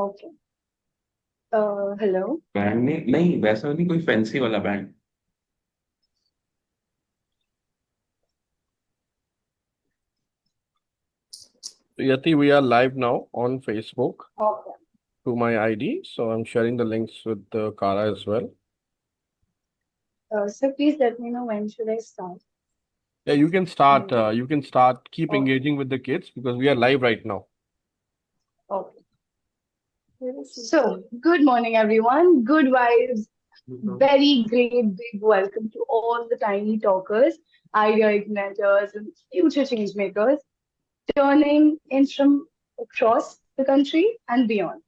Okay. Hello. Band नहीं नहीं, वैसा नहीं, कोई फैंसी वाला band. Yati, we are live now on Facebook okay. to my ID. So I'm sharing the links with Kara as well. So please let me know when should I start. Yeah, you can start. Hmm. You can start. Keep Okay. engaging with the kids because we are live right now. Okay. So good morning, everyone. Good vibes. Very great big welcome to all the tiny talkers, idea igniters, and future change makers turning in from across the country and beyond.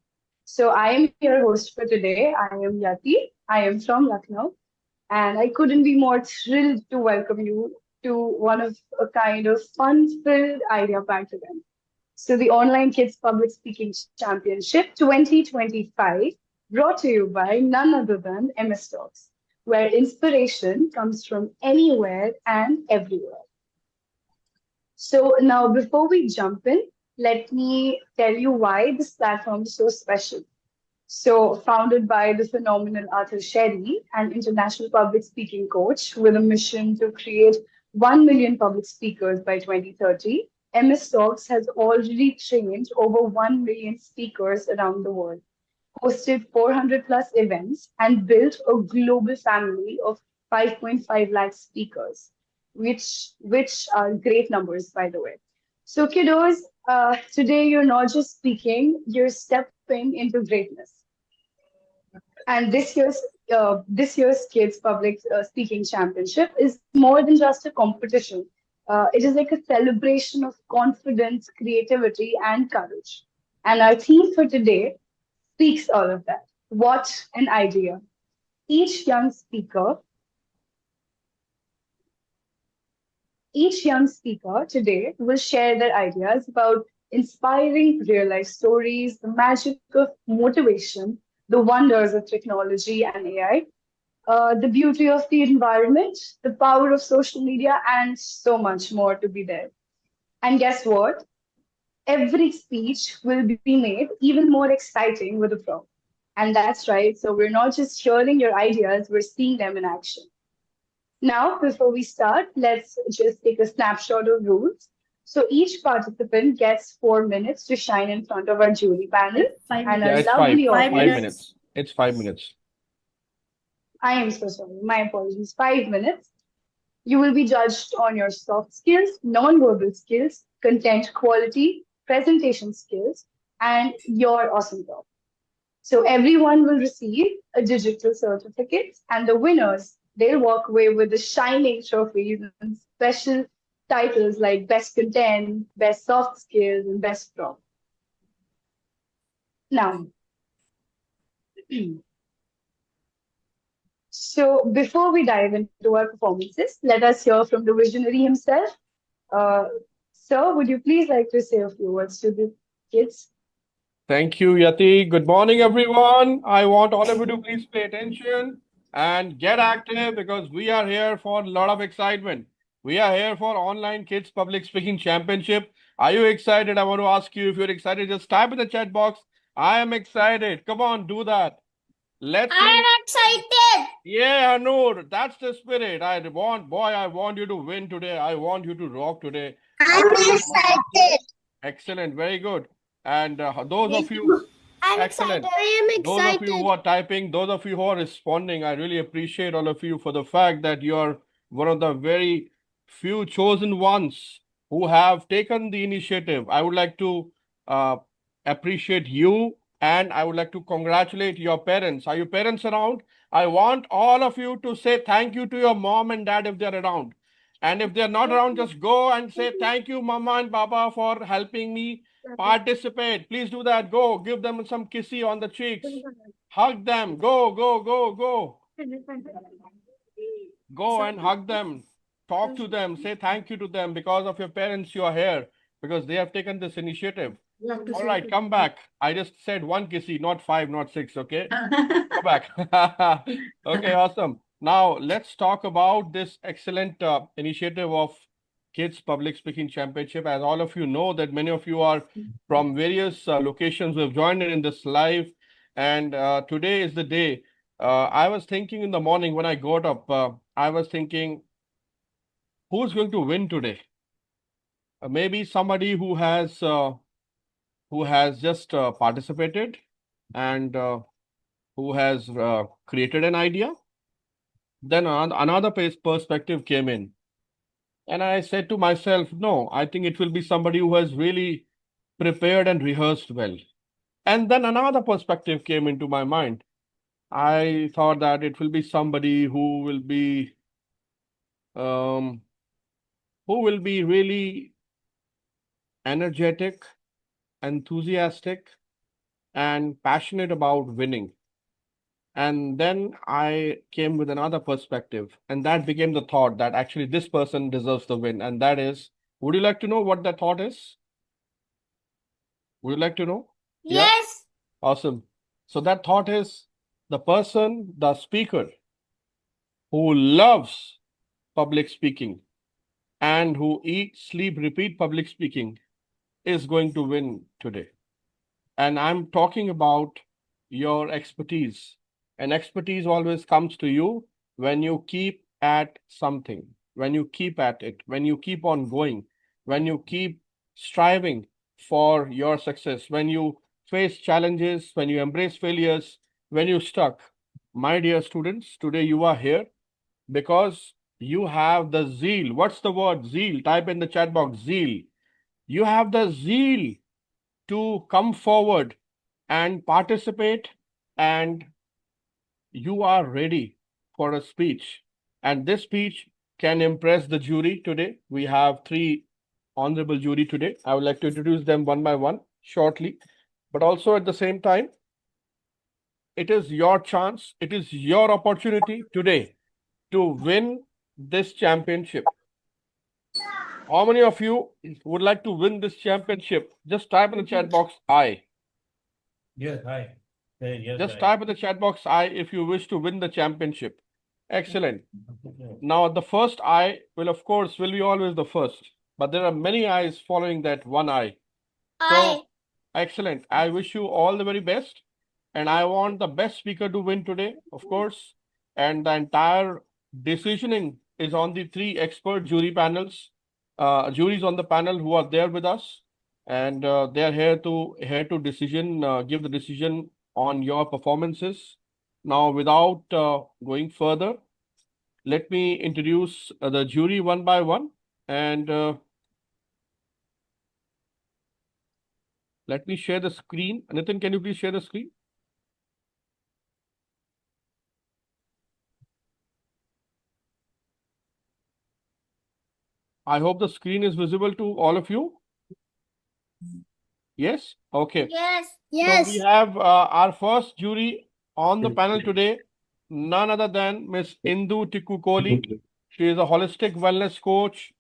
So I am your host for today. I am Yati. I am from Lucknow. And I couldn't be more thrilled to welcome you to one of a kind of fun-filled, idea-packed event. So the Online Kids Public Speaking Championship 2025, brought to you by none other than MS Talks, where inspiration comes from anywhere and everywhere. So now, before we jump in, let me tell you why this platform is so special. So, founded by the phenomenal Arthur Sherry, an international public speaking coach with a mission to create 1 million public speakers by 2030, MS Talks has already trained over 1 million speakers around the world, hosted 400 plus events, and built a global family of 5.5 lakh speakers, which are great numbers, by the way. So, kiddos, today you're not just speaking, you're stepping into greatness. And this year's Kids Public Speaking Championship is more than just a competition. It is like a celebration of confidence, creativity, and courage. And our theme for today speaks all of that. What an idea! Each young speaker, each young speaker today will share their ideas about inspiring real-life stories, the magic of motivation, the wonders of technology and AI, the beauty of the environment, the power of social media, and so much more to be there. And guess what? Every speech will be made even more exciting with a prompt. And that's right. So we're not just hearing your ideas, we're seeing them in action. Now, before we start, let's just take a snapshot of rules. So each participant gets 4 minutes to shine in front of our jury panel and Yeah, our it's five. lovely Five audience. minutes. It's 5 minutes. I am so sorry. My apologies. 5 minutes. You will be judged on your soft skills, non-verbal skills, content quality, presentation skills, and your awesome talk. So everyone will receive a digital certificate, and the winners, they'll walk away with the shining trophies and special titles like Best Content, Best Soft Skills, and Best Prop. Now, so before we dive into our performances, let us hear from the visionary himself. Uh, Sir, would you please like to say a few words to the kids? Thank you, Yati. Good morning, everyone. I want all of you to please pay attention and get active because we are here for a lot of excitement. We are here for Online Kids Public Speaking Championship. Are you excited? I want to ask you if you're excited. Just type in the chat box. I am excited. Come on, do that. Let's see. I'm excited. Yeah, Anur, that's the spirit. I want you to win today. I want you to rock today. I'm excited. Excellent, very good. And those of you, I'm excellent. excited. I am Those of you who excited. are typing, those of you who are responding, I really appreciate all of you for the fact that you're one of the very few chosen ones who have taken the initiative. I would like to uh, appreciate you and I would like to congratulate your parents. Are your parents around? I want all of you to say thank you to your mom and dad if they're around. And if they're not around, just go and say thank you, Mama and Papa, for helping me participate. Please do that. Go. Give them some kissy on the cheeks. Hug them. Go, go, go, go. Go and hug them. Talk to them. Say thank you to them. Because of your parents, you are here. Because they have taken this initiative. All right, come back. I just said one kissy, not five, not six, okay? Go back. Okay, awesome. Now, let's talk about this excellent initiative of Kids Public Speaking Championship. As all of you know, that many of you are from various locations who have joined in this live, and today is the day. I was thinking in the morning when I got up, I was thinking, who's going to win today? Maybe somebody who has just participated and who has created an idea. Then another perspective came in. And I said to myself, no, I think it will be somebody who has really prepared and rehearsed well. And then another perspective came into my mind. I thought that it will be somebody who will be really energetic, enthusiastic, and passionate about winning. And then I came with another perspective, and that became the thought that actually this person deserves the win. And that is, would you like to know what that thought is? Would you like to know? Yeah? Yes. Awesome. So that thought is the person, the speaker, who loves public speaking and who eat, sleep, repeat public speaking is going to win today. And I'm talking about your expertise. And expertise always comes to you when you keep at something, when you keep at it, when you keep on going, when you keep striving for your success, when you face challenges, when you embrace failures, when you're stuck. My dear students, today you are here because you have the zeal. What's the word zeal? Type in the chat box, zeal. You have the zeal to come forward and participate, and you are ready for a speech. And this speech can impress the jury today. We have 3 honorable jury today. I would like to introduce them one by one shortly. But also at the same time, it is your chance, it is your opportunity today to win this championship. How many of you would like to win this championship? Just type in the chat box, I. Yes, hi. Yes, Just I. type in the chat box, I, if you wish to win the championship. Excellent. Now, the first I will, of course, will be always the first. But there are many I's following that one I. I. Excellent. I wish you all the very best. And I want the best speaker to win today, of course. And the entire decisioning is on the 3 expert jury panels, juries on the panel who are there with us. And they are here to give the decision on your performances. Now, without going further, let me introduce the jury one by one. And let me share the screen. Nitin, can you please share the screen? I hope the screen is visible to all of you. Yes? Okay. Yes. So we have our first jury on the panel today, none other than Miss Indu Tikku Kohli. She is a holistic wellness coach,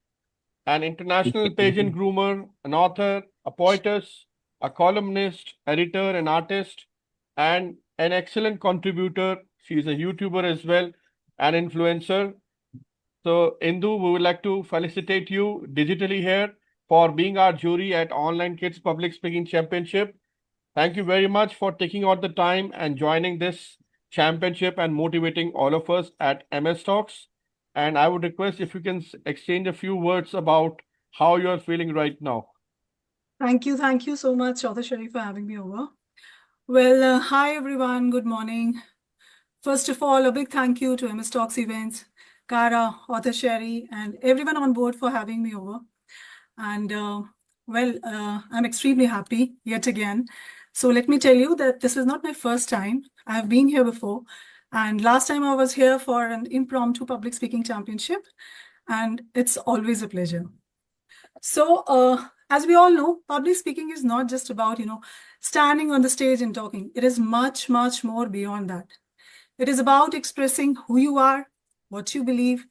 an international pageant groomer, an author, a poetess, a columnist, editor, an artist, and an excellent contributor. She is a YouTuber as well, an influencer. So, Indu, we would like to felicitate you digitally here for being our jury at Online Kids Public Speaking Championship. Thank you very much for taking out the time and joining this championship and motivating all of us at MS Talks. And I would request if you can exchange a few words about how you're feeling right now. Thank you so much, Author Sherry, for having me over. Well, hi everyone, good morning. First of all, a big thank you to MS Talks Events, Kara, Author Sherry, and everyone on board for having me over. And I'm extremely happy yet again. So let me tell you that this is not my first time. I have been here before. And last time I was here for an impromptu public speaking championship. And it's always a pleasure. So as we all know, public speaking is not just about, standing on the stage and talking. It is much, much more beyond that. It is about expressing who you are, what you believe,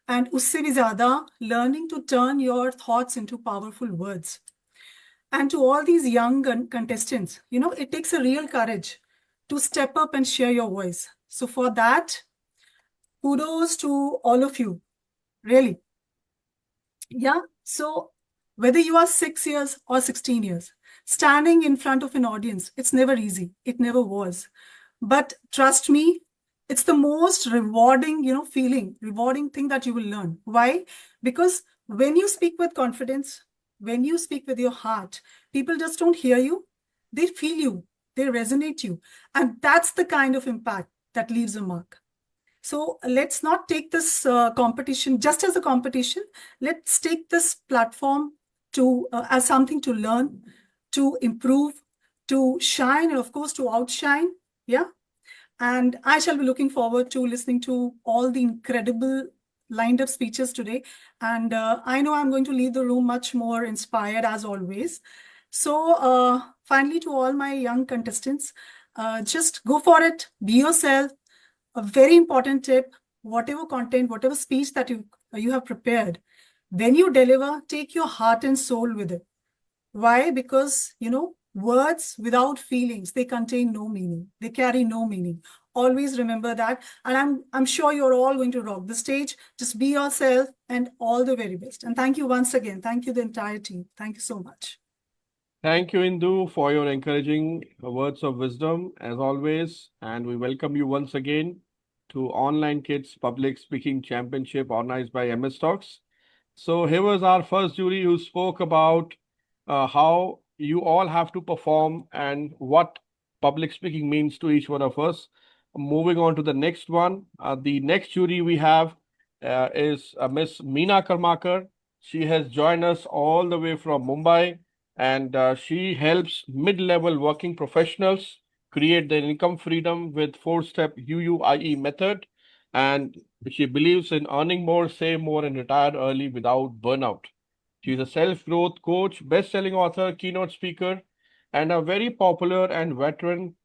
and usse bhi zyada, learning to turn your thoughts into powerful words. And to all these young contestants, it takes a real courage to step up and share your voice. So for that, kudos to all of you, really. Yeah, So whether you are 6 years or 16 years, standing in front of an audience, it's never easy. It never was. But trust me, it's the most rewarding, rewarding thing that you will learn. Why? Because when you speak with confidence, when you speak with your heart, people just don't hear you. They feel you. They resonate you. And that's the kind of impact that leaves a mark. So let's not take this competition just as a competition. Let's take this platform to as something to learn, to improve, to shine, and of course to outshine. Yeah. And I shall be looking forward to listening to all the incredible lined up speeches today. And I know I'm going to leave the room much more inspired as always. So finally, to all my young contestants, just go for it. Be yourself. A very important tip, whatever content, whatever speech that you have prepared, when you deliver, take your heart and soul with it. Why? Because, words without feelings, they contain no meaning. They carry no meaning. Always remember that. And I'm sure you're all going to rock the stage. Just be yourself and all the very best. And thank you once again. Thank you, the entire team. Thank you so much. Thank you, Indu, for your encouraging words of wisdom, as always. And we welcome you once again to Online Kids Public Speaking Championship organized by MS Talks. So here was our first jury who spoke about how you all have to perform and what public speaking means to each one of us. Moving on to the next one. The next jury we have is Miss Meena Karmakar. She has joined us all the way from Mumbai, and she helps mid-level working professionals create their income freedom with 4-step UUIE method. And she believes in earning more, save more, and retire early without burnout. She's a self-growth coach, best-selling author, keynote speaker, and a very popular and veteran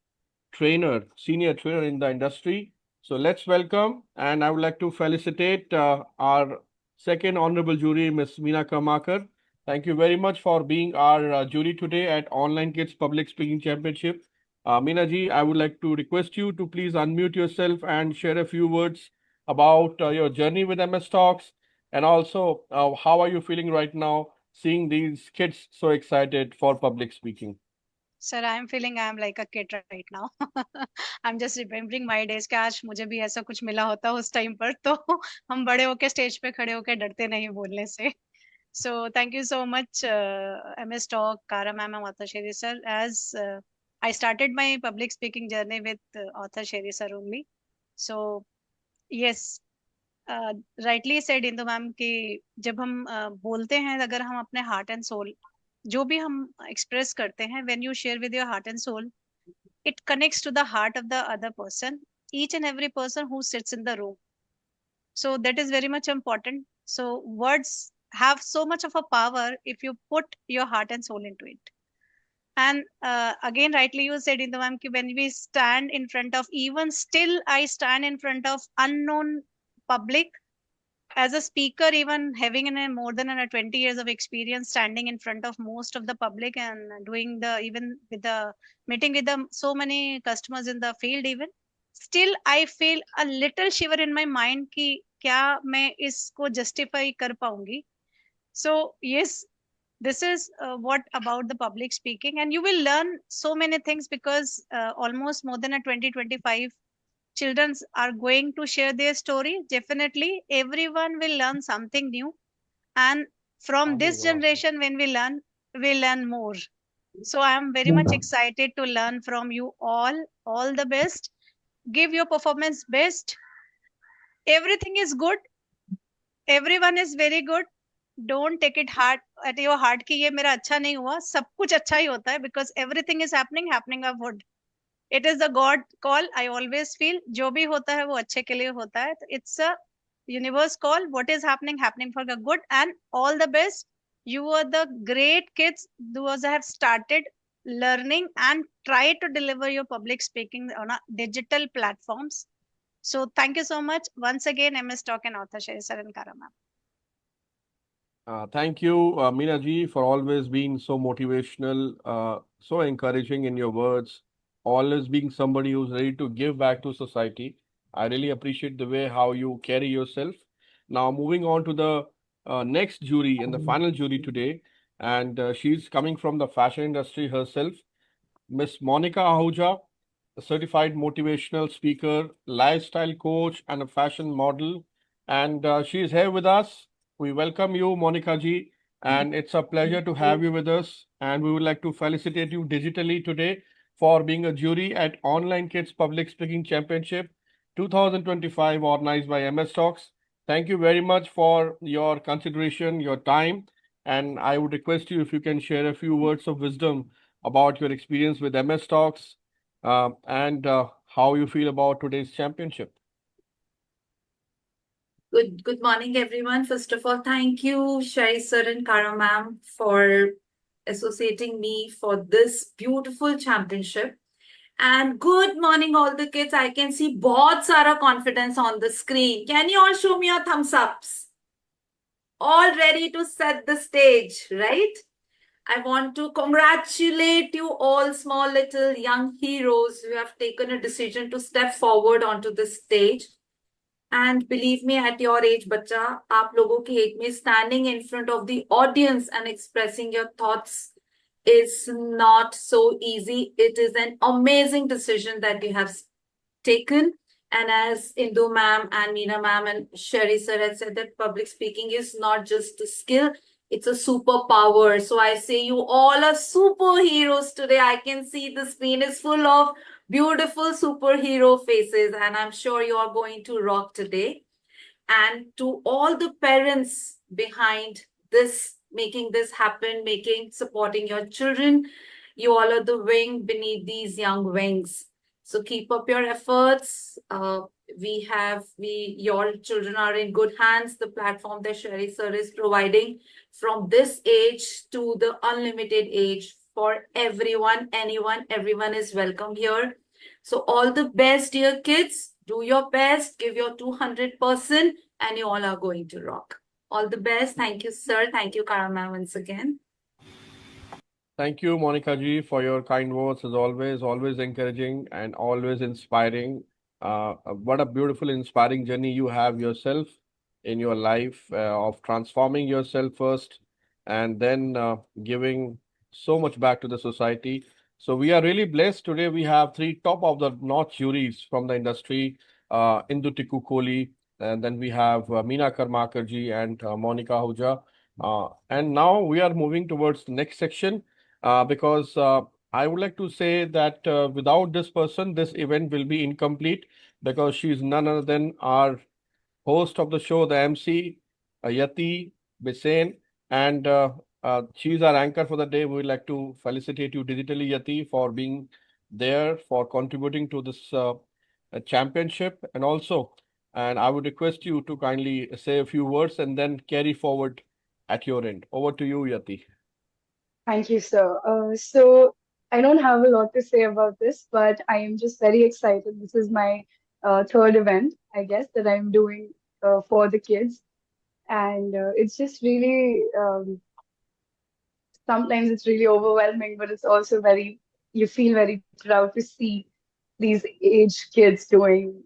trainer, senior trainer in the industry. So let's welcome, and I would like to felicitate our second honorable jury, Ms. Meena Karmakar. Thank you very much for being our jury today at Online Kids Public Speaking Championship. Meena ji, I would like to request you to please unmute yourself and share a few words about your journey with MS Talks, and also how are you feeling right now seeing these kids so excited for public speaking? Sir, I'm feeling I'm like a kid right now. I'm just remembering my days कि आज मुझे भी ऐसा कुछ मिला होता उस time पर तो हम बड़े होके स्टेज पे खड़े होके डरते नहीं बोलने से. So thank you so much, MS Talk, Kara ma'am and Author Sherry sir. As I started my public speaking journey with Author Sherry sir only. So yes, rightly said Indu ma'am कि जब हम बोलते हैं अगर हम अपने heart and soul जो भी हम express करते हैं when you share with your heart and soul, it connects to the heart of the other person, each and every person who sits in the room. So that is very much important. So words have so much of a power if you put your heart and soul into it. And again, rightly you said in the ma'am, when we stand in front of, even still I stand in front of unknown public as a speaker, even having more than 20 years of experience standing in front of most of the public and doing even with the meeting with so many customers in the field, even still I feel a little shiver in my mind कि क्या मैं इसको justify कर पाऊंगी. So yes, this is what about the public speaking, and you will learn so many things because almost more than 20-25 children are going to share their story. Definitely everyone will learn something new, and from this generation when we learn more. So I am very much excited to learn from you all the best. Give your performance best. Everything is good, everyone is very good. Don't take it hard at your heart कि ये मेरा अच्छा नहीं हुआ. सब कुछ अच्छा ही होता है because everything is happening of good. It is the God call. I always feel जो भी होता है वो अच्छे के लिए होता है. It's a universe call. What is happening for the good, and all the best. You are the great kids those have started learning and try to deliver your public speaking on a digital platforms. So thank you so much once again, MS Talk and Author Sherry sir and Kara ma'am. Thank you, Meena ji, for always being so motivational, so encouraging in your words, always being somebody who's ready to give back to society. I really appreciate the way how you carry yourself. Now, moving on to the next jury and the final jury today, and she's coming from the fashion industry herself, Miss Monica Ahuja, a certified motivational speaker, lifestyle coach, and a fashion model. And she is here with us. We welcome you, Monica ji, and it's a pleasure to have you with us. And we would like to felicitate you digitally today for being a jury at Online Kids Public Speaking Championship 2025, organized by MS Talks. Thank you very much for your consideration, your time, and I would request you if you can share a few words of wisdom about your experience with MS Talks, and how you feel about today's championship. Good morning, everyone. First of all, thank you, Shai sir and Kara ma'am, for associating me for this beautiful championship. And good morning, all the kids. I can see बहुत सारा confidence on the screen. Can you all show me your thumbs ups? All ready to set the stage, right? I want to congratulate you all, small little young heroes who have taken a decision to step forward onto the stage. And believe me, at your age, bacha, आप लोगों की age में standing in front of the audience and expressing your thoughts is not so easy. It is an amazing decision that you have taken. And as Indu ma'am and Meena ma'am and Sherry sir had said, that public speaking is not just a skill, it's a superpower. So I say you all are superheroes today. I can see the screen is full of beautiful superhero faces, and I'm sure you are going to rock today. And to all the parents behind this, making this happen, supporting your children, you all are the wing beneath these young wings. So keep up your efforts. Your children are in good hands. The platform that Sherry sir is providing from this age to the unlimited age for everyone, anyone, everyone is welcome here. So all the best, dear kids. Do your best, give your 200%, and you all are going to rock. All the best. Thank you, sir. Thank you, Kara ma'am, once again. Thank you, Monica ji, for your kind words as always encouraging and always inspiring. What a beautiful, inspiring journey you have yourself in your life, of transforming yourself first and then giving so much back to the society. So we are really blessed today. We have three top of the notch juries from the industry, Indu Tikku Kohli, and then we have Meena Karmakar ji and Monica Ahuja. And now we are moving towards the next section, because I would like to say that without this person, this event will be incomplete, because she is none other than our host of the show, the MC, Yati Besen, and she's our anchor for the day. We would like to felicitate you digitally, Yati, for being there, for contributing to this championship, and I would request you to kindly say a few words and then carry forward at your end. Over to you, Yati. Thank you, sir. So I don't have a lot to say about this, but I am just very excited. This is my third event, I guess, that I'm doing for the kids. And it's just really, sometimes it's really overwhelming, but it's also you feel very proud to see these age kids doing,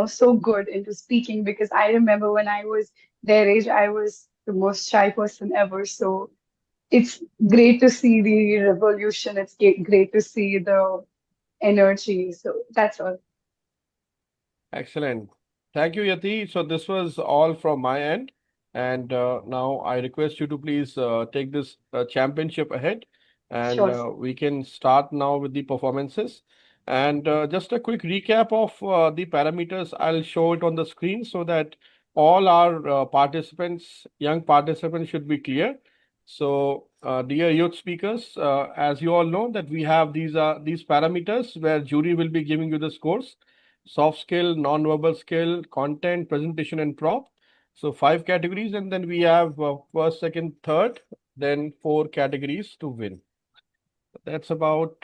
so good into speaking, because I remember when I was their age, I was the most shy person ever. So it's great to see the revolution. It's great to see the energy. So that's all. Excellent. Thank you, Yati. So this was all from my end. And now I request you to please take this championship ahead. And Sure. we can start now with the performances. And just a quick recap of the parameters. I'll show it on the screen so that all our participants, young participants, should be clear. So, dear youth speakers, as you all know that we have these parameters where jury will be giving you the scores: soft skill, non-verbal skill, content, presentation, and prop. So 5 categories, and then we have first, second, third, then 4 categories to win. That's about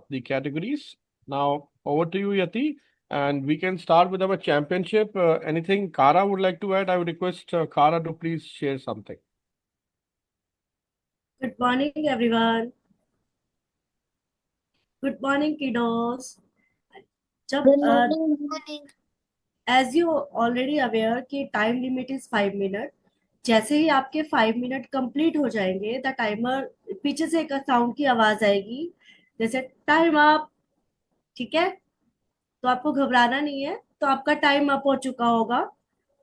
the categories. Now over to you, Yati, and we can start with our championship. Anything Kara would like to add? I would request Kara to please share something. Good morning, everyone. Good morning, kiddos. Good morning. As you already aware कि time limit is 5 minutes. जैसे ही आपके 5 minute complete हो जाएंगे the timer, पीछे से एक sound की आवाज आएगी जैसे टाइम अप। ठीक है, तो आपको घबराना नहीं है, तो आपका टाइम अप हो चुका होगा।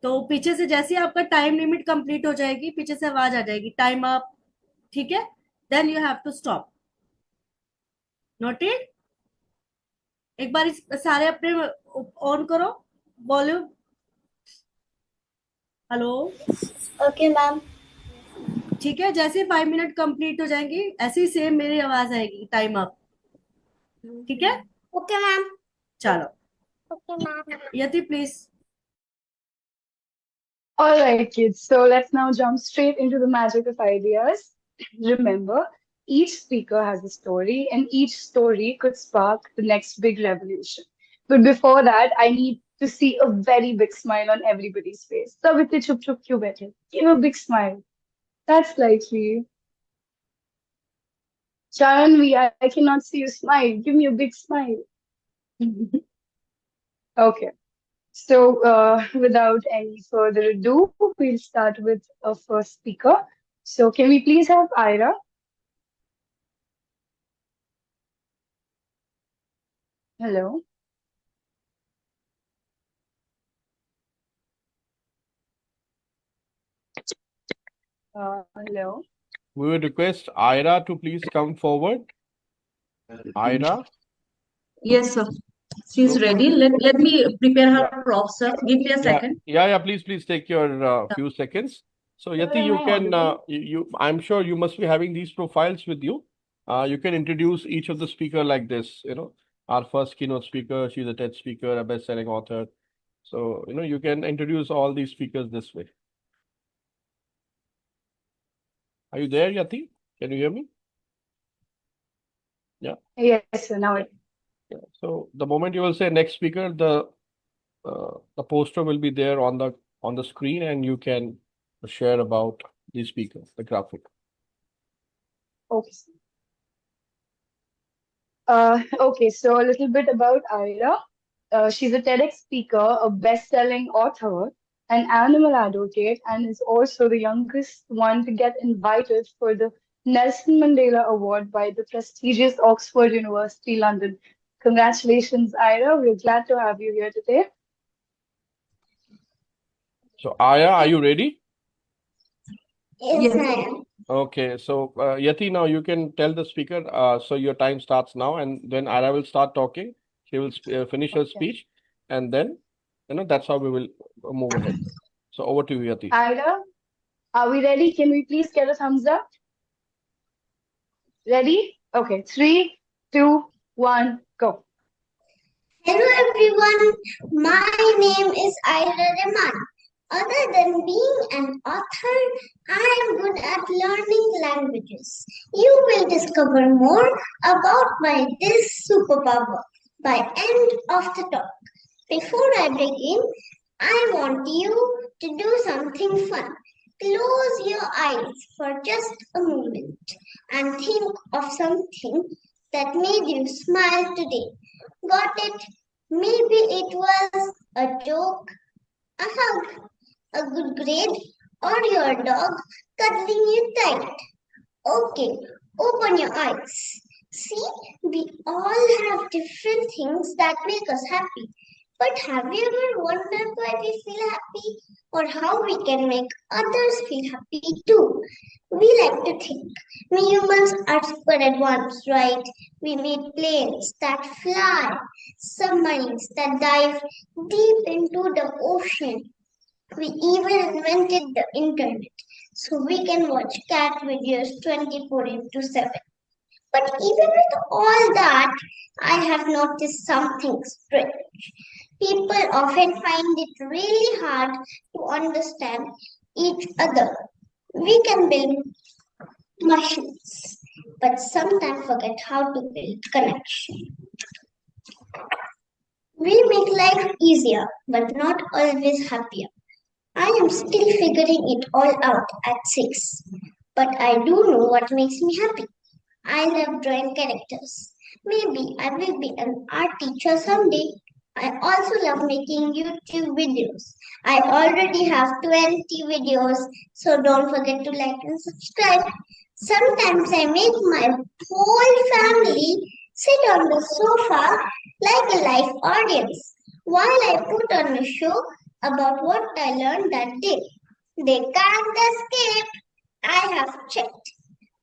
तो पीछे से जैसे ही आपका टाइम लिमिट कंप्लीट हो जाएगी, पीछे से आवाज आ जाएगी टाइम अप। ठीक है, then you have to stop. Noted? एक बार इस सारे अपने ऑन करो वॉल्यूम। हेलो? Okay, ma'am. ठीक है, जैसे 5 मिनट कंप्लीट हो जाएंगी ऐसे ही सेम मेरी आवाज आएगी टाइम अप। ठीक है, Okay, ma'am. चलो Okay, ma'am. Yati please. All right, kids. So let's now jump straight into the magic of ideas. Remember, each speaker has a story, and each story could spark the next big revolution. But before that, I need to see a very big smile on everybody's face. So, with the chup chup kyun baithe? Give a big smile. That's likely. I cannot see you smile. Give me a big smile. Okay. So, without any further ado, we'll start with our first speaker. So, can we please have Ira? Hello. Hello. We would request Ira to please come forward. Ira. Yes, sir. She's ready. Let me prepare her props, sir. Give me a Yeah, second. yeah. Please take your few seconds. So Yati, you can I'm sure you must be having these profiles with you. You can introduce each of the speaker like this. Our first keynote speaker, she's a TED speaker, a best-selling author. So you can introduce all these speakers this way. Are you there, Yati? Can you hear me? Yeah. Yes, sir. Now it. Yeah. So the moment you will say next speaker, the poster will be there on the screen, and you can share about the speaker, the graphic. Okay. Okay, so a little bit about Ira. She's a TEDx speaker, a best-selling author, an animal advocate, and is also the youngest one to get invited for the Nelson Mandela Award by the prestigious Oxford University, London. Congratulations, Ira. We're glad to have you here today. So Aya, are you ready? Yes, I am. Okay, so Yati, now you can tell the speaker. So your time starts now, and then Ira will start talking. She will finish her speech, and then that's how we will move ahead. So over to you, Yati. Ira, are we ready? Can we please get a thumbs up? Ready? Okay, 3, 2, 1, go. Hello, everyone. My name is Ira Rahman. Other than being an author, I am good at learning languages. You will discover more about this superpower by end of the talk. Before I begin, I want you to do something fun. Close your eyes for just a moment and think of something that made you smile today. Got it? Maybe it was a joke, a hug, a good grade, or your dog cuddling you tight. Okay, open your eyes. See, we all have different things that make us happy. But have you ever wondered why we feel happy or how we can make others feel happy too? We like to think we humans are super advanced, right? We made planes that fly, submarines that dive deep into the ocean. We even invented the internet so we can watch cat videos 24 into 7. But even with all that, I have noticed something strange. People often find it really hard to understand each other. We can build machines, but sometimes forget how to build connection. We make life easier, but not always happier. I am still figuring it all out at 6, but I do know what makes me happy. I love drawing characters. Maybe I will be an art teacher someday. I also love making YouTube videos. I already have 20 videos, so don't forget to like and subscribe. Sometimes I make my whole family sit on the sofa like a live audience while I put on a show about what I learned that day. They can't escape. I have checked.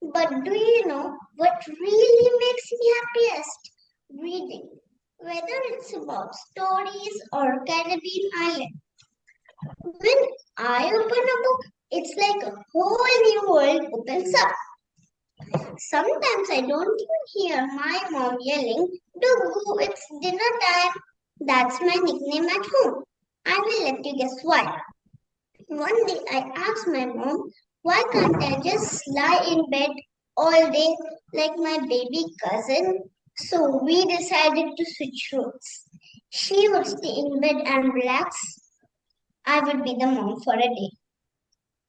But do you know what really makes me happiest? Reading. Whether it's about stories or Caribbean island. When I open a book, it's like a whole new world opens up. Sometimes I don't even hear my mom yelling, "Dugu, it's dinner time." That's my nickname at home. I will let you guess why. One day I asked my mom, why can't I just lie in bed all day like my baby cousin? So we decided to switch roles. She would stay in bed and relax. I would be the mom for a day.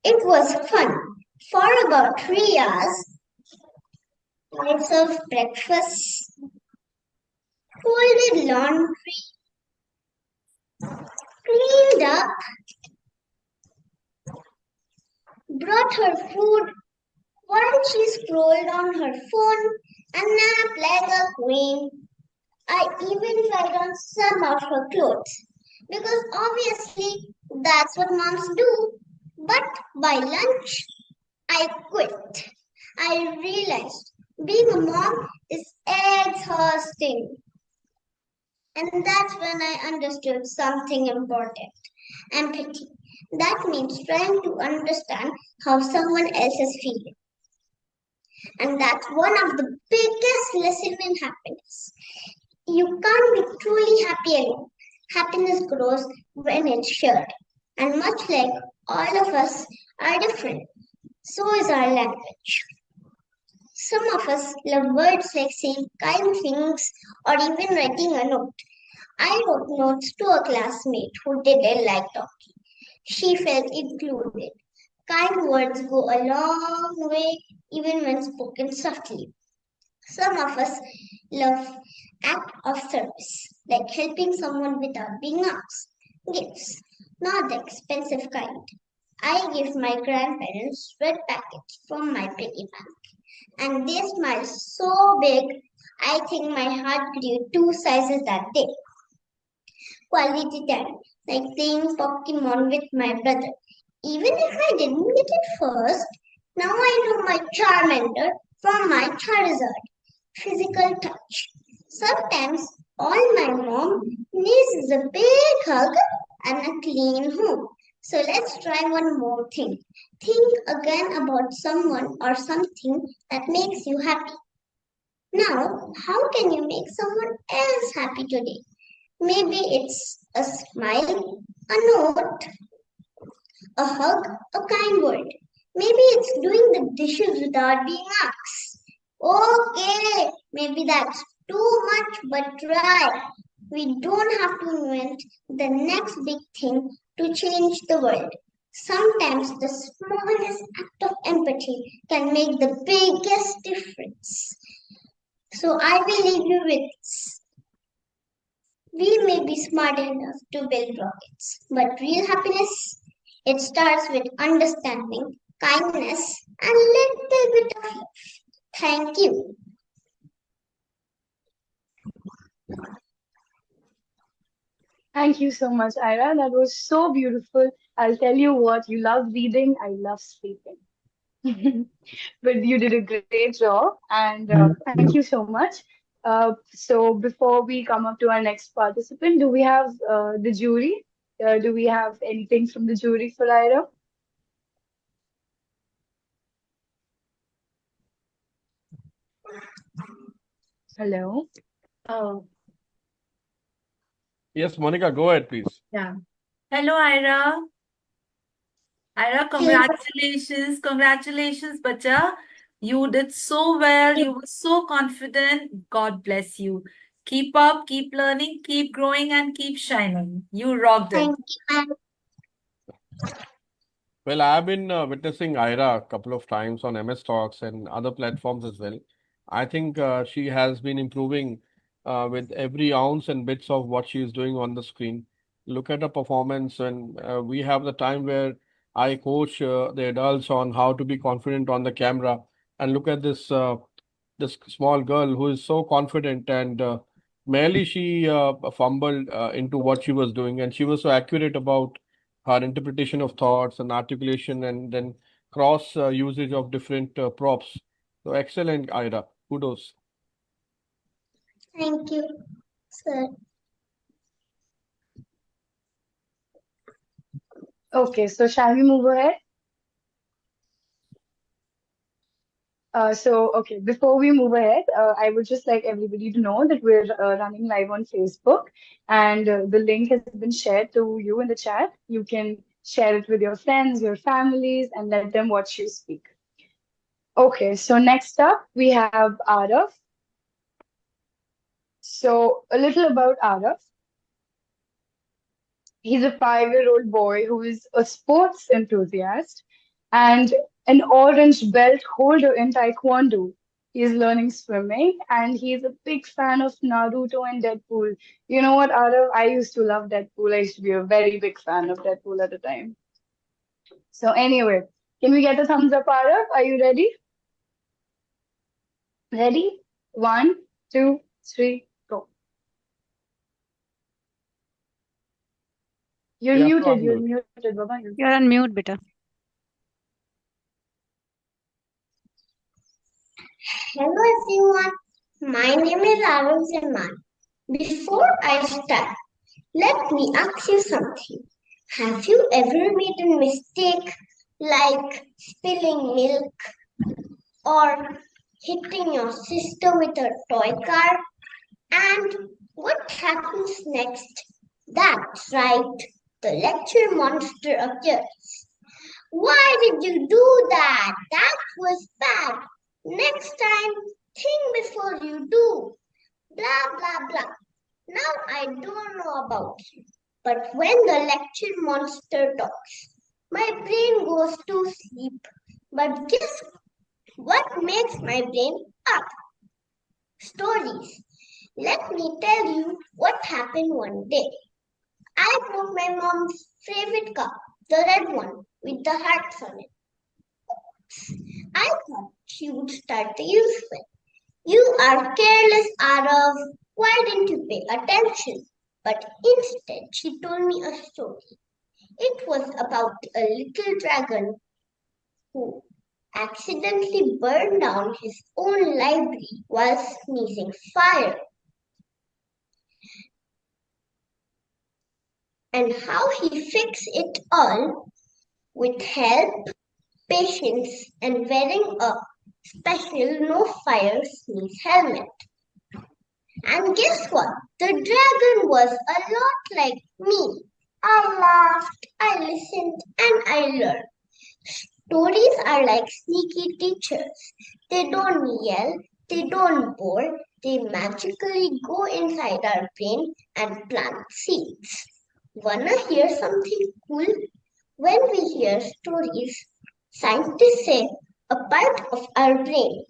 It was fun. For about 3 hours, I served breakfast, folded laundry, cleaned up, brought her food while she scrolled on her phone and napped like a queen. I even tried on some of her clothes because obviously that's what moms do. But by lunch, I quit. I realized being a mom is exhausting. And that's when I understood something important: empathy. That means trying to understand how someone else is feeling. And that's one of the biggest lessons in happiness. You can't be truly happy alone. Happiness grows when it's shared. And much like all of us are different, so is our language. Some of us love words like saying kind things or even writing a note. I wrote notes to a classmate who didn't like talking. She felt included. Kind words go a long way even when spoken softly. Some of us love act of service, like helping someone without being asked. Gifts, not the expensive kind. I give my grandparents red packets from my piggy bank, and they smiled so big, I think my heart grew 2 sizes that day. Quality time, like playing Pokemon with my brother. Even if I didn't get it first, now I know my Charmander from my Charizard. Physical touch. Sometimes all my mom needs is a big hug and a clean home. So let's try one more thing. Think again about someone or something that makes you happy. Now, how can you make someone else happy today? Maybe it's a smile, a note, a hug, a kind word. Maybe it's doing the dishes without being asked. Okay, maybe that's too much, but try. We don't have to invent the next big thing to change the world. Sometimes the smallest act of empathy can make the biggest difference. So I will leave you with this. We may be smart enough to build rockets, but real happiness, it starts with understanding, kindness, and a little bit of love. Thank you. Thank you so much, Ira. That was so beautiful. I'll tell you what, you love reading, I love sleeping. But you did a great job, and thank you so much. So before we come up to our next participant, do we have the jury? Do we have anything from the jury for Ira? Hello. Oh, Yes, Monica, go ahead, please. yeah. Hello, Ira. Ira, Hello. congratulations, Bacha. You did so well. You were so confident. God bless you. Keep up, keep learning, keep growing, and keep shining. You rocked it. Thank you, ma'am. Well, I've been witnessing Ira a couple of times on MS Talks and other platforms as well. I think she has been improving with every ounce and bits of what she is doing on the screen. Look at her performance, and we have the time where I coach the adults on how to be confident on the camera. And look at this small girl who is so confident, and merely she fumbled into what she was doing, and she was so accurate about her interpretation of thoughts and articulation, and then cross usage of different props. So excellent, Ida. Kudos. Thank you, sir. Okay, so shall we move ahead? Okay, before we move ahead, I would just like everybody to know that we're running live on Facebook, and the link has been shared to you in the chat. You can share it with your friends, your families, and let them watch you speak. Okay, so next up we have Arav. So a little about Arav. He's a 5-year-old boy who is a sports enthusiast and an orange belt holder in Taekwondo. He's learning swimming and he's a big fan of Naruto and Deadpool. You know what, Arav? I used to love Deadpool. I used to be a very big fan of Deadpool at the time. So anyway, can we get a thumbs up, Arav? Are you ready? Ready? 1, 2, 3, go. You're You have to muted. You're unmute. muted, Baba. You're on mute, beta. Hello everyone, my name is Arun Zaman. Before I start, let me ask you something. Have you ever made a mistake like spilling milk or hitting your sister with a toy car? And what happens next? That's right, the lecture monster appears. Why did you do that? That was bad. Next time, think before you do. Blah, blah, blah. Now I don't know about you, but when the lecture monster talks, my brain goes to sleep. But guess what makes my brain up? Stories. Let me tell you what happened one day. I broke my mom's favorite cup, the red one with the hearts on it. I thought she would start to use it. You are careless, Arav. Why didn't you pay attention? But instead, she told me a story. It was about a little dragon who accidentally burned down his own library while sneezing fire. And how he fixed it all with help, patience, and wearing a special no fire sneeze helmet. And guess what? The dragon was a lot like me. I laughed, I listened, and I learned. Stories are like sneaky teachers. They don't yell, they don't bore, they magically go inside our brain and plant seeds. Wanna hear something cool? When we hear stories, scientists say a part of our brain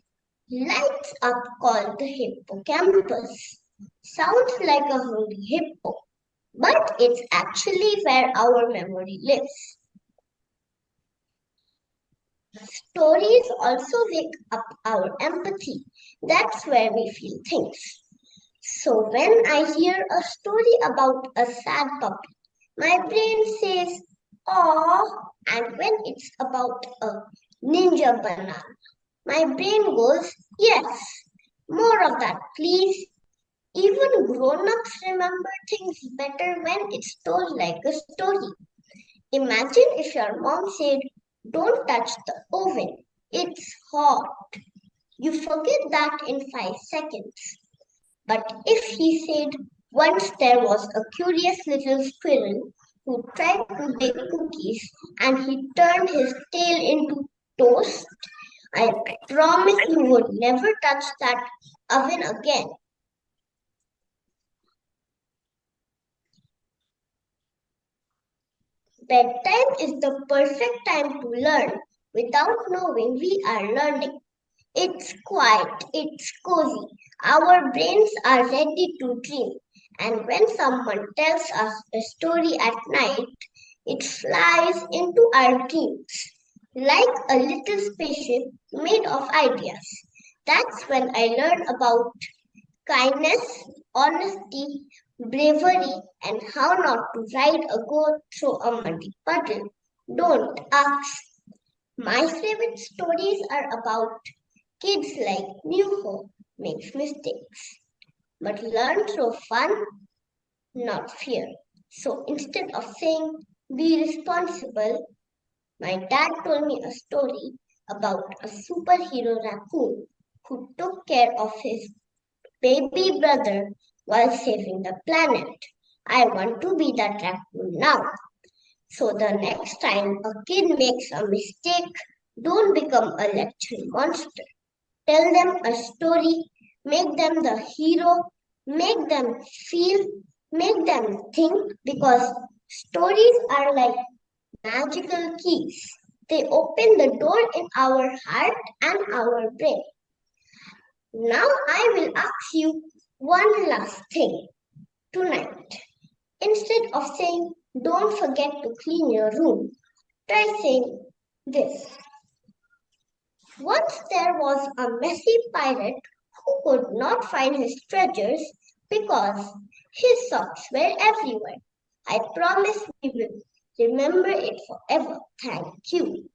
lights up called the hippocampus. Sounds like a hungry hippo, but it's actually where our memory lives. Stories also wake up our empathy. That's where we feel things. So when I hear a story about a sad puppy, my brain says, "Aw," and when it's about a ninja banana, my brain goes, "Yes, more of that, please." Even grown-ups remember things better when it's told like a story. Imagine if your mom said, "Don't touch the oven, it's hot." You forget that in 5 seconds. But if he said, "Once there was a curious little squirrel who tried to bake cookies and he turned his tail into toast," I promise you would never touch that oven again. Bedtime is the perfect time to learn without knowing we are learning. It's quiet, it's cozy. Our brains are ready to dream, and when someone tells us a story at night, it flies into our dreams like a little spaceship made of ideas. That's when I learned about kindness, honesty, bravery, and how not to ride a goat through a muddy puddle. Don't ask. My favorite stories are about kids like New Hope makes mistakes, but learn through fun, not fear. So instead of saying be responsible, my dad told me a story about a superhero raccoon who took care of his baby brother while saving the planet. I want to be that raccoon now. So the next time a kid makes a mistake, don't become a lecture monster. Tell them a story, make them the hero, make them feel, make them think, because stories are like magical keys. They open the door in our heart and our brain. Now I will ask you one last thing tonight. Instead of saying, don't forget to clean your room, try saying this. Once there was a messy pirate who could not find his treasures because his socks were everywhere. I promise we will remember it forever. Thank you.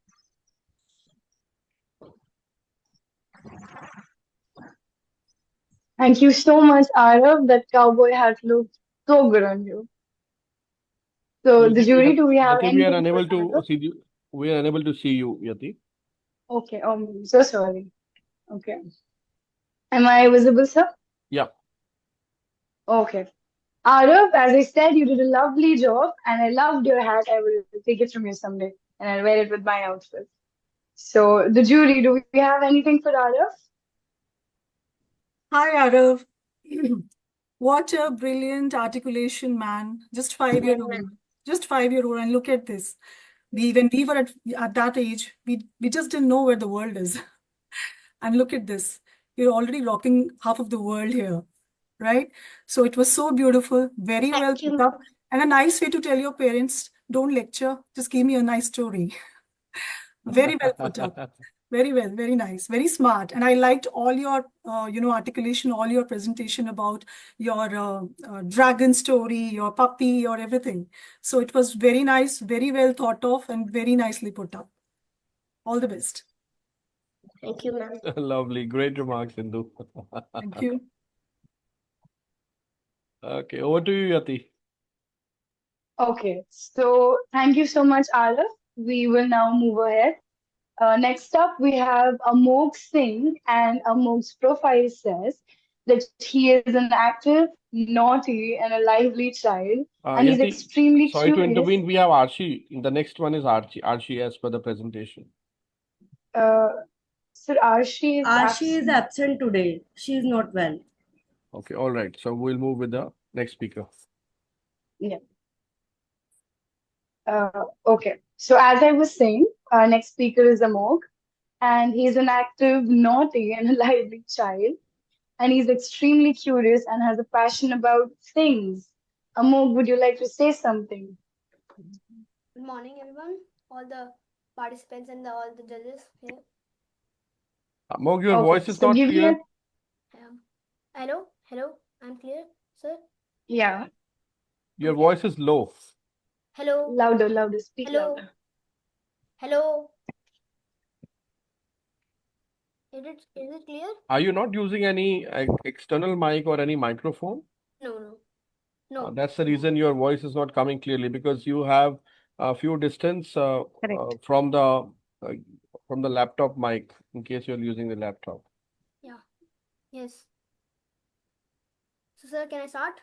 Thank you so much, Arav. That cowboy hat looked so good on you. So, the jury, do we have Yati, we are anything unable for to Arav? see you. We are unable to see you, Yati. Okay, so sorry. Okay. Am I visible, sir? Yeah. Okay. Arav, as I said, you did a lovely job and I loved your hat. I will take it from you someday and I'll wear it with my outfit. So, the jury, do we have anything for Arav? Hi, Arav. What a brilliant articulation, man. Just 5-year-old. Just 5-year-old. And look at this. When we were at that age, we just didn't know where the world is. And look at this. You're already rocking half of the world here, right? So it was so beautiful, very well Thank you. put up, and a nice way to tell your parents, don't lecture, just give me a nice story. Very well put up. Very well, very nice, very smart. And I liked all your, articulation, all your presentation about your dragon story, your puppy, your everything. So it was very nice, very well thought of, and very nicely put up. All the best. Thank you, ma'am. Lovely. Great remarks, Sindhu. Thank you. Okay, over to you, Yati. Okay, so thank you so much, Arav. We will now move ahead. Next up, we have Amog Singh, and Amog's profile says that he is an active, naughty, and a lively child, and he's Yati, extremely sorry to curious. intervene. We have Archie. The next one is Archie. Archie, as per the presentation. Sir, Archie is Archie is absent. absent today. She is not well. Okay, all right. So we'll move with the next speaker. Yeah. Okay. So as I was saying, our next speaker is Amog, and he's an active, naughty, and a lively child, and he's extremely curious and has a passion about things. Amog, would you like to say something? Good morning, everyone. All the participants and all the judges here. Amog, your Okay, voice is so not give me clear. Hello, I'm clear, sir. Yeah, Your voice is low. Hello, louder, speak hello, louder. hello. Is it clear? Are you not using any external mic or any microphone? No. That's the reason your voice is not coming clearly, because you have a few distance from the laptop mic, in case you're using the laptop. Yeah. Yes. So, sir, can I start?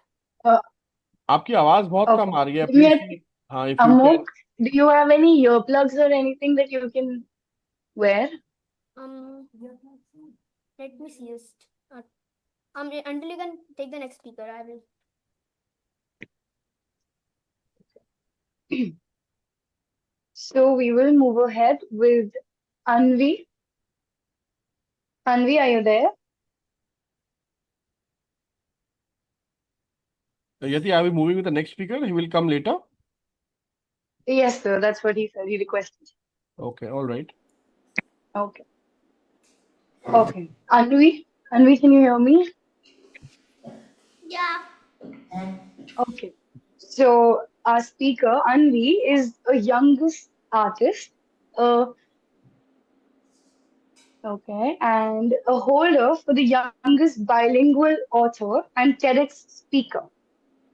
आपकी आवाज बहुत Okay. कम आ रही है. Give me a- Please, हाँ, if you Amog, can. do you have any earplugs or anything that you can wear? Let me see just. Until you can take the next speaker, I will. So we will move ahead with Anvi. Anvi, are you there? Yati, are we moving with the next speaker? He will come later. Yes, sir. That's what he said. He requested. Okay, all right. Okay. Okay. Anvi, can you hear me? Yeah. Okay. So our speaker, Anvi, is a youngest artist. Okay, and a holder for the youngest bilingual author and TEDx speaker.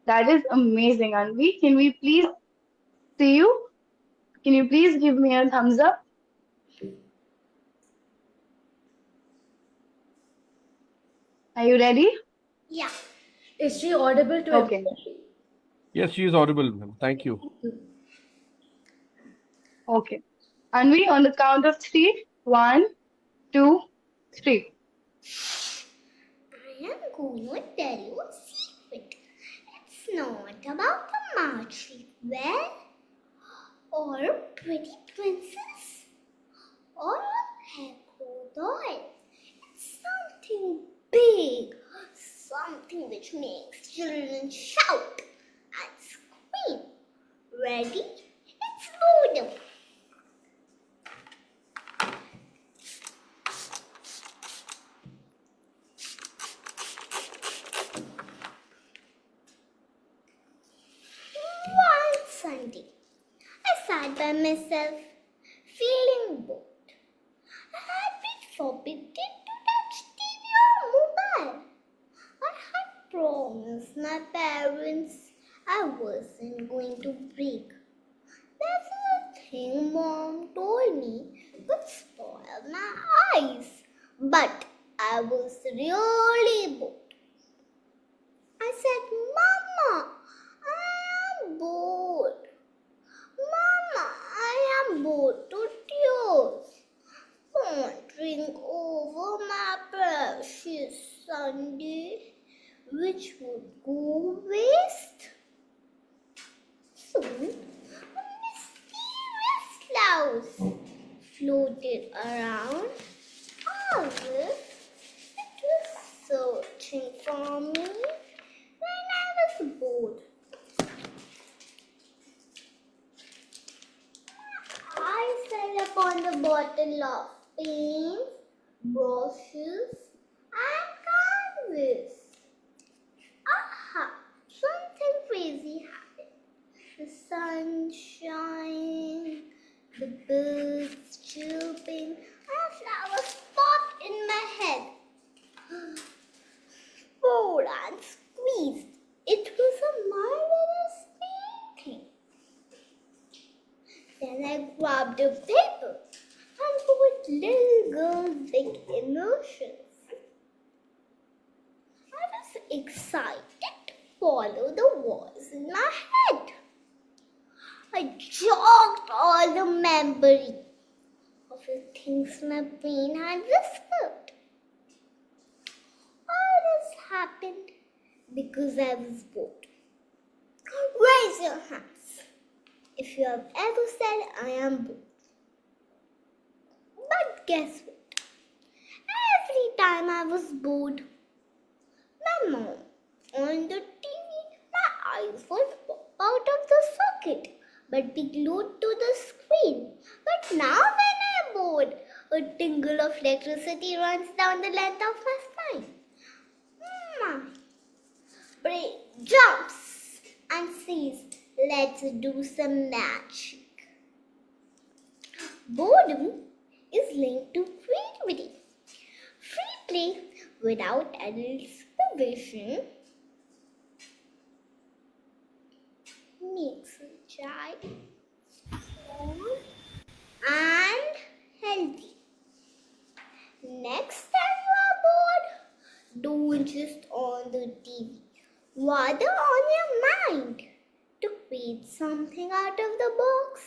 That is amazing, Anvi. Can we please see you? Can you please give me a thumbs up? Are you ready? Yeah. Is she audible to Okay. everybody? Yes, she is audible, ma'am. Thank you. Okay. Anvi, on the count of three. 1, 2, 3. I am going to tell you a secret. It's not about a marching band or a pretty princess or a haiku doll. It's something big, something which makes children shout and scream. Ready? It's boredom. One Sunday, I sat by myself, feeling bored. I had been forbidden to touch TV or mobile. I had promised my parents I wasn't going to break. There's nothing Mom told me would spoil my eyes, but I was really bored. I said, Mama, I am bored. Mama, I am bored to tears. Pondering over my precious Sunday, which would go waste. Soon, a mysterious cloud floated around as if it was searching for me when I was bored. I sat upon the bottle of paints, brushes, and canvas. Aha! Something crazy happened. The sunshine, the birds chirping, and flowers popped in my head. Pulled and squeezed. It was a marvelous painting. Then I grabbed a paper and put little girl's big emotions. I was excited to follow the words in my head. I jogged all the memory of the things my brain had whispered. All this happened because I was bored. Raise your hands if you have ever said I am bored. But guess what? Every time I was bored, my mom on the TV, my eyes would pop out of the socket but be glued to the screen. But now when I'm bored, a tingle of electricity runs down the length of my spine. My brain jumps and says, let's do some magic. Boredom is linked to creativity. Free play without adult supervision makes a child strong and healthy. Next time you are bored, don't just on the TV, rather on your mind to create something out of the box.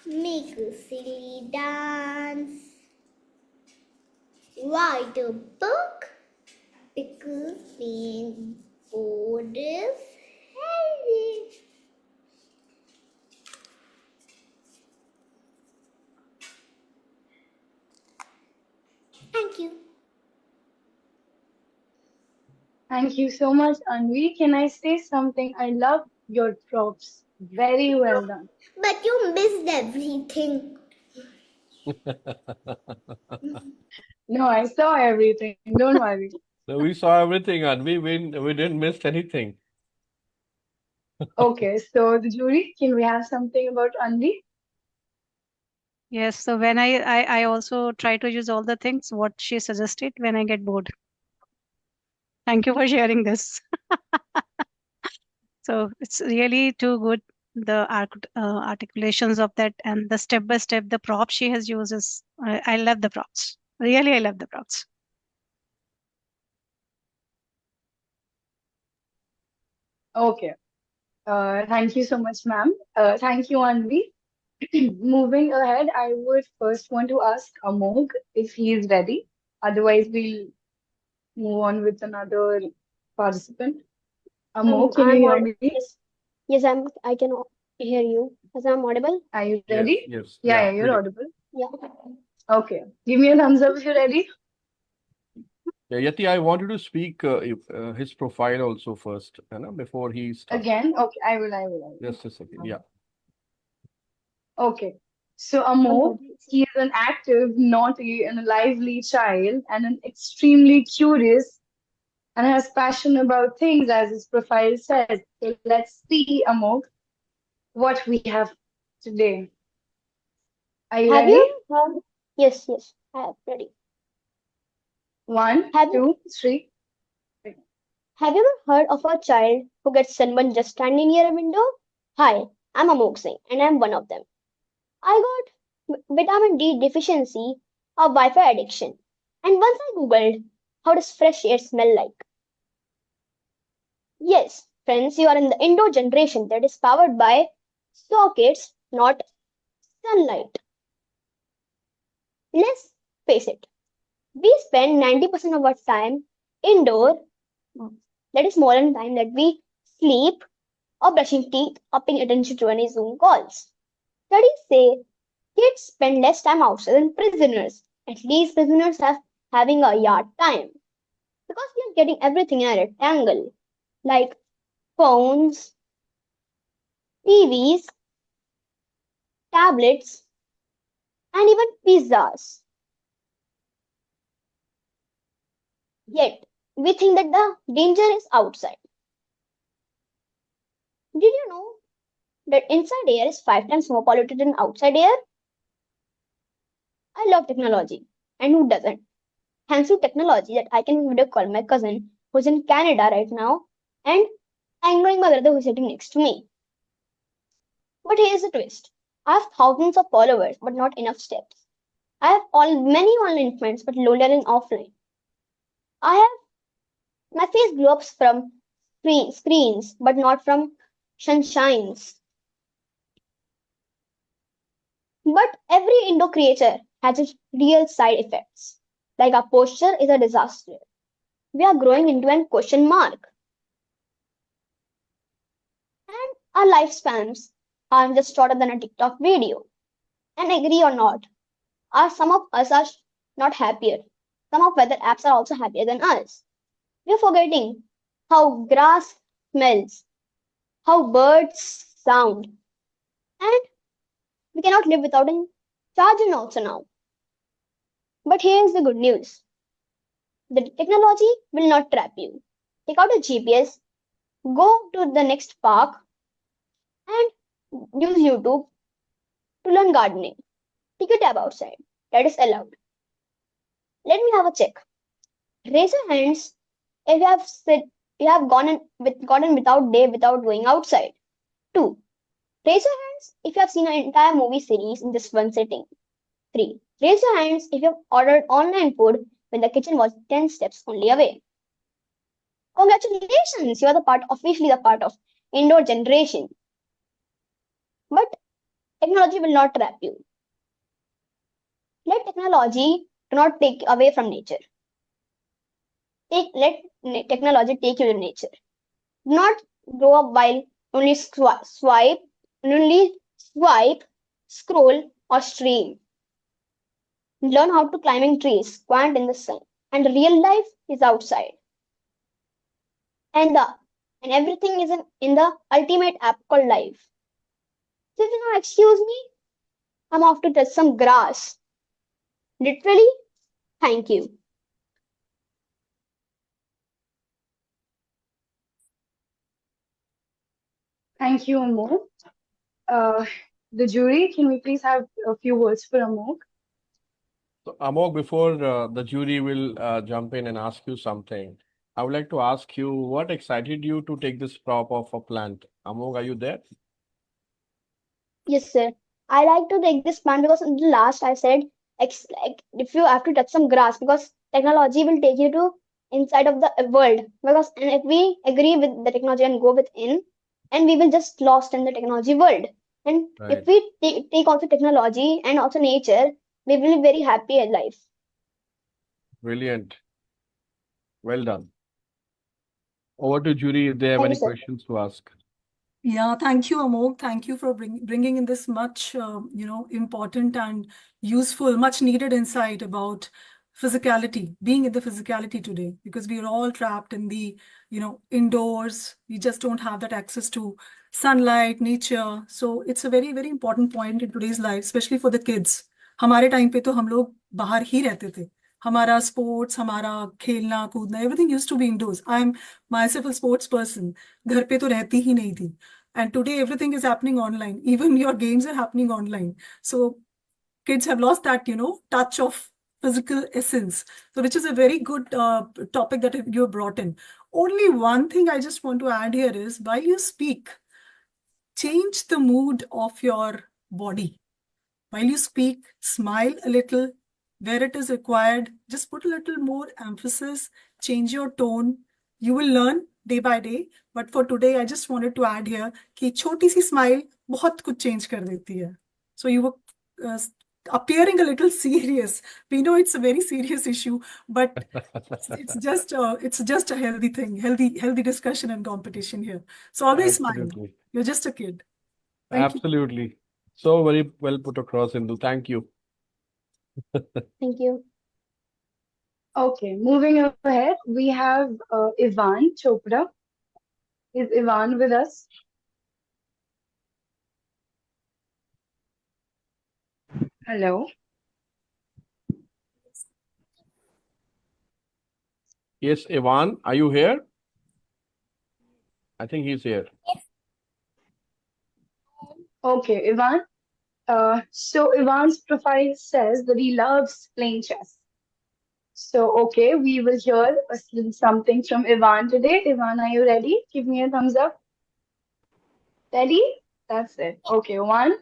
Make a silly dance. Write a book because being bored is healthy. Thank you. Thank you so much, Anvi. Can I say something? I love your props. Very well done. But you missed everything. No, I saw everything. Don't worry. So we saw everything and we didn't miss anything. Okay, so the jury, can we have something about Anvi? Yes, so when I also try to use all the things what she suggested when I get bored. Thank you for sharing this. So it's really too good. The articulations of that and the step by step, the props she has used is, I love the props. Really, I love the props. Okay. Thank you so much, ma'am. Thank you, Anvi. Moving ahead, I would first want to ask Amog if he is ready. Otherwise, we'll move on with another participant. Amog, can you I'm hear on. me? Yes, I can hear you. Yes, I'm audible. Are you Yes, ready? yes, Yeah, yeah, you're ready. audible. Yeah. Okay. Give me a thumbs up if you're ready. Yeah, Yati, I wanted to speak his profile also first, before he starts. Again? Okay, I will. Just a second. Yeah. Okay. So Amog, he is an active, naughty, and a lively child, and an extremely curious and has passion about things, as his profile says. So let's see, Amog, what we have today. Are you Have ready? you heard? Yes, I am ready. One, Have you two, three. Have you ever heard of a child who gets sunburned just standing near a window? Hi, I'm Amok Singh, and I'm one of them. I got vitamin D deficiency or Wi-Fi addiction, and once I googled, how does fresh air smell like? Yes, friends, you are in the indoor generation that is powered by sockets, not sunlight. Let's face it, we spend 90% of our time indoor, that is more than time that we sleep or brushing teeth or paying attention to any Zoom calls. Studies say kids spend less time outside than prisoners. At least prisoners have having a yard time because we are getting everything in a rectangle like phones, TVs, tablets, and even pizzas. Yet we think that the danger is outside. Did you know that inside air is 5 times more polluted than outside air? I love technology, and who doesn't? Thanks to technology that I can video call my cousin who's in Canada right now and ignoring my brother who's sitting next to me. But here's the twist. I have thousands of followers but not enough steps. I have many online friends but lonelier in offline. I have my face grew up from screens but not from sunshines. But every indoor creature has its real side effects. Like our posture is a disaster. We are growing into a question mark. And our lifespans are just shorter than a TikTok video. And agree or not, some of us are not happier. Some of weather apps are also happier than us. We're forgetting how grass smells, how birds sound, and we cannot live without a charger also now. But here's the good news. The technology will not trap you. Take out a GPS, go to the next park, and use YouTube to learn gardening. Take a tab outside. That is allowed. Let me have a check. Raise your hands if you have gotten without day without going outside. 2. Raise your hands if you have seen an entire movie series in just one sitting. 3. Raise your hands if you have ordered online food when the kitchen was 10 steps only away. Congratulations, you are officially the part of indoor generation. But technology will not trap you. Let technology do not take away from nature. Let technology take you to nature. Do not grow up while only swipe, scroll, or stream. Learn how to climb in trees, squint in the sun, and real life is outside. and everything is in the ultimate app called life. So if you now excuse me, I'm off to touch some grass. Literally, thank you. Thank you, Amol. The jury, can we please have a few words for Amol? So, Amok, before the jury will jump in and ask you something, I would like to ask you what excited you to take this prop of a plant? Amok, are you there? Yes, sir. I like to take this plant because in the last I said, like if you have to touch some grass, because technology will take you to inside of the world. Because and if we agree with the technology and go within, and we will just lost in the technology world. And if Right. we take also technology and also nature, we will be very happy in life. Brilliant. Well done. Over to jury if they have Thank you, any sir. questions to ask. Yeah, thank you, Amok. Thank you for bringing in this much, important and useful, much needed insight about physicality, being in the physicality today, because we are all trapped in the, indoors. We just don't have that access to sunlight, nature. So it's a very, very important point in today's life, especially for the kids. हमारे time पे तो हम लोग बाहर ही रहते थे. हमारा sports, हमारा खेलना कूदना, everything used to be indoors. I'm myself a sports person. घर पे तो रहती ही नहीं थी. And today everything is happening online. Even your games are happening online. So kids have lost that, touch of physical essence. So which is a very good topic that you brought in. Only one thing I just want to add here is while you speak, change the mood of your body. While you speak, smile a little. Where it is required, just put a little more emphasis, change your tone. You will learn day by day. But for today, I just wanted to add here कि छोटी सी smile बहुत कुछ change कर देती है. So you were appearing a little serious. We know it's a very serious issue, but it's just a healthy thing, healthy discussion and competition here. So always smile. Absolutely. You're just a kid. Thank you. Absolutely. So very well put across, Hindu. Thank you. Thank you. Okay, moving ahead, we have Ivan Chopra. Is Ivan with us? Hello. Yes, Ivan, are you here? I think he's here. Okay, Ivan. So Ivan's profile says that he loves playing chess. So, okay, we will hear something from Ivan today. Ivan, are you ready? Give me a thumbs up. Ready? That's it. Okay, 1,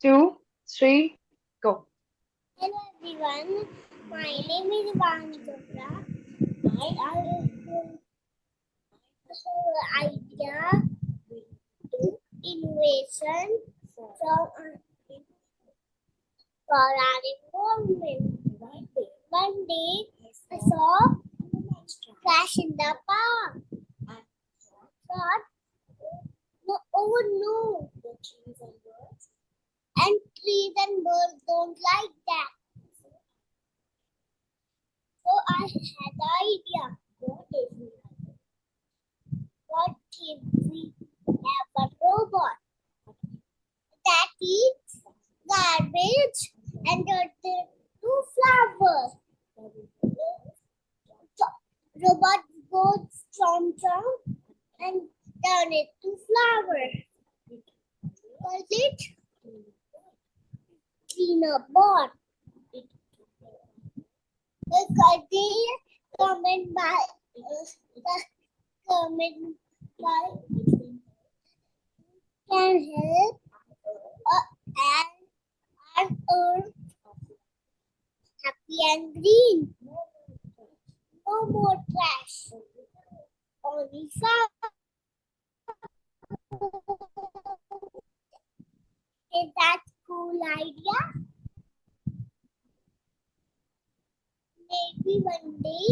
2, 3, go. Hello everyone, my name is Ivan Chopra. I idea to innovation from for our environment. One day I saw crash in the park. Thought, no, oh no, and trees and birds don't like that. So I had the idea. What if we have a robot that eats garbage and turns to flowers? So robot goes chomp and turn it to flower. Call it cleaner bot. Comment by can help and earth happy and green. No more trash. Only fun. Is that cool idea? Maybe one day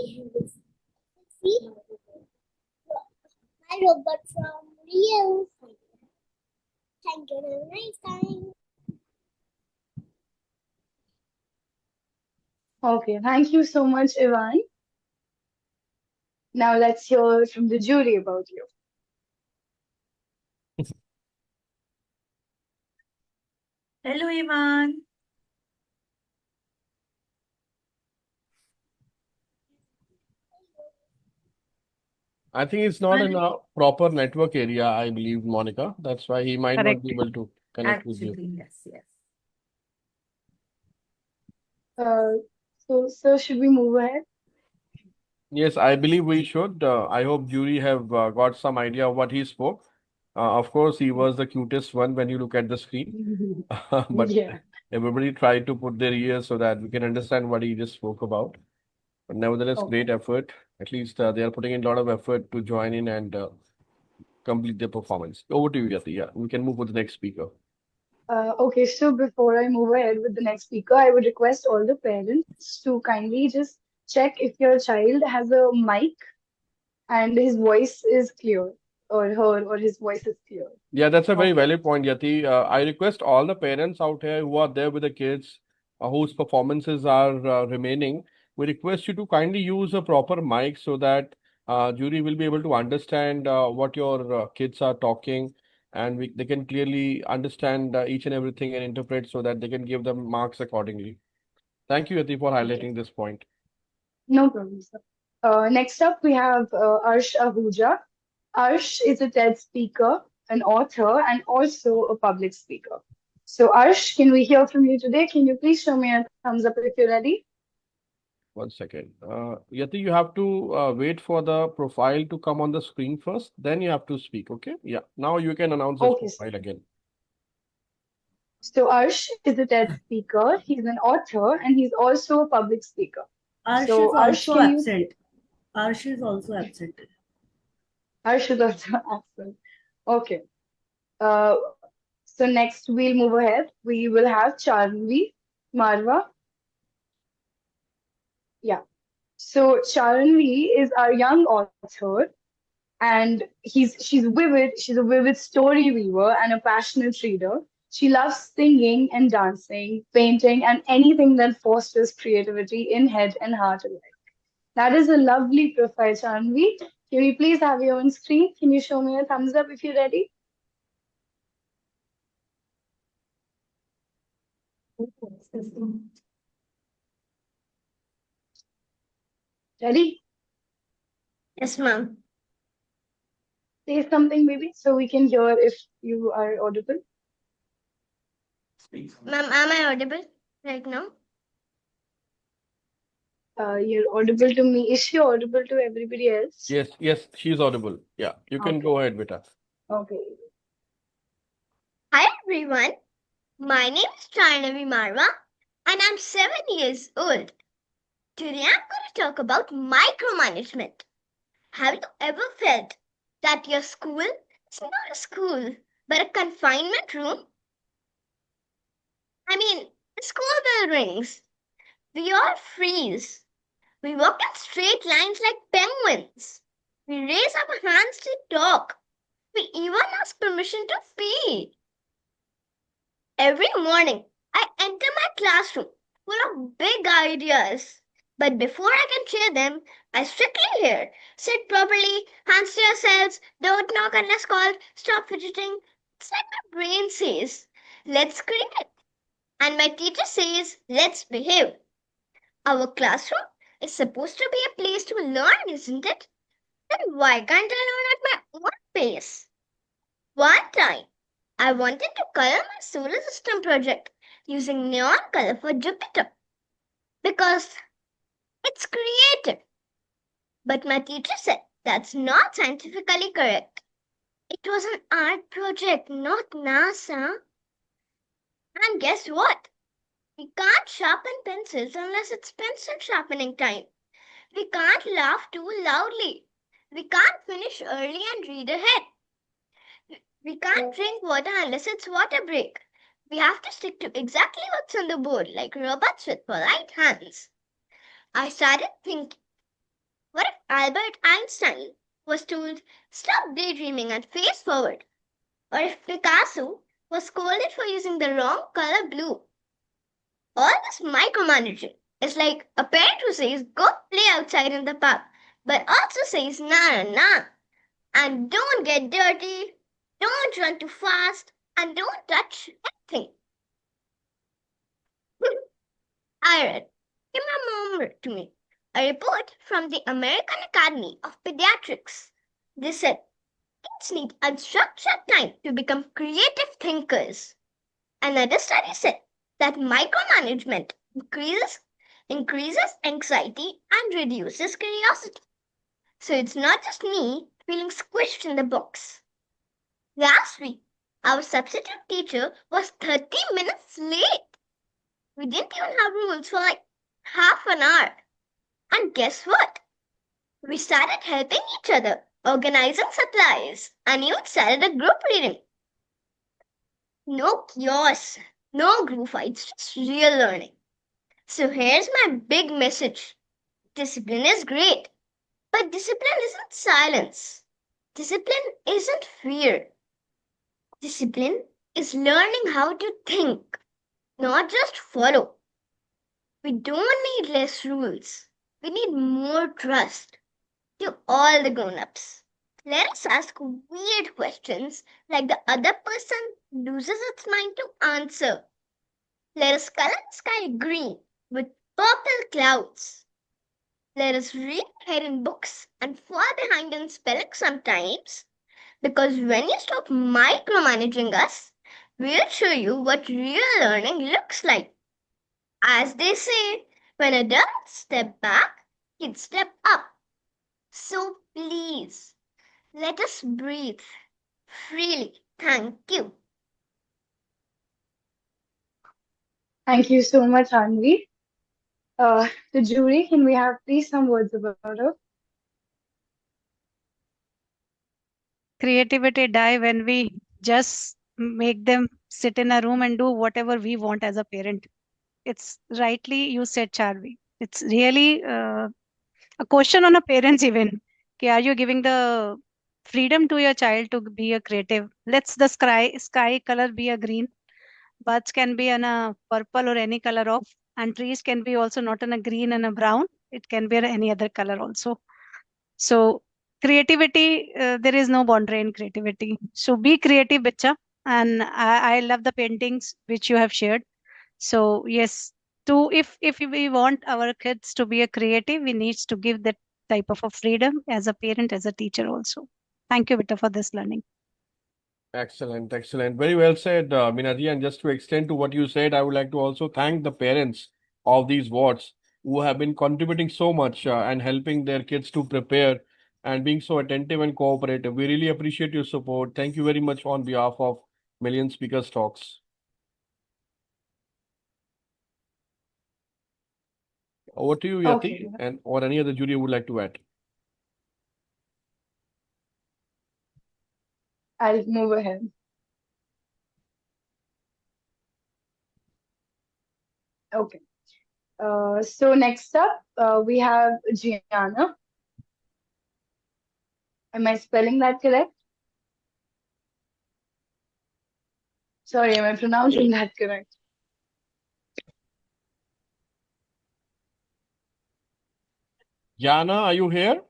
see my robot from Rio. Thank you. Have a nice time. Okay, thank you so much, Ivan. Now let's hear from the jury about you. Hello, Ivan. I think it's not in a proper network area, I believe, Monica. That's why he might not Correct. be able to connect with you. Actually, yes, yes. So should we move ahead? Yes, I believe we should. I hope jury have got some idea of what he spoke. Of course, he was the cutest one when you look at the screen. But Yeah. everybody tried to put their ears so that we can understand what he just spoke about. But nevertheless, Okay. great effort. At least they are putting in a lot of effort to join in and complete their performance. Over to you, Yati. Yeah, we can move to the next speaker. Okay, so before I move ahead with the next speaker, I would request all the parents to kindly just check if your child has a mic and his voice is clear, or her or his voice is clear. Yeah, that's a very Okay. valid point, Yati. I request all the parents out here who are there with the kids, whose performances are remaining, we request you to kindly use a proper mic so that jury will be able to understand what your kids are talking, and they can clearly understand each and everything and interpret so that they can give them marks accordingly. Thank you, Yati, for Okay. highlighting this point. No problem, sir. Next up, we have Arsh Ahuja. Arsh is a TED speaker, an author, and also a public speaker. So, Arsh, can we hear from you today? Can you please show me a thumbs up if you're ready? 1 second. Yati, you have to wait for the profile to come on the screen first, then you have to speak, okay? Yeah, now you can announce the Okay, sir. profile again. So, Arsh is a TED speaker, he's an author, and he's also a public speaker. Arsh So, is Arsh, also can you? absent. Arsh is also absent. Arsh is also absent. Okay. Uh, so next we'll move ahead. We will have Charnvi Marwa. Yeah. So Charnvi is our young author, and she's vivid. She's a vivid story weaver and a passionate reader. She loves singing and dancing, painting, and anything that fosters creativity in head and heart alike. That is a lovely profile, Charnvi. Can we please have you on screen? Can you show me a thumbs up if you're ready? Ready? Yes, ma'am. Say something, maybe, so we can hear if you are audible. Ma'am, am I audible right now? You're audible to me. Is she audible to everybody else? Yes, she's audible. Yeah, you can Okay. go ahead, Beta. Okay. Hi, everyone. My name is Charnavi Marwa, and I'm 7 years old. Today, I'm going to talk about micromanagement. Have you ever felt that your school is not a school, but a confinement room? I mean, the school bell rings. We all freeze. We walk in straight lines like penguins. We raise our hands to talk. We even ask permission to pee. Every morning, I enter my classroom full of big ideas. But before I can share them, I strictly hear sit properly, hands to yourselves, don't knock unless called, stop fidgeting. It's like my brain says, let's create. And my teacher says, let's behave. Our classroom is supposed to be a place to learn, isn't it? Then why can't I learn at my own pace? One time, I wanted to color my solar system project using neon color for Jupiter because it's creative. But my teacher said that's not scientifically correct. It was an art project, not NASA. And guess what? We can't sharpen pencils unless it's pencil sharpening time. We can't laugh too loudly. We can't finish early and read ahead. We can't drink water unless it's water break. We have to stick to exactly what's on the board, like robots with polite hands. I started thinking, what if Albert Einstein was told, stop daydreaming and face forward? Or if Picasso was scolded for using the wrong color blue? All this micromanaging is like a parent who says, go play outside in the park, but also says na. And don't get dirty, don't run too fast, and don't touch anything. I read, give my mom to me, a report from the American Academy of Pediatrics. They said kids need unstructured time to become creative thinkers. Another study said that micromanagement increases anxiety and reduces curiosity. So it's not just me feeling squished in the box. Last week, our substitute teacher was 30 minutes late. We didn't even have rules for like half an hour. And guess what? We started helping each other, organizing supplies, and even started a group reading. No chaos, no group fights, just real learning. So here's my big message. Discipline is great, but discipline isn't silence. Discipline isn't fear. Discipline is learning how to think, not just follow. We don't need less rules. We need more trust. To all the grown-ups, let us ask weird questions like the other person loses its mind to answer. Let us color the sky green with purple clouds. Let us read hidden books and fall behind in spelling sometimes, because when you stop micromanaging us, we'll show you what real learning looks like. As they say, when adults step back, kids step up. So please, let us breathe freely. Thank you. Thank you so much, Anvi. The jury, can we have please some words about it? Creativity die when we just make them sit in a room and do whatever we want as a parent. It's rightly you said, Charvi. It's really a question on a parents even. Are you giving the freedom to your child to be a creative? Let's the sky color be a green. Birds can be in a purple or any color of, and trees can be also not in a green and a brown. It can be any other color also. So creativity, there is no boundary in creativity. So be creative, Bicha. And I love the paintings which you have shared. So yes, if we want our kids to be a creative, we need to give that type of a freedom as a parent, as a teacher also. Thank you, Bicha, for this learning. Excellent, excellent. Very well said, Minaji. And just to extend to what you said, I would like to also thank the parents of these wards who have been contributing so much and helping their kids to prepare and being so attentive and cooperative. We really appreciate your support. Thank you very much on behalf of Million Speakers Talks. Over to you, Yati, Okay. and or any other jury would like to add. I'll move ahead. Okay. So next up, we have Gianna. Am I spelling that correct? Sorry, am I pronouncing that correct? Yana, are you here?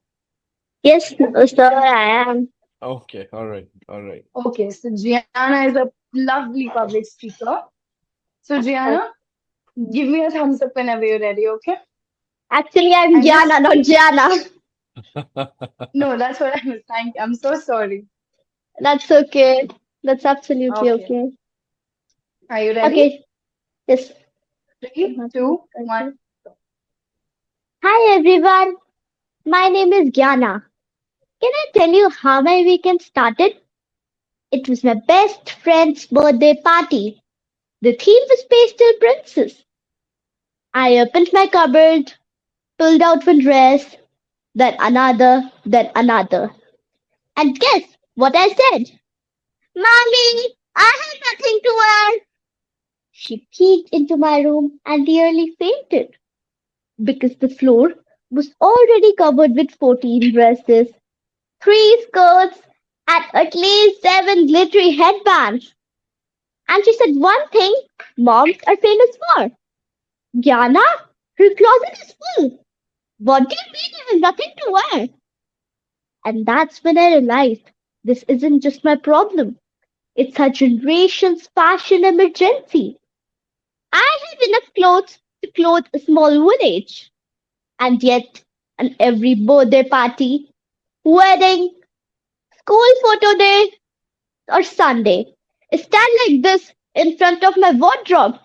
Yes, sir, I am. Okay, all right, all right. Okay, so Gianna is a lovely public speaker. So Gianna, give me a thumbs up whenever you're ready, okay? Actually, I'm And just- Jana, not Jana. No, that's what I was saying. I'm so sorry. That's okay. That's absolutely Okay. okay. Are you ready? Okay. Yes. 3, 2, 1. Hi, everyone. My name is Gyana. Can I tell you how my weekend started? It was my best friend's birthday party. The theme was Pastel Princess. I opened my cupboard, pulled out one dress, then another, then another. And guess what I said? Mommy, I have nothing to wear. She peeked into my room and nearly fainted because the floor was already covered with 14 dresses, 3 skirts, and at least 7 glittery headbands. And she said one thing moms are famous for. Gyana, her closet is full. What do you mean there is nothing to wear? And that's when I realized this isn't just my problem. It's our generation's fashion emergency. I have enough clothes to clothe a small village. And yet, on every birthday party, wedding, school photo day, or Sunday, I stand like this in front of my wardrobe.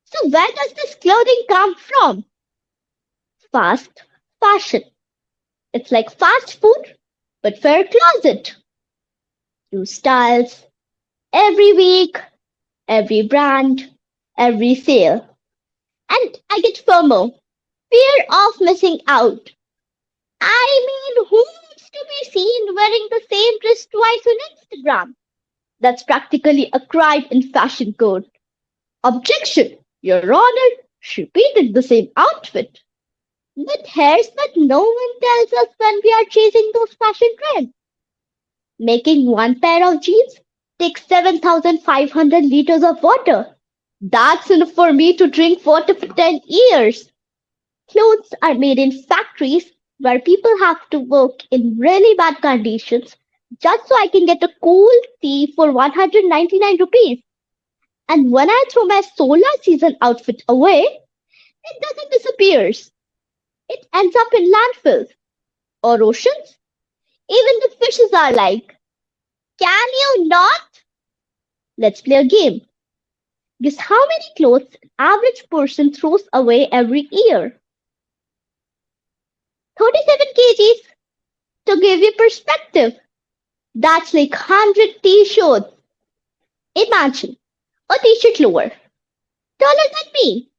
So where does this clothing come from? Fast fashion. It's like fast food, but for a closet. New styles, every week, every brand, every sale. And I get FOMO, fear of missing out. I mean, who wants to be seen wearing the same dress twice on Instagram? That's practically a crime in fashion code. Objection, Your Honor, she repeated the same outfit. But here's what no one tells us when we are chasing those fashion trends. Making one pair of jeans takes 7,500 liters of water. That's enough for me to drink water for 10 years. Clothes are made in factories where people have to work in really bad conditions just so I can get a cool tee for 199 rupees. And when I throw my solar season outfit away, it doesn't disappear. It ends up in landfills or oceans. Even the fishes are like, can you not? Let's play a game. Guess how many clothes an average person throws away every year? 37 kgs. To give you perspective, that's like 100 t-shirts. Imagine a t-shirt lower, taller than me,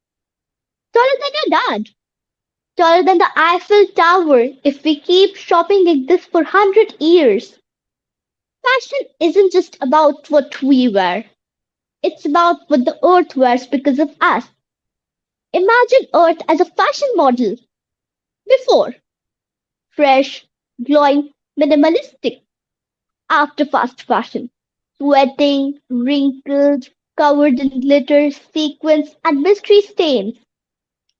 taller than your dad, taller than the Eiffel Tower if we keep shopping like this for 100 years. Fashion isn't just about what we wear. It's about what the earth wears because of us. Imagine Earth as a fashion model. Before, fresh, glowing, minimalistic. After fast fashion, sweating, wrinkled, covered in glitter, sequins, and mystery stains.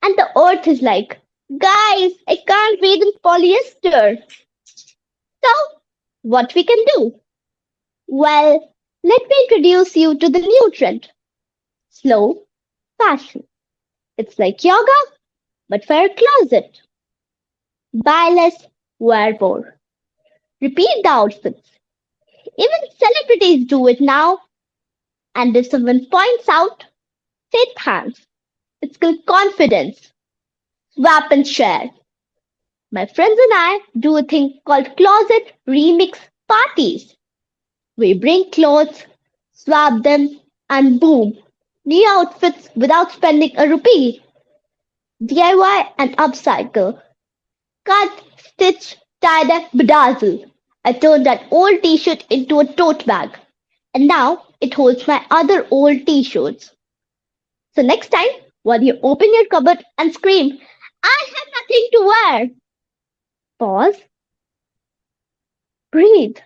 And the earth is like, guys, I can't breathe in polyester. So, what we can do? Well, let me introduce you to the new trend. Slow fashion. It's like yoga, but for a closet. Buy less, wear more. Repeat the outfits. Even celebrities do it now. And if someone points out, say thanks. It's called confidence. Swap and share. My friends and I do a thing called closet remix parties. We bring clothes, swap them, and boom, new outfits without spending a rupee. DIY and upcycle. Cut, stitch, tie-dye, bedazzle. I turned that old t-shirt into a tote bag. And now it holds my other old t-shirts. So next time, while you open your cupboard and scream, I have nothing to wear, pause, breathe,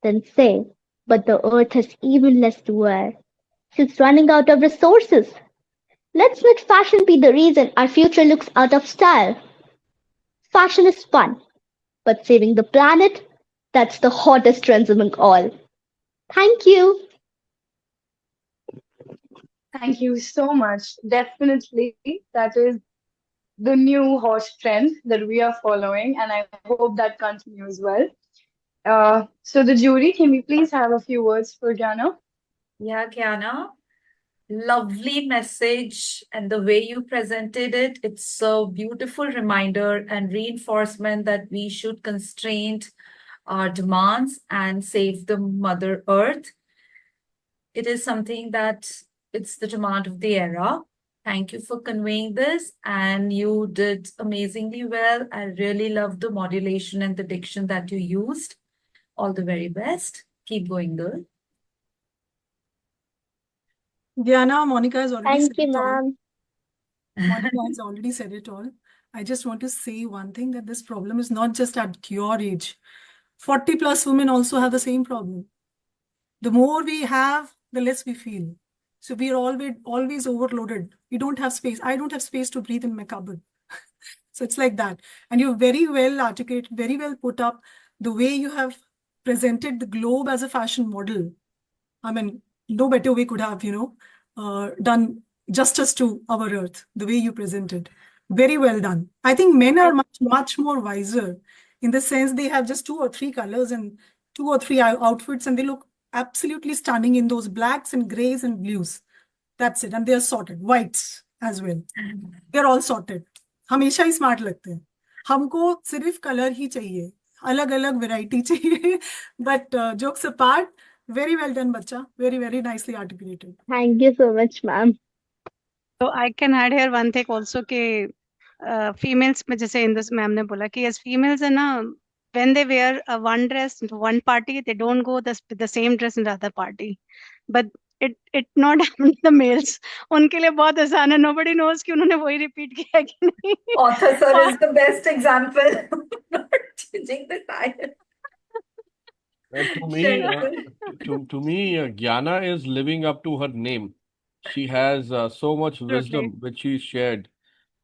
then say, but the earth has even less to wear. She's running out of resources. Let's let fashion be the reason our future looks out of style. Fashion is fun, but saving the planet, that's the hottest trend among all. Thank you. Thank you so much. Definitely, that is the new hot trend that we are following, and I hope that continues well. So the jury, can we please have a few words for Jana? Yeah, Kiana, lovely message, and the way you presented it, it's a beautiful reminder and reinforcement that we should constrain our demands and save the Mother Earth. It is something that it's the demand of the era. Thank you for conveying this, and you did amazingly well. I really love the modulation and the diction that you used. All the very best. Keep going, girl. Diana, Monica has already Thank said you, it all. ma'am. Monica has already said it all. I just want to say one thing, that this problem is not just at your age. 40 plus women also have the same problem. The more we have, the less we feel. So we are always overloaded. We don't have space. I don't have space to breathe in my cupboard. So it's like that. And you're very well articulated, very well put up the way you have presented the globe as a fashion model. I mean, no better way could have, done justice to our earth, the way you presented. Very well done. I think men are much more wiser in the sense they have just 2 or 3 colors and 2 or 3 outfits, and they look absolutely stunning in those blacks and grays and blues. That's it. And they are sorted. Whites as well. They're all sorted. हमेशा ही smart लगते हैं. हमको सिर्फ colour ही चाहिए, अलग अलग variety चाहिए. But jokes apart, very well done, bacha. Very, very nicely articulated. Thank you so much, ma'am. So I can add here one thing also कि females में जैसे in this ma'am ने बोला कि as females है ना, when they wear one dress into one party, they don't go the same dress in the other party. But it not happen to the males. उनके लिए बहुत आसान है. Nobody knows कि उन्होंने वही repeat किया है कि नहीं. Author sir is the best example. Not changing the tire. To me, Gyana is living up to her name. She has so much wisdom which she shared.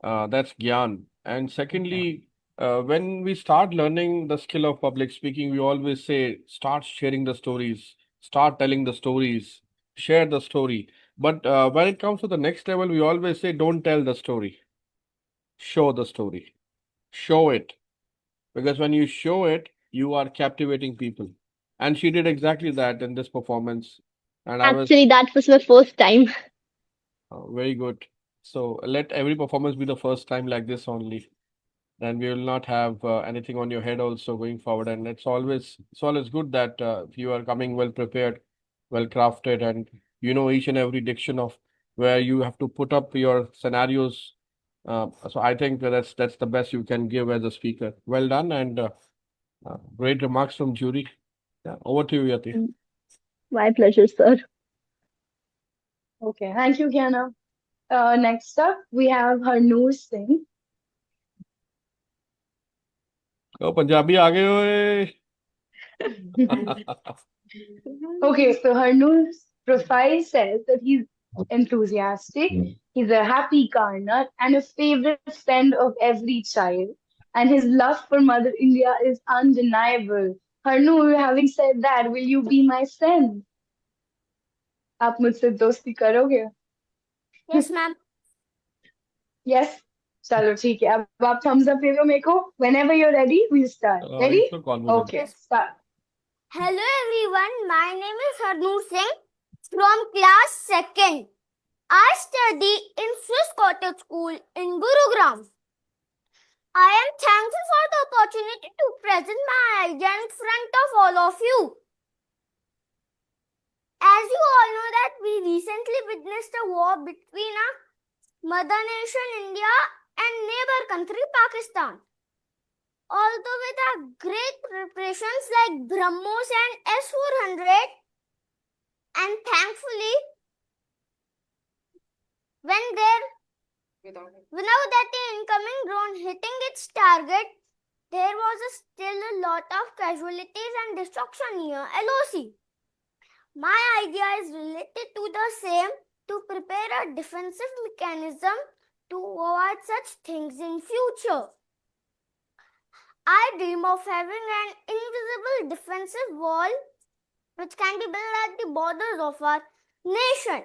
That's Gyan. And secondly, when we start learning the skill of public speaking, we always say, start sharing the stories, start telling the stories, share the story. But when it comes to the next level, we always say, don't tell the story, show the story, show it. Because when you show it, you are captivating people. And she did exactly that in this performance. And Actually, that was my first time. Very good. So let every performance be the first time like this only. Then we will not have anything on your head also going forward. And it's always good that you are coming well prepared, well crafted, and you know each and every diction of where you have to put up your scenarios. So I think that's the best you can give as a speaker. Well done, and great remarks from jury. Yeah, over to you, Yati. My pleasure, sir. Okay, thank you, Gyana. Next up, we have Harnoor Singh. Oh, Punjabi aa gaye Okay, so Harnoor's profile says that he's enthusiastic, he's a happy car nut, and a favorite friend of every child. And his love for Mother India is undeniable. Harnoor, having said that, will you be my friend? आप मुझसे दोस्ती करोगे? Yes, ma'am. Yes? चलो ठीक है. अब आप thumbs up दे दो मेरे को. Whenever you're ready, we'll start. Ready? so confident. Okay, start. Hello everyone, my name is Harnoor Singh from class 2nd. I study in Swiss Cottage School in Gurugram. I am thankful for the opportunity to present my idea in front of all of you. As you all know that we recently witnessed a war between our mother nation India and neighbor country Pakistan. Although with our great preparations like BrahMos and S-400, and thankfully, without that incoming drone hitting its target, there was still a lot of casualties and destruction near LOC. My idea is related to the same, to prepare a defensive mechanism to avoid such things in future. I dream of having an invisible defensive wall which can be built at the borders of our nation.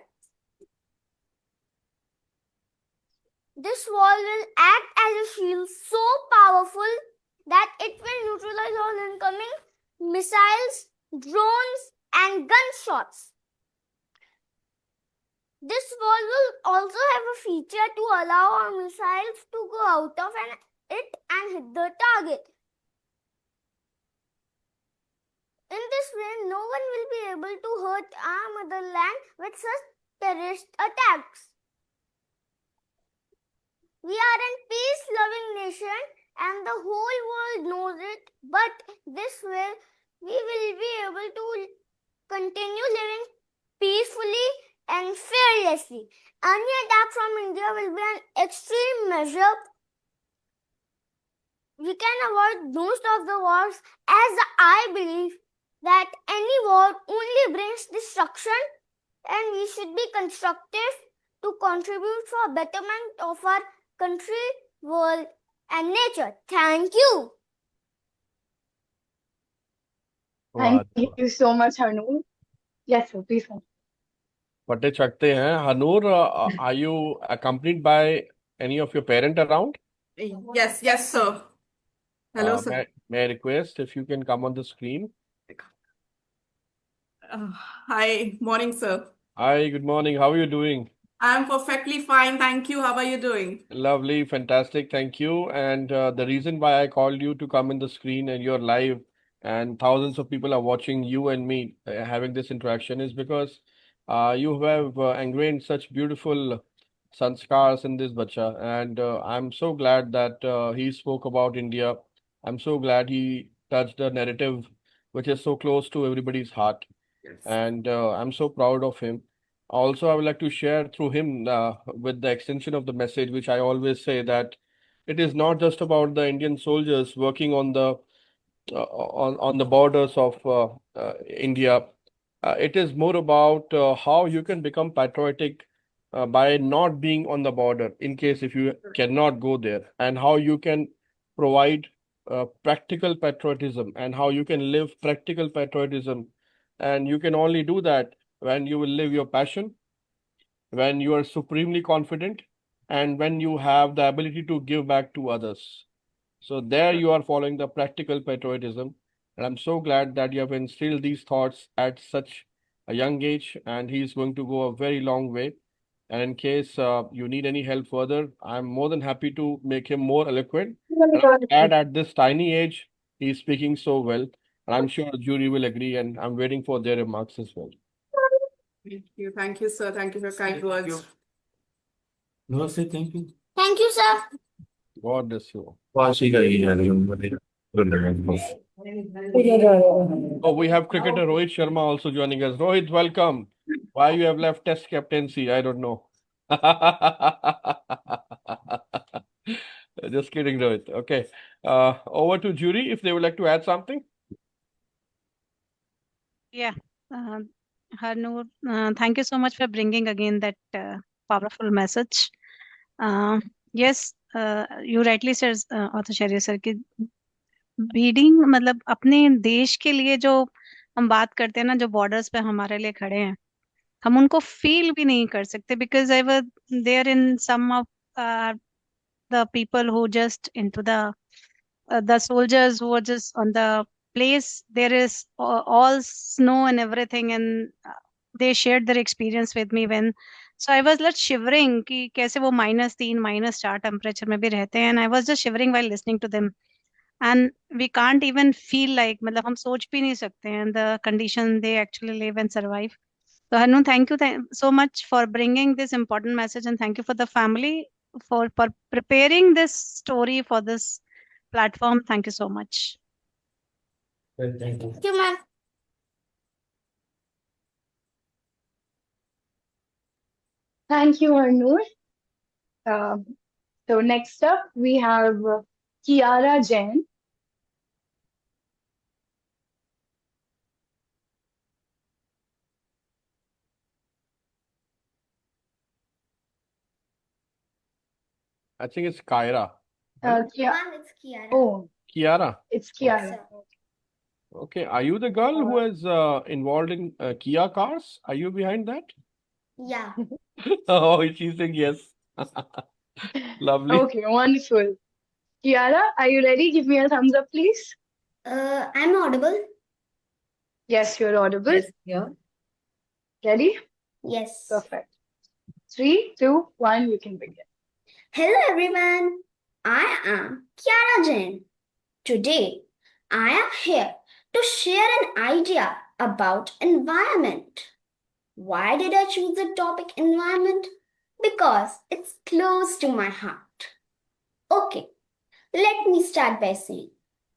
This wall will act as a shield so powerful that it will neutralize all incoming missiles, drones, and gunshots. This wall will also have a feature to allow our missiles to go out of it and hit the target. In this way, no one will be able to hurt our motherland with such terrorist attacks. We are a peace-loving nation and the whole world knows it, but this way we will be able to continue living peacefully and fearlessly. Any attack from India will be an extreme measure. We can avoid most of the wars, as I believe that any war only brings destruction, and we should be constructive to contribute for betterment of our country, world, and nature. Thank you. Thank you so much, Hanu. Yes, sir, please. फटे चकते हैं. Hanur, are you accompanied by any of your parent around? Yes, sir. Hello, sir. May I request if you can come on the screen? Hi, morning, sir. Hi, good morning. How are you doing? I'm perfectly fine. Thank you. How are you doing? Lovely, fantastic. Thank you. And the reason why I called you to come in the screen and you're live and thousands of people are watching you and me having this interaction is because you have ingrained such beautiful sanskars in this bacha. And I'm so glad that he spoke about India. I'm so glad he touched a narrative which is so close to everybody's heart. And I'm so proud of him. Also, I would like to share through him with the extension of the message, which I always say that it is not just about the Indian soldiers working on the borders of India. It is more about how you can become patriotic by not being on the border, in case if you cannot go there, and how you can provide practical patriotism and how you can live practical patriotism. And you can only do that when you will live your passion, when you are supremely confident, and when you have the ability to give back to others. So there you are following the practical patriotism. And I'm so glad that you have instilled these thoughts at such a young age, and he's going to go a very long way. And in case you need any help further, I'm more than happy to make him more eloquent. And I'm glad at this tiny age, he's speaking so well. And I'm sure the jury will agree, and I'm waiting for their remarks as well. Thank you, sir. Thank you for kind words. No, say thank you. Thank you, sir. God bless you. Oh, we have cricketer Rohit Sharma also joining us. Rohit, welcome. Why you have left Test captaincy? I don't know. Just kidding, Rohit. Okay. Over to jury if they would like to add something. Yeah. Harnoor, thank you so much for bringing again that powerful message. Yes, you rightly said, author Sharia sir, कि beading मतलब अपने देश के लिए जो हम बात करते हैं ना, जो बॉर्डर्स पे हमारे लिए खड़े हैं, हम उनको फील भी नहीं कर सकते because I was there in some of the people who just into the soldiers who were just on the place. There is all snow and everything, and they shared their experience with me when. So I was like shivering कि कैसे वो -3 -4 temperature में भी रहते हैं, and I was just shivering while listening to them. And we can't even feel like, मतलब हम सोच भी नहीं सकते हैं the condition they actually live and survive. So Hanu, thank you so much for bringing this important message, and thank you for the family for preparing this story for this platform. Thank you so much. Thank you. Thank you, ma'am. Thank you, Harnoor. So next up, we have Kiara Jain. I think it's Kyra. Ma'am, it's Kiara. Oh, Kiara. it's Kiara. Okay. Are you the girl who is involved in Kia cars? Are you behind that? Yeah. Oh, she's saying yes. Lovely. Okay, wonderful. Kiara, are you ready? Give me a thumbs up, please. I'm audible. Yes, you're audible. Yeah. Ready? Yes. Perfect. 3, 2, 1, you can begin. Hello, everyone. I am Kiara Jain. Today, I am here to share an idea about environment. Why did I choose the topic environment? Because it's close to my heart. Okay, let me start by saying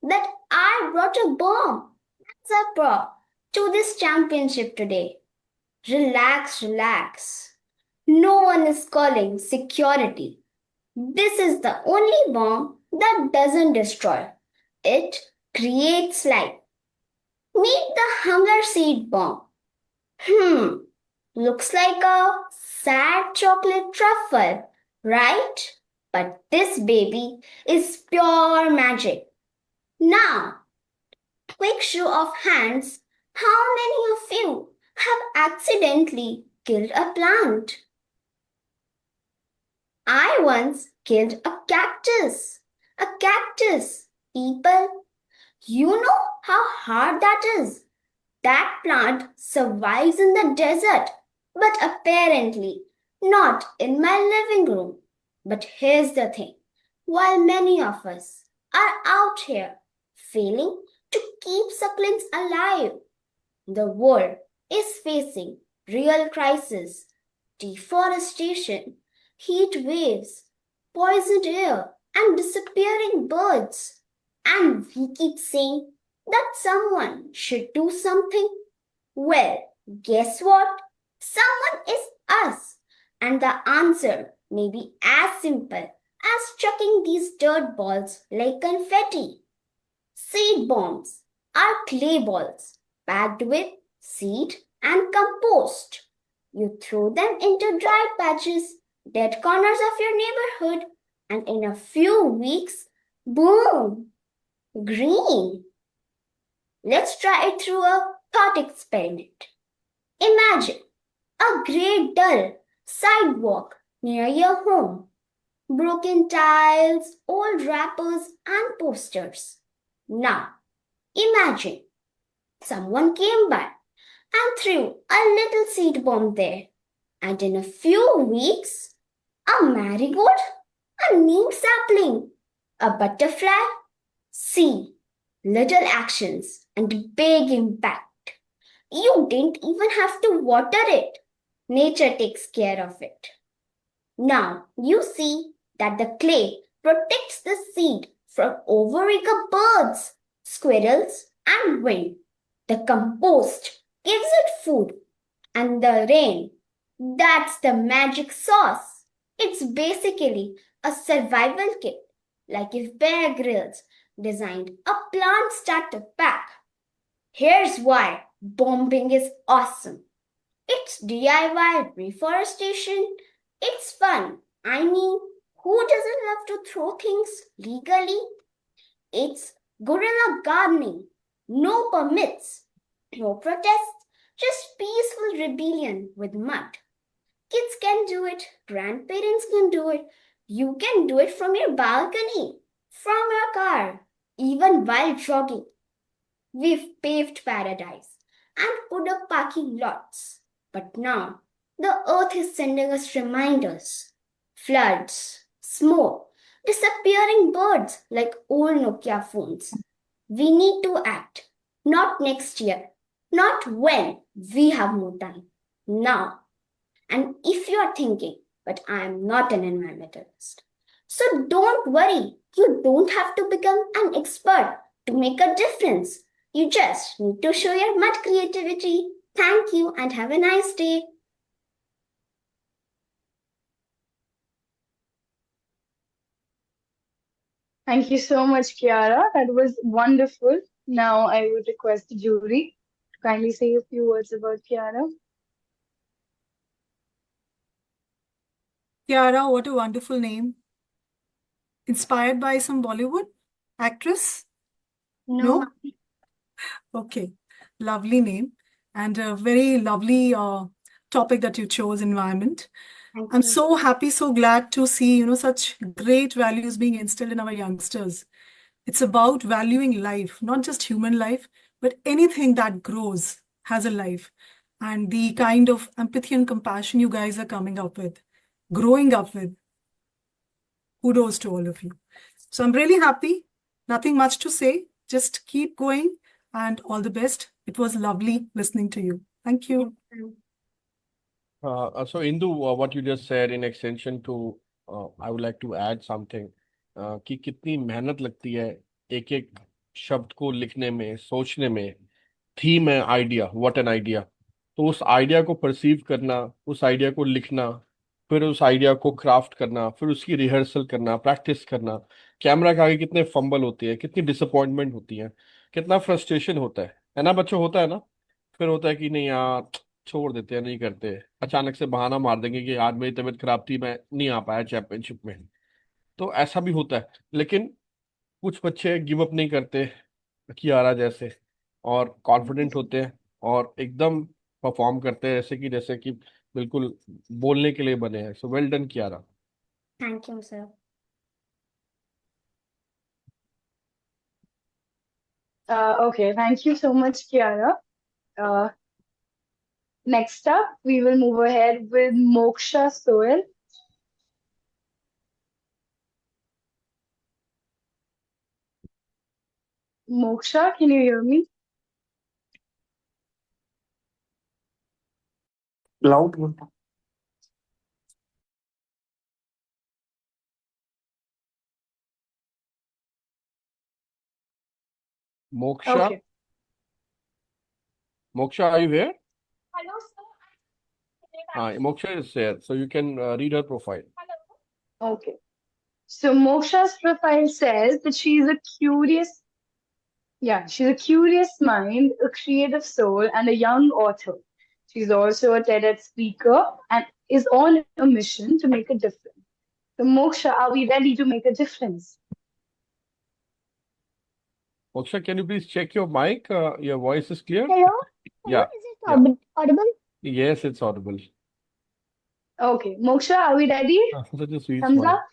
that I brought a bomb as a prop to this championship today. Relax, relax. No one is calling security. This is the only bomb that doesn't destroy. It creates life. Meet the Hunger Seed Bomb. Looks like a sad chocolate truffle, right? But this baby is pure magic. Now, quick show of hands, how many of you have accidentally killed a plant? I once killed a cactus. A cactus, people. You know how hard that is. That plant survives in the desert, but apparently not in my living room. But here's the thing. While many of us are out here failing to keep succulents alive, the world is facing real crises, deforestation, heat waves, poisoned air, and disappearing birds. And we keep saying that someone should do something. Well, guess what? Someone is us. And the answer may be as simple as chucking these dirt balls like confetti. Seed bombs are clay balls packed with seed and compost. You throw them into dry patches, dead corners of your neighborhood, and in a few weeks, boom, green. Let's try it through a thought experiment. Imagine a grey dull sidewalk near your home. Broken tiles, old wrappers, and posters. Now, imagine someone came by and threw a little seed bomb there. And in a few weeks, a marigold, a neem sapling, a butterfly. See, little actions and big impact. You didn't even have to water it. Nature takes care of it. Now you see that the clay protects the seed from overeager birds, squirrels, and wind. The compost gives it food, and the rain, that's the magic sauce. It's basically a survival kit, like if Bear Grylls designed a plant starter pack. Here's why bombing is awesome. It's DIY reforestation. It's fun. I mean, who doesn't love to throw things legally? It's guerrilla gardening. No permits, no protests, just peaceful rebellion with mud. Kids can do it. Grandparents can do it. You can do it from your balcony, from your car, even while jogging. We've paved paradise and put up parking lots. But now, the earth is sending us reminders. Floods, smoke, disappearing birds like old Nokia phones. We need to act. Not next year. Not when we have more time. Now. And if you are thinking, but I am not an environmentalist. So don't worry. You don't have to become an expert to make a difference. You just need to show your mud creativity. Thank you and have a nice day. Thank you so much, Kiara. That was wonderful. Now I would request the jury to kindly say a few words about Kiara. Kiara, what a wonderful name. Inspired by some Bollywood actress? No? Okay, lovely name and a very lovely topic that you chose, environment. I'm so happy, so glad to see, such great values being instilled in our youngsters. It's about valuing life, not just human life, but anything that grows has a life. And the kind of empathy and compassion you guys are coming up with, growing up with, kudos to all of you. So I'm really happy. Nothing much to say. Just keep going and all the best. It was lovely listening to you. Thank you. So Indu, what you just said in extension to, I would like to add something. कि कितनी मेहनत लगती है एक एक शब्द को लिखने में, सोचने में, थीम है आइडिया, व्हाट एन आइडिया। तो उस आइडिया को परसीव करना, उस आइडिया को लिखना, फिर उस आइडिया को क्राफ्ट करना, फिर उसकी रिहर्सल करना, प्रैक्टिस करना, कैमरा के आगे कितने फंबल होती है, कितनी डिसअपॉइंटमेंट होती है, कितना फ्रस्ट्रेशन होता है ना बच्चों, होता है ना। फिर होता है कि नहीं यार छोड़ देते हैं, नहीं करते, अचानक से बहाना मार देंगे कि आज मेरी तबीयत खराब थी, मैं नहीं आ पाया चैंपियनशिप में। तो ऐसा भी होता है, लेकिन कुछ बच्चे गिव अप नहीं करते, कियारा जैसे, और कॉन्फिडेंट होते हैं और एकदम परफॉर्म करते हैं जैसे कि बिल्कुल बोलने के लिए बने हैं. So well done Kiara. Thank you, sir. Okay, thank you so much, Kiara. Uh, Next up, we will move ahead with Moksha Soel. Moksha, can you hear me? Loud. Moksha, Okay. Moksha, are you here? Hello, sir. Moksha is here, so you can read her profile. Okay. So Moksha's profile says that she's a curious mind, a creative soul, and a young author. She's also a TEDx speaker and is on a mission to make a difference. So Moksha, are we ready to make a difference? Moksha, can you please check your mic? Your voice is clear? Hello? Yeah, Is it yeah. audible? Yes, it's audible. Okay, Moksha, are we ready? Such a sweet Thumbs smile. up.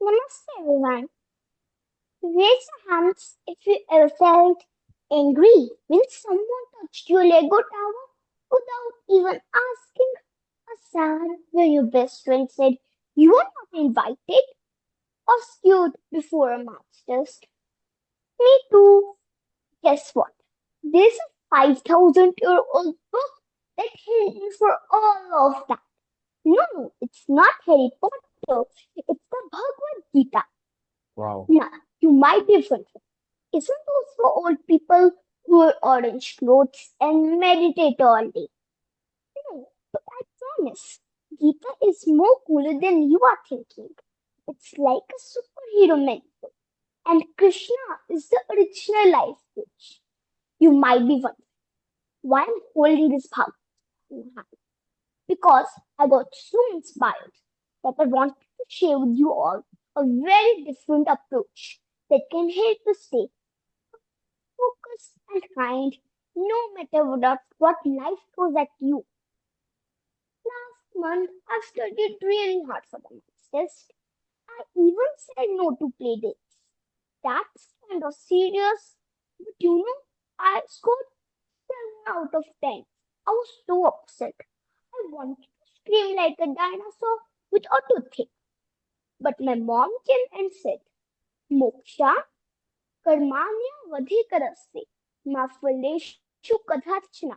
Namaste, everyone. Raise your hands if you ever felt angry when someone touched your Lego tower without even asking. Or sad when your best friend said you were not invited, or scared before a maths test. Me too. Guess what? There's a 5,000-year-old book that hidden for all of that. No, it's not Harry Potter. It's the Bhagavad Gita. Wow. Now, you might be wondering, isn't those for old people who wear orange clothes and meditate all day? No, but I promise, Gita is more cooler than you are thinking. It's like a superhero mentor, and Krishna is the original life coach. You might be wondering why I'm holding this Bhagavad Gita in hand. Because I got so inspired that I wanted to share with you all a very different approach that can help you stay focused and kind no matter what life throws at you. Last month, I studied really hard for the maths test. I even said no to play dates. That's kind of serious, but I scored 7 out of 10. I was so upset. I wanted to scream like a dinosaur with a toothpick. But my mom came and said, Moksha, karmanya vadhikarasya, ma phaleshu kadhachna.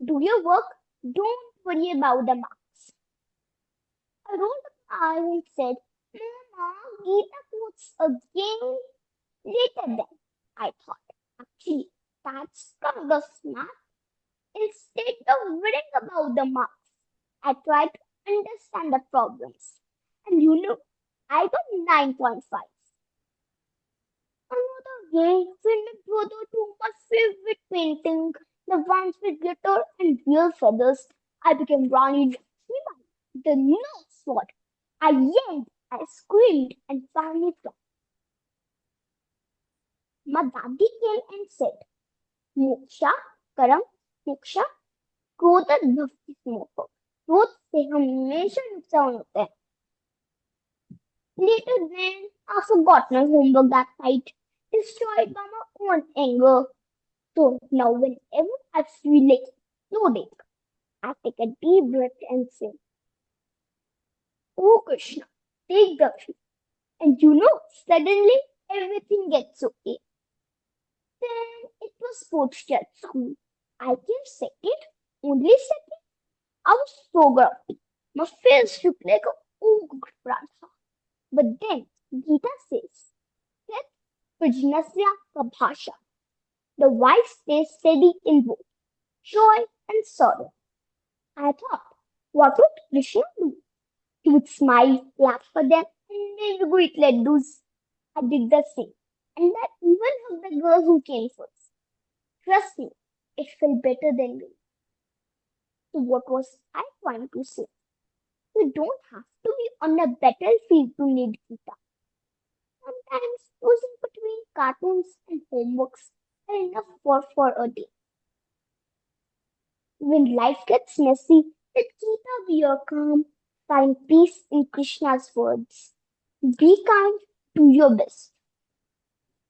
Do your work, don't worry about the marks. I rolled up my eyes and said, Mama, Gita quotes again. Later then, I thought, actually, that's kind of smart. Instead of worrying about the marks, I tried to understand the problems. And I got 9.5. Another day, when my brother drew my favorite painting, the ones with glitter and real feathers, I became Rani Lakshmi. The next what? I yelled, I screamed, and finally stopped. My daddy came and said, Moksha, Karam, Moksha, क्रोध भक्ति smoke क्रोध से हमेशा नुकसान होता है. Later then, I forgot my homework that night, destroyed by my own anger. So now whenever I feel like exploding, I take a deep breath and say, Oh Krishna, take the wheel. And suddenly everything gets okay. Then it was sports day at school. I came second, only second. I was so grumpy. My face looked like a ogre grandpa. But then Gita says, Tet Prajnasya Kabhasha. The wife stays steady in both joy and sorrow. I thought, what would Krishna do? He would smile, laugh for them, and maybe go eat laddus. I did the same. And I even hugged the girl who came first. Trust me, it felt better than me. So what was I trying to say? You don't have to be on a battlefield to need Gita. Sometimes choosing between cartoons and homeworks are enough for a day. When life gets messy, let Gita be your calm. Find peace in Krishna's words. Be kind, do your best.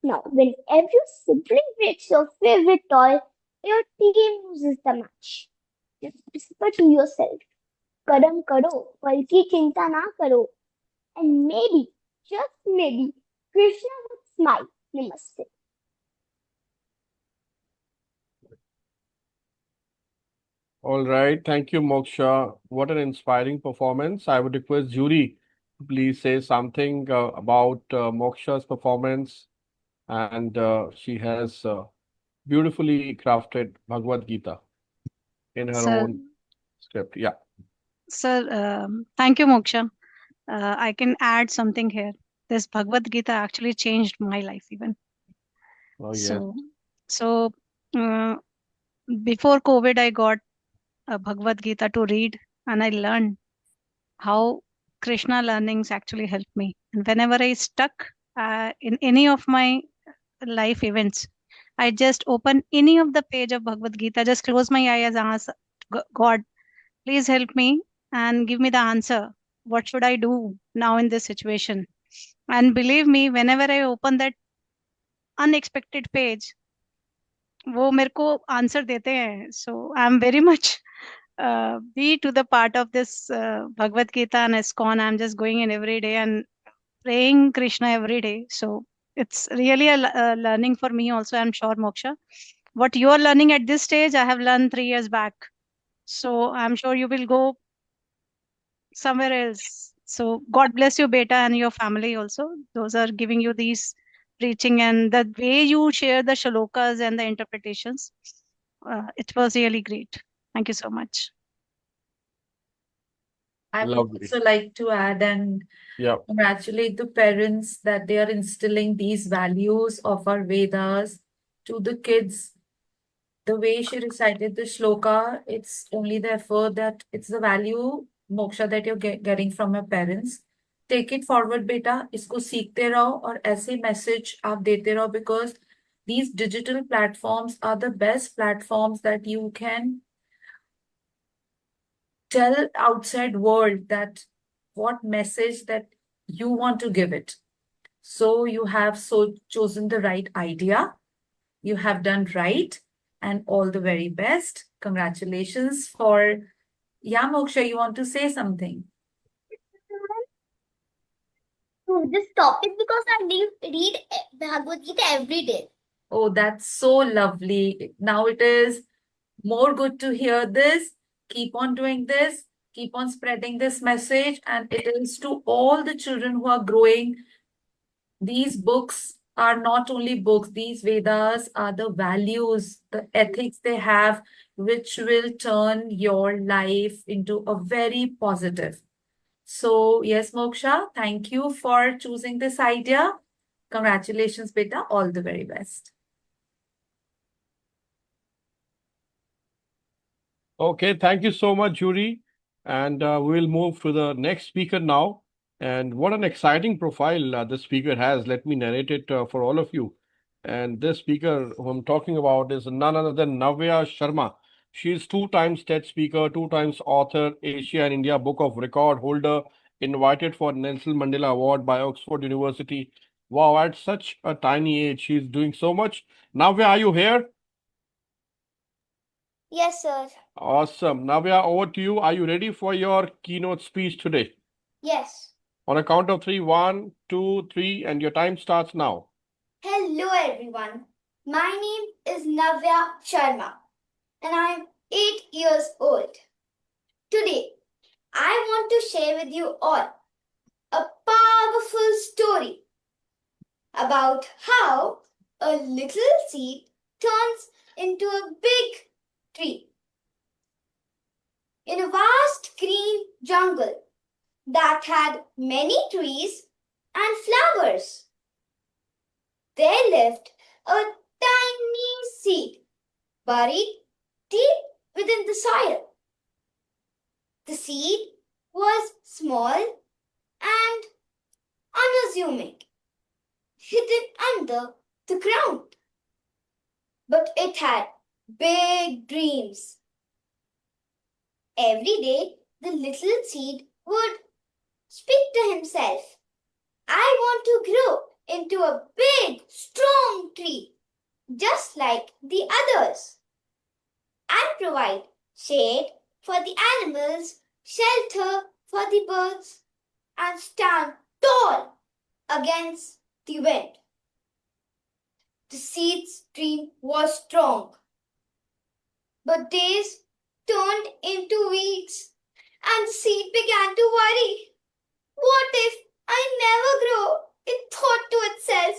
Now, when every sibling breaks your favorite toy, your team loses the match. Just whisper to yourself, Kadam karo, fal ki chinta na karo. And maybe, just maybe, Krishna would smile. Namaste. All right. Thank you, Moksha. What an inspiring performance. I would request Jury to please say something about Moksha's performance. And she has beautifully crafted Bhagavad Gita in her Sir, own script. Yeah. sir, thank you, Moksha. I can add something here. This Bhagavad Gita actually changed my life even. Oh, yeah. So, uh, before COVID, I got a Bhagavad Gita to read, and I learned how Krishna learnings actually helped me. And whenever I stuck in any of my life events, I just open any of the page of Bhagavad Gita, just close my eyes and ask God, please help me and give me the answer. What should I do now in this situation? And believe me, whenever I open that unexpected page, वो मेरे को answer देते हैं. So I'm very much be to the part of this Bhagavad Gita and ISKCON. I'm just going in every day and praying Krishna every day. So it's really a learning for me also, I'm sure, Moksha. What you are learning at this stage, I have learned 3 years back. So I'm sure you will go somewhere else. So God bless you, beta, and your family also. Those are giving you these preaching, and the way you share the shlokas and the interpretations. It was really great. Thank you so much. I would Lovely. also like to add and Yeah. congratulate the parents that they are instilling these values of our Vedas to the kids. The way she recited the shloka, it's only the effort that it's the value, moksha, that you're getting from your parents. Take it forward, beta. इसको सीखते रहो और ऐसे message आप देते रहो, because these digital platforms are the best platforms that you can tell outside world that what message that you want to give it. So you have chosen the right idea. You have done right, and all the very best. Congratulations for, yeah, Moksha, you want to say something? To this topic because I read Bhagavad Gita every day. Oh, that's so lovely. Now it is more good to hear this. Keep on doing this. Keep on spreading this message. And it is to all the children who are growing. These books are not only books, these Vedas are the values, the ethics they have, which will turn your life into a very positive. So, yes, Moksha, thank you for choosing this idea. Congratulations, beta. All the very best. Okay, thank you so much, Jury. And we'll move to the next speaker now. And what an exciting profile this speaker has. Let me narrate it for all of you. And this speaker who I'm talking about is none other than Navya Sharma. She is 2 times TED speaker, 2 times author, Asia and India Book of Record holder, invited for Nelson Mandela Award by Oxford University. Wow, at such a tiny age, she's doing so much. Navya, are you here? Yes, sir. Awesome. Navya, over to you. Are you ready for your keynote speech today? Yes. On a count of 3, 1, 2, 3, and your time starts now. Hello, everyone. My name is Navya Sharma, and I'm 8 years old. Today, I want to share with you all a powerful story about how a little seed turns into a big tree. In a vast green jungle that had many trees and flowers, there lived a tiny seed buried deep within the soil. The seed was small and unassuming, hidden under the ground. But it had big dreams. Every day, the little seed would speak to himself. I want to grow into a big, strong tree, just like the others, and provide shade for the animals, shelter for the birds, and stand tall against the wind. The seed's dream was strong, but days turned into weeks, and the seed began to worry. What if I never grow? It thought to itself.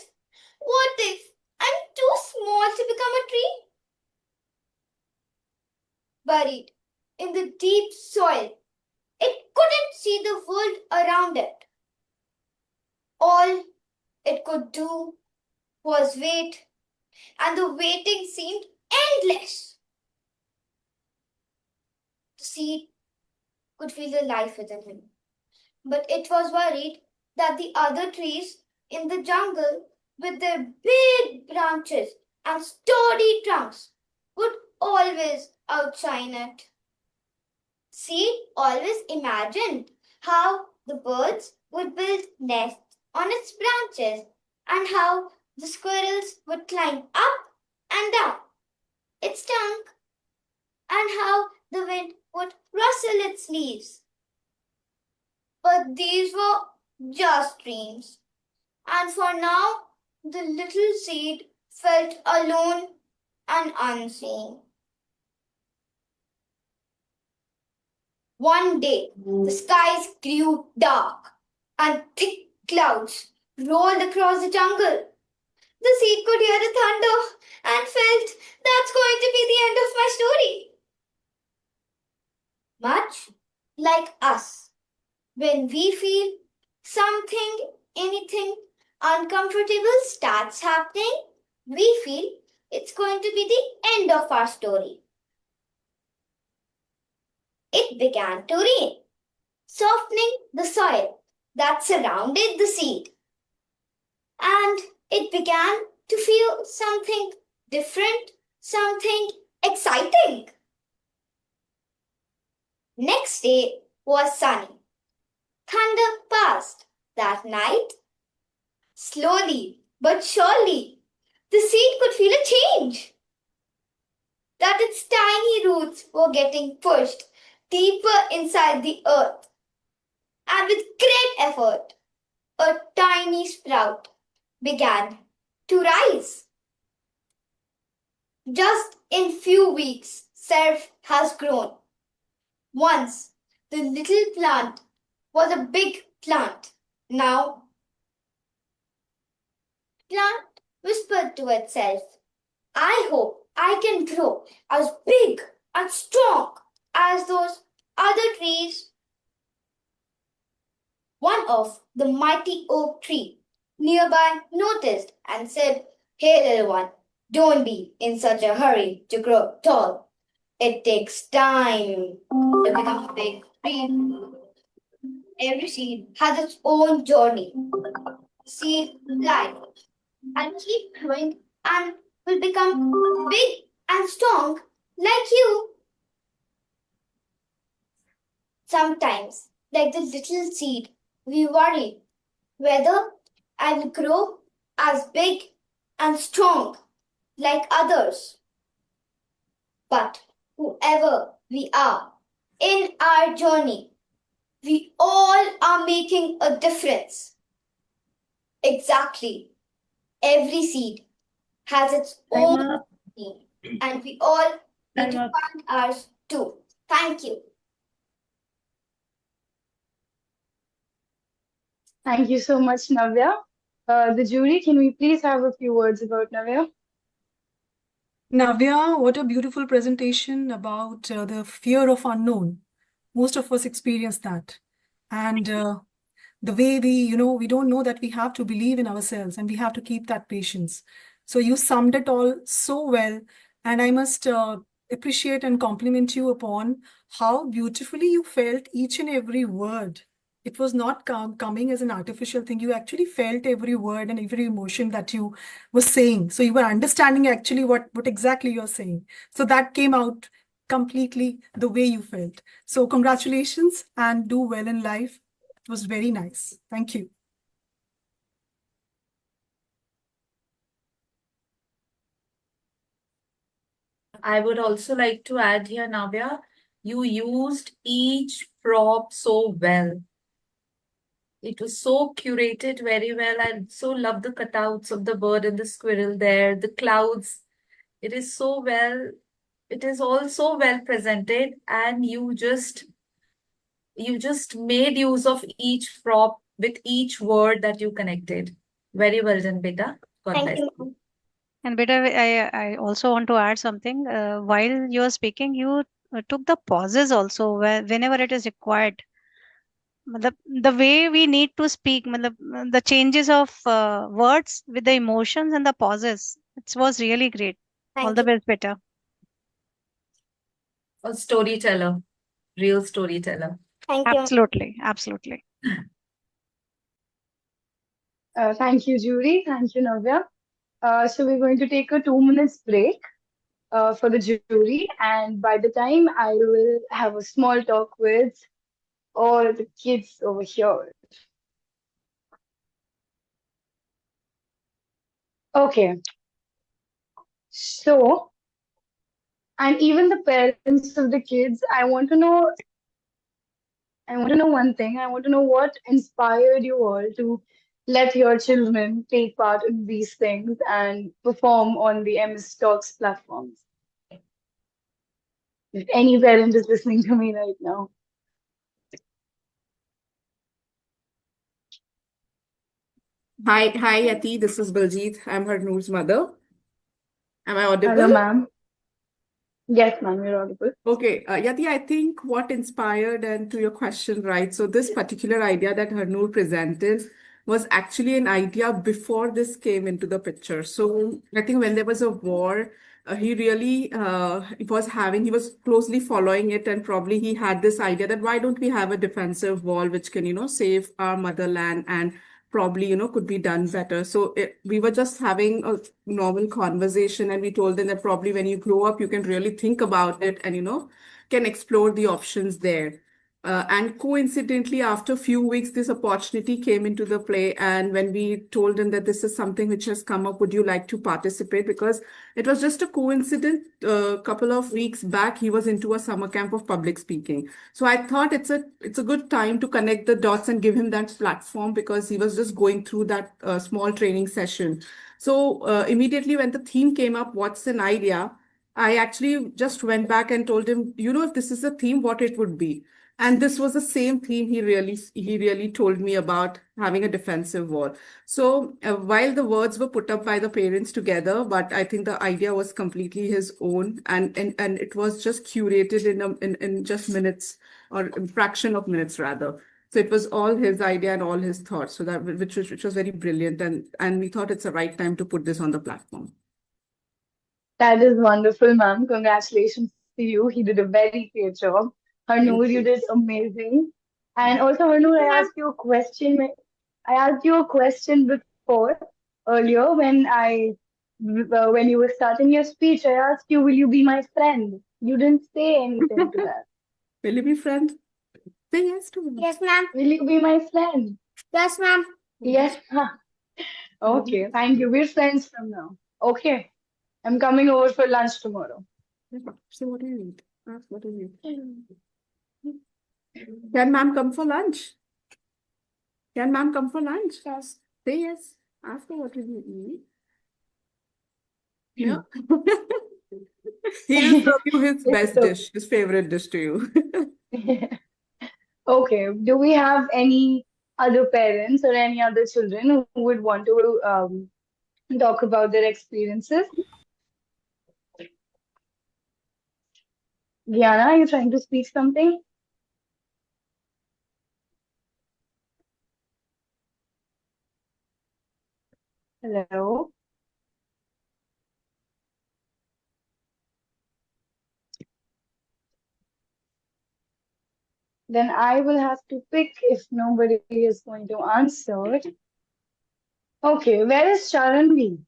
What if I'm too small to become a tree? Buried in the deep soil, it couldn't see the world around it. All it could do was wait, and the waiting seemed endless. The seed could feel the life within him, but it was worried that the other trees in the jungle, with their big branches and sturdy trunks, would always outshine it. Seed always imagined how the birds would build nests on its branches and how the squirrels would climb up and down its trunk and how the wind would rustle its leaves. But these were just dreams, and for now the little seed felt alone and unseen. One day, the skies grew dark and thick clouds rolled across the jungle. The seed could hear the thunder and felt that's going to be the end of my story. Much like us, when we feel something, anything uncomfortable starts happening, we feel it's going to be the end of our story. It began to rain, softening the soil that surrounded the seed. And it began to feel something different, something exciting. Next day was sunny. Thunder passed that night. Slowly but surely, the seed could feel a change. That its tiny roots were getting pushed deeper inside the earth. And with great effort, a tiny sprout began to rise. Just in few weeks, Seraph has grown. Once, the little plant was a big plant. Now, plant whispered to itself, I hope I can grow as big and strong as those other trees. One of the mighty oak tree nearby noticed and said, Hey little one, don't be in such a hurry to grow tall. It takes time to become a big tree. Every seed has its own journey. Seed life and keep growing and will become big and strong like you. Sometimes, like the little seed, we worry whether I will grow as big and strong like others. But whoever we are in our journey, we all are making a difference. Exactly. Every seed has its own journey, and we all need to find ours too. Thank you. Thank you so much, Navya. The jury, can we please have a few words about Navya? Navya, what a beautiful presentation about the fear of unknown. Most of us experience that. And the way we don't know that we have to believe in ourselves and we have to keep that patience. So you summed it all so well. And I must appreciate and compliment you upon how beautifully you felt each and every word. It was not coming as an artificial thing. You actually felt every word and every emotion that you were saying. So you were understanding actually what exactly you're saying. So that came out completely the way you felt. So congratulations and do well in life. It was very nice. Thank you. I would also like to add here, Navya, you used each prop so well. It was so curated very well. I so love the cutouts of the bird and the squirrel there, the clouds. It is so well, it is all so well presented, and you just made use of each prop with each word that you connected. Very well done, beta. God Thank bless you, you. ma'am. And Beta, I also want to add something. While you are speaking, you took the pauses also whenever it is required. The way we need to speak, the changes of words with the emotions and the pauses. It was really great. All Thank the you. best, Beta. A storyteller, real storyteller. Thank you. Absolutely, absolutely. Thank you, Judy. Thank you, Navya. So we're going to take a 2 minutes break for the jury, and by the time I will have a small talk with all the kids over here. Okay, so, and even the parents of the kids, I want to know one thing. I want to know what inspired you all to let your children take part in these things and perform on the MS Talks platforms. If any parent is listening to me right now. Hi, Yati. This is Baljeet. I'm Harnoor's mother. Am I Hello, audible? ma'am. Yes, ma'am, you're audible. Okay, Yati, I think what inspired, and to your question, right? So this particular idea that Harnoor presented was actually an idea before this came into the picture. So I think when there was a war, he really he was closely following it, and probably he had this idea that why don't we have a defensive wall which can, save our motherland and probably, could be done better. So we were just having a normal conversation, and we told them that probably when you grow up, you can really think about it and, can explore the options there. And coincidentally, after a few weeks, this opportunity came into the play. And when we told him that this is something which has come up, would you like to participate? Because it was just a coincidence. A couple of weeks back, he was into a summer camp of public speaking. So I thought it's a good time to connect the dots and give him that platform because he was just going through that small training session. So immediately when the theme came up, what's an idea? I actually just went back and told him, if this is a theme, what it would be. And this was the same theme he really told me about having a defensive wall. So while the words were put up by the parents together, but I think the idea was completely his own, and it was just curated in just minutes or a fraction of minutes rather. So it was all his idea and all his thoughts. So that which was very brilliant, and we thought it's the right time to put this on the platform. That is wonderful, ma'am. Congratulations to you. He did a very great job. Thank Harnoor, you you. did amazing. And also, Harnoor, I asked you a question. I asked you a question before earlier when you were starting your speech. I asked you, "Will you be my friend?" You didn't say anything to that. Will you be friend? Say yes to him. Yes, ma'am. Will you be my friend? Yes, ma'am. Yes, ma'am. Okay, thank you. We're friends from now. Okay, I'm coming over for lunch tomorrow. So what do you need? Ask what do you need? Can ma'am come for lunch? Can ma'am come for lunch? Yes. Say yes. Ask her what do you need. Yeah. He'll serve you his best dish, his favorite dish to you. Okay, do we have any other parents or any other children who would want to talk about their experiences? Diana, are you trying to speak something? Hello? Then I will have to pick if nobody is going to answer. Okay, where is Charanvi?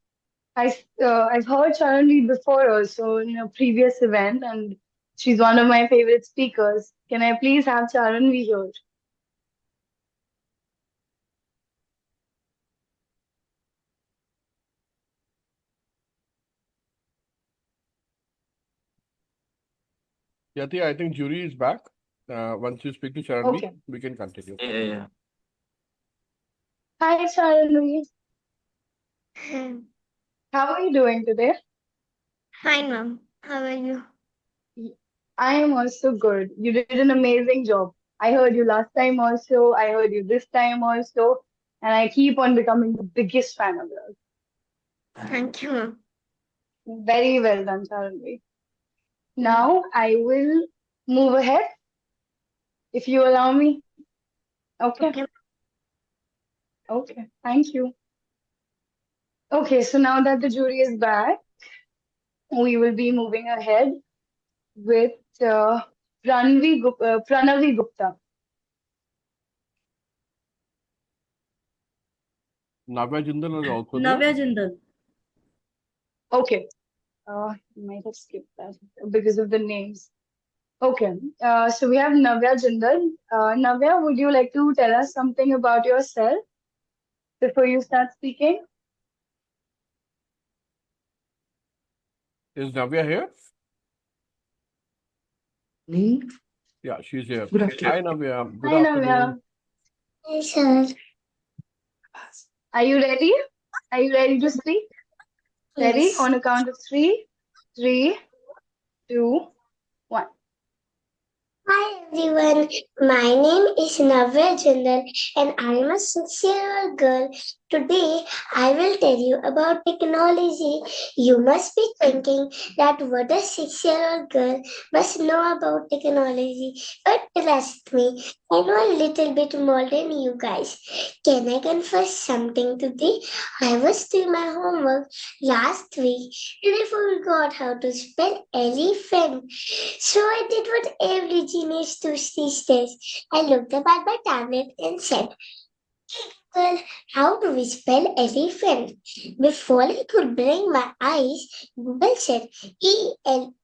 I've heard Charanvi before also in a previous event, and she's one of my favorite speakers. Can I please have Charanvi here? Yati, I think jury is back. Once you speak to Charanvi, Okay. we can continue. Yeah. Hi, Charanvi. How are you doing today? Fine, ma'am. How are you? I am also good. You did an amazing job. I heard you last time also. I heard you this time also. And I keep on becoming the biggest fan of yours. Thank you, ma'am. Very well done, Charanvi. Now I will move ahead, if you allow me. Okay. Okay. Okay. Thank you. Okay, so now that the jury is back, we will be moving ahead with Pranavi Gupta. Navya Jindal is also there. Navya Jindal. Okay. You might have skipped that because of the names. Okay. So we have Navya Jindal. Navya, would you like to tell us something about yourself before you start speaking? Is Navya here? Me? Yeah, she's here. Good afternoon. Hi, Navya. Good Hi, afternoon. Navya. Yes, sir. Are you ready? Are you ready to speak? Ready? Yes. On a count of three. 3, 2, 1. Hi everyone, my name is Navya Jindal and I am a 6-year-old girl. Today I will tell you about technology. You must be thinking that what a 6-year-old girl must know about technology. But trust me, I know a little bit more than you guys. Can I confess something today? I was doing my homework last week and I forgot how to spell elephant. So I did what every genius does these days. I looked up at my tablet and said, "Well, how do we spell elephant?" Before I could blink my eyes, Google said ELEPHANT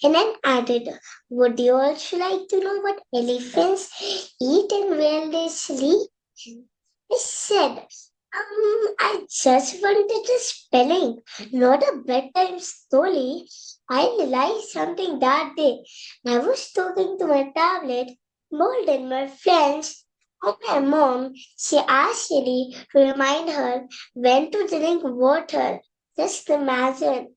and then added, "Would you also like to know what elephants eat and where they sleep?" I said, I just wanted a spelling, not a bedtime story. I realized something that day. I was talking to my tablet more than my friends. And my mom, she asked Siri to remind her when to drink water. Just imagine.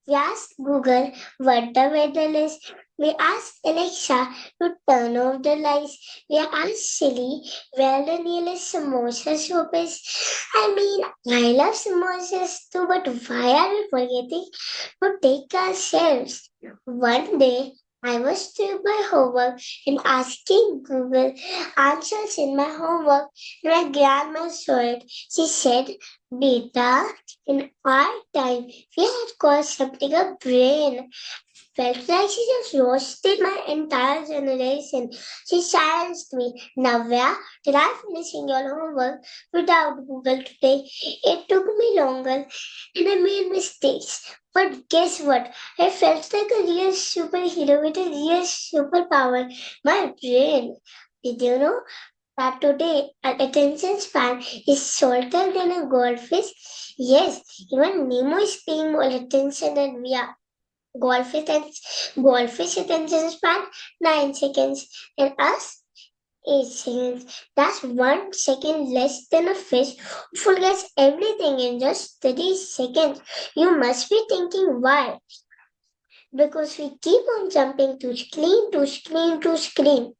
We asked Google what the weather is. We asked Alexa to turn off the lights. We asked Siri where the nearest samosa shop is. I mean, I love samosas too, but why are we forgetting to take ourselves? One day, I was doing my homework and asking Google answers in my homework. My grandma saw it. She said, "Beta, in our time, we had called something a brain." Felt like she just roasted my entire generation. She silenced me. "Navya, try finishing your homework without Google today. It took me longer and I made mistakes. But guess what? I felt like a real superhero with a real superpower. My brain. Did you know that today our attention span is shorter than a goldfish? Yes, even Nemo is paying more attention than we are. Goldfish attention span 9 seconds and us 8 seconds. That's 1 second less than a fish who forgets everything in just 30 seconds. You must be thinking why? Because we keep on jumping to screen to screen to screen.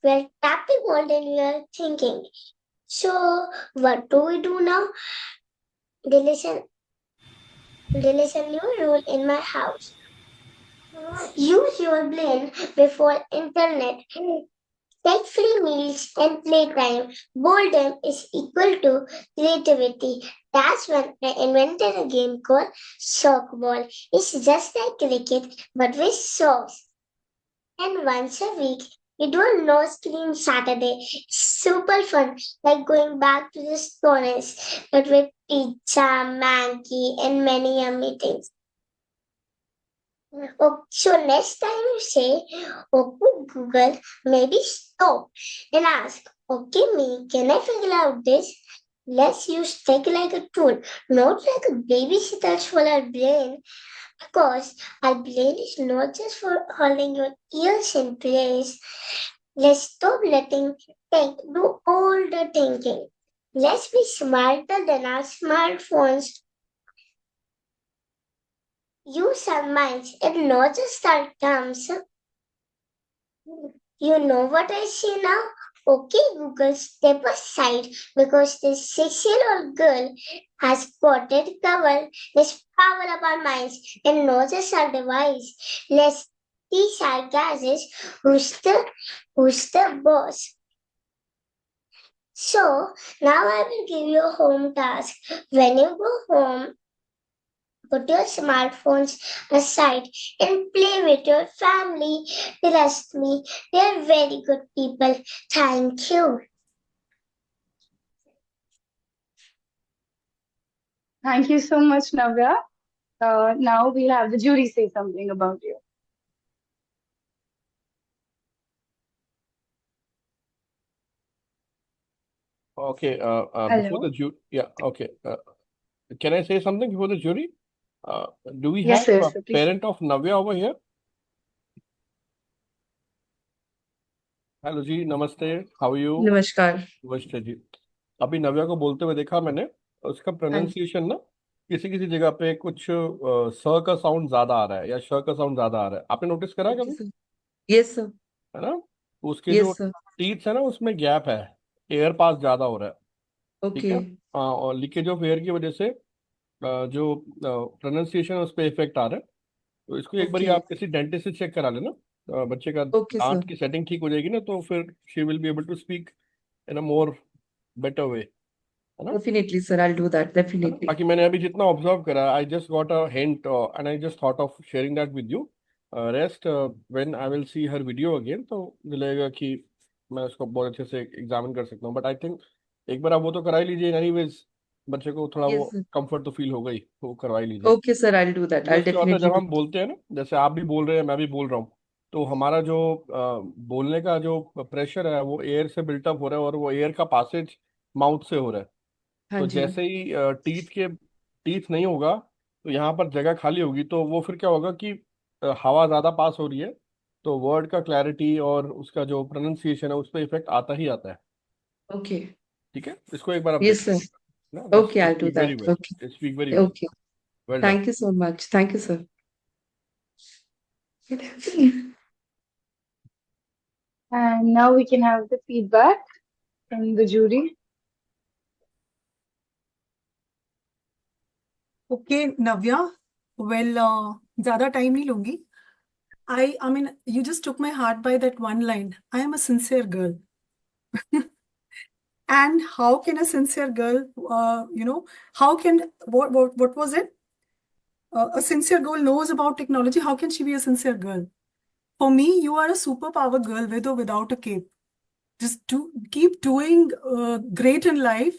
We're tapping more than we are thinking. So what do we do now? There is a new rule in my house. Use your brain before internet. Take free meals and playtime. Boredom is equal to creativity. That's when I invented a game called Sockball. It's just like cricket, but with socks. And once a week, we do a no screen Saturday. Super fun, like going back to the stores, but with pizza, Maggie, and many yummy things. Oh, so next time you say, okay, Google, maybe stop and ask, okay, me, can I figure out this? Let's use tech like a tool, not like a babysitter for our brain, because our brain is not just for holding your ears in place. Let's stop letting tech do all the thinking. Let's be smarter than our smartphones. Use our minds and not just our thumbs. You know what I say now? Okay, Google, step aside because this 6-year-old girl has got it covered. Let's power up our minds and not just our device. Let's teach our guys who's the boss. So now I will give you a home task. When you go home, put your smartphones aside and play with your family. Trust me, they're very good people. Thank you. Thank you so much, Navya. Now we'll have the jury say something about you. Okay, before the jury, yeah, okay. Can I say something before the jury? Do we Yes, have sir. a So please. parent of Navya over here? Hello जी, नमस्ते, how you? नमस्कार। नमस्ते जी। अभी नव्या को बोलते हुए देखा मैंने, उसका प्रोनाउंसिएशन ना किसी किसी जगह पे कुछ स का साउंड ज्यादा आ रहा है या श का साउंड ज्यादा आ रहा है। आपने नोटिस करा है कभी? Yes sir. है ना? उसके जो यस सर। टीथ है ना उसमें गैप है, एयर पास ज्यादा हो रहा है। ठीक ओके। है? और लीकेज ऑफ एयर की वजह से जो प्रोनाउंसिएशन है उस पर इफेक्ट आ रहा है। तो इसको एक बार ओके। आप किसी डेंटिस्ट से चेक करा लेना। बच्चे का ओके दांत सर। की सेटिंग ठीक हो जाएगी ना, तो फिर she will be able to speak in a more better way, है ना? Definitely sir, I will do that है ना? डेफिनेटली। बाकी मैंने अभी जितना ऑब्जर्व करा, I just got a hint and I just thought of sharing that with you. Rest when I will see her video again तो मिलेगा कि मैं उसको बहुत अच्छे से एग्जामिन कर सकता हूँ। बट आई थिंक एक बार आप वो तो करा ही लीजिए एनीवेज, बच्चे को थोड़ा वो यस सर। कंफर्ट तो फील होगा ही, वो करवा ही लीजिए। Okay sir, I will do that, I because will क्या होता है डेफिनेटली जब डू। हम बोलते हैं ना, जैसे आप भी बोल रहे हैं मैं भी बोल रहा हूँ, तो हमारा जो बोलने का जो प्रेशर है वो एयर से बिल्टअप हो रहा है और वो एयर का पासेज माउथ से हो रहा है। हाँ तो जी। जैसे ही टीथ नहीं होगा तो यहाँ पर जगह खाली होगी, तो वो फिर क्या होगा कि हवा ज़्यादा पास हो रही है, तो वर्ड का क्लैरिटी और उसका जो प्रोनाउंसिएशन है उस पर इफेक्ट आता ही आता है। ओके। ठीक है, इसको एक बार आप यस देखिए सर। ना। Okay, I will do speak very that. Well, okay. Speak very well, okay, well done. Thank you so much, thank you sir. And now we can have the feedback from the jury. Okay, Navya. Well, ज़्यादा time नहीं लूंगी. I mean, you just took my heart by that one line. I am a sincere girl. And how can a sincere girl, how can, what was it? A sincere girl knows about technology. How can she be a sincere girl? For me, you are a superpower girl with or without a cape. Just keep doing great in life.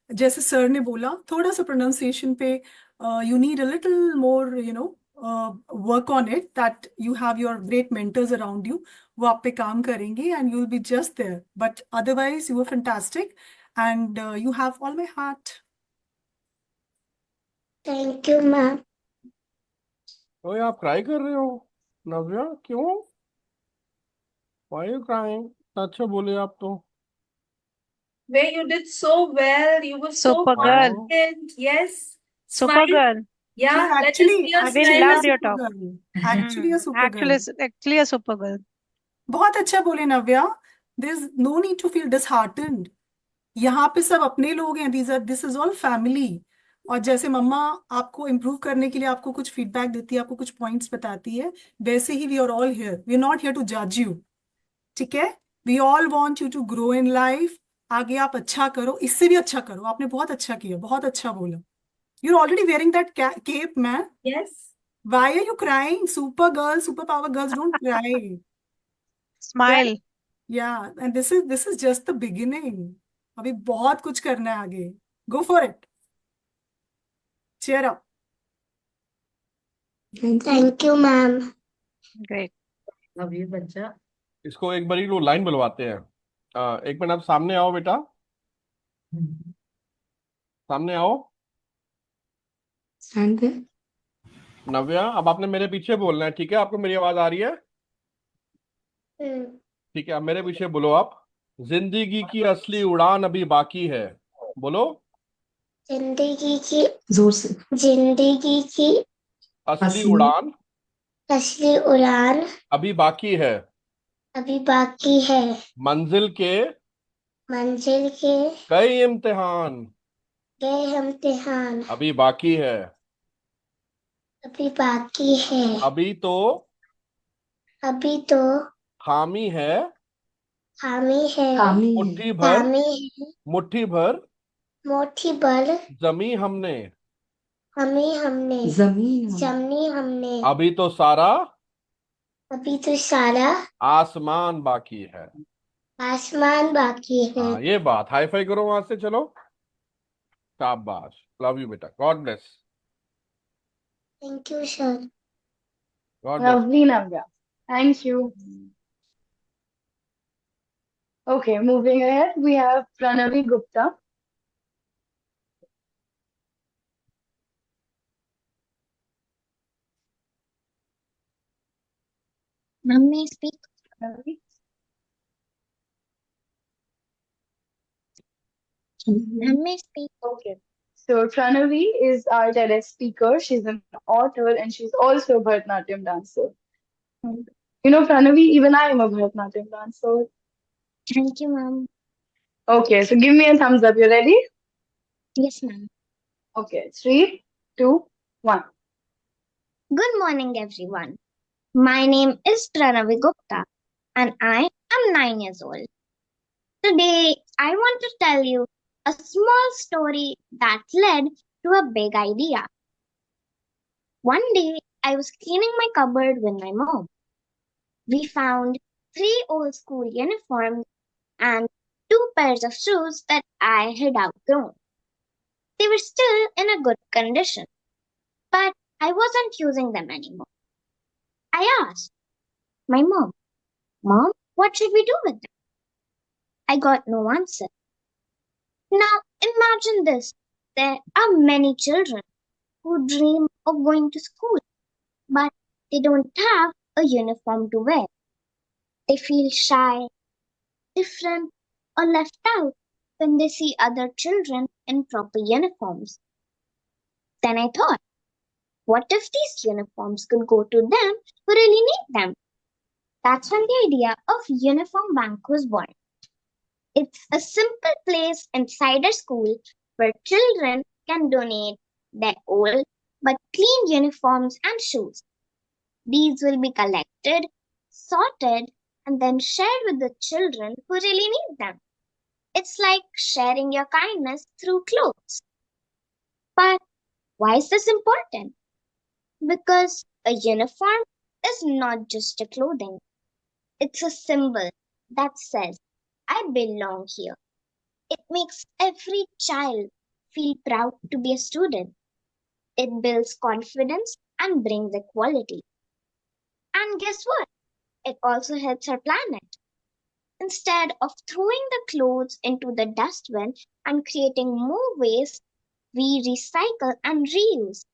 जैसे sir ने बोला, थोड़ा सा pronunciation पे you need a little more, work on it, that you have your great mentors around you. वो आप पे काम करेंगे and you'll be just there. But otherwise, you are fantastic and you have all my heart. Thank you, ma'am. ओए आप cry कर रहे हो नव्या, क्यों? Why you crying? अच्छा बोले आप तो। Where you did so well. You were so Super girl. confident. Yes. Super Smile. girl. Yeah, She's let us actually, see your We actually smile a loved now. your talk. super girl. Actually a super girl. Actually a super girl. बहुत अच्छा बोले नव्या. There's no need to feel disheartened. यहाँ पे सब अपने लोग हैं. This is all family. और जैसे मम्मा आपको इम्प्रूव करने के लिए आपको कुछ फीडबैक देती है, आपको कुछ पॉइंट्स बताती है, वैसे ही we are all here. We are not here to जज यू. ठीक है? We all want you to grow in life. आगे आप अच्छा करो, इससे भी अच्छा करो. आपने बहुत अच्छा किया, बहुत अच्छा बोला. You're already wearing that cape, man. Yes. Why are you crying? Super girls, super power girls don't cry. Smile. Yeah, and this is just the beginning. अभी बहुत कुछ करना है आगे. Go for it. Cheer up. Thank you, ma'am. Great. अब ये बच्चा इसको एक बारी लो लाइन बुलवाते हैं। एक मिनट, आप सामने आओ बेटा, सामने आओ। stand there. नव्या, अब आपने मेरे पीछे बोलना है, ठीक है? आपको मेरी आवाज आ रही है? ठीक है, अब मेरे पीछे बोलो आप। जिंदगी की असली उड़ान अभी बाकी है। बोलो। जिंदगी की जोर से जिंदगी की असली उड़ान असली उड़ान अभी बाकी है। अभी बाकी है। मंजिल के मंजिल के कई इम्तिहान गए इम्तिहान अभी बाकी है। अभी बाकी है। अभी तो खामी है। मुट्ठी भर खामी है। मुट्ठी भर मुट्ठी भर जमी हमने। हमने जमीन जमनी हमने अभी तो सारा अभी तो सारा आसमान बाकी है। आसमान बाकी है। हाँ, ये बात। हाई फाई करो वहां से, चलो। शाबाश, लव यू बेटा, God bless. Thank you sir. God bless. Lovely, Navya. Thank you. Okay, moving ahead, we have Pranavi Gupta. Ma'am, may I speak? Pranavi. Ma'am, may I speak? Okay. So Pranavi is our TEDx speaker. She's an author and she's also a Bharatanatyam dancer. You know, Pranavi, even I am a Bharatanatyam dancer. Thank you, ma'am. Okay, so give me a thumbs up. You ready? Yes, ma'am. Okay, 3, 2, 1. Good morning, everyone. My name is Pranavi Gupta, and I am 9 years old. Today, I want to tell you a small story that led to a big idea. One day, I was cleaning my cupboard with my mom. We found 3 old school uniforms and 2 pairs of shoes that I had outgrown. They were still in a good condition, but I wasn't using them anymore. I asked my mom, "Mom, what should we do with them?" I got no answer. Now imagine this. There are many children who dream of going to school, but they don't have a uniform to wear. They feel shy, different, or left out when they see other children in proper uniforms. Then I thought, what if these uniforms could go to them who really need them? That's when the idea of Uniform Bank was born. It's a simple place inside a school where children can donate their old but clean uniforms and shoes. These will be collected, sorted, and then shared with the children who really need them. It's like sharing your kindness through clothes. But why is this important? Because a uniform is not just a clothing. It's a symbol that says, I belong here. It makes every child feel proud to be a student. It builds confidence and brings equality. And guess what? It also helps our planet. Instead of throwing the clothes into the dustbin and creating more waste, we recycle and reuse.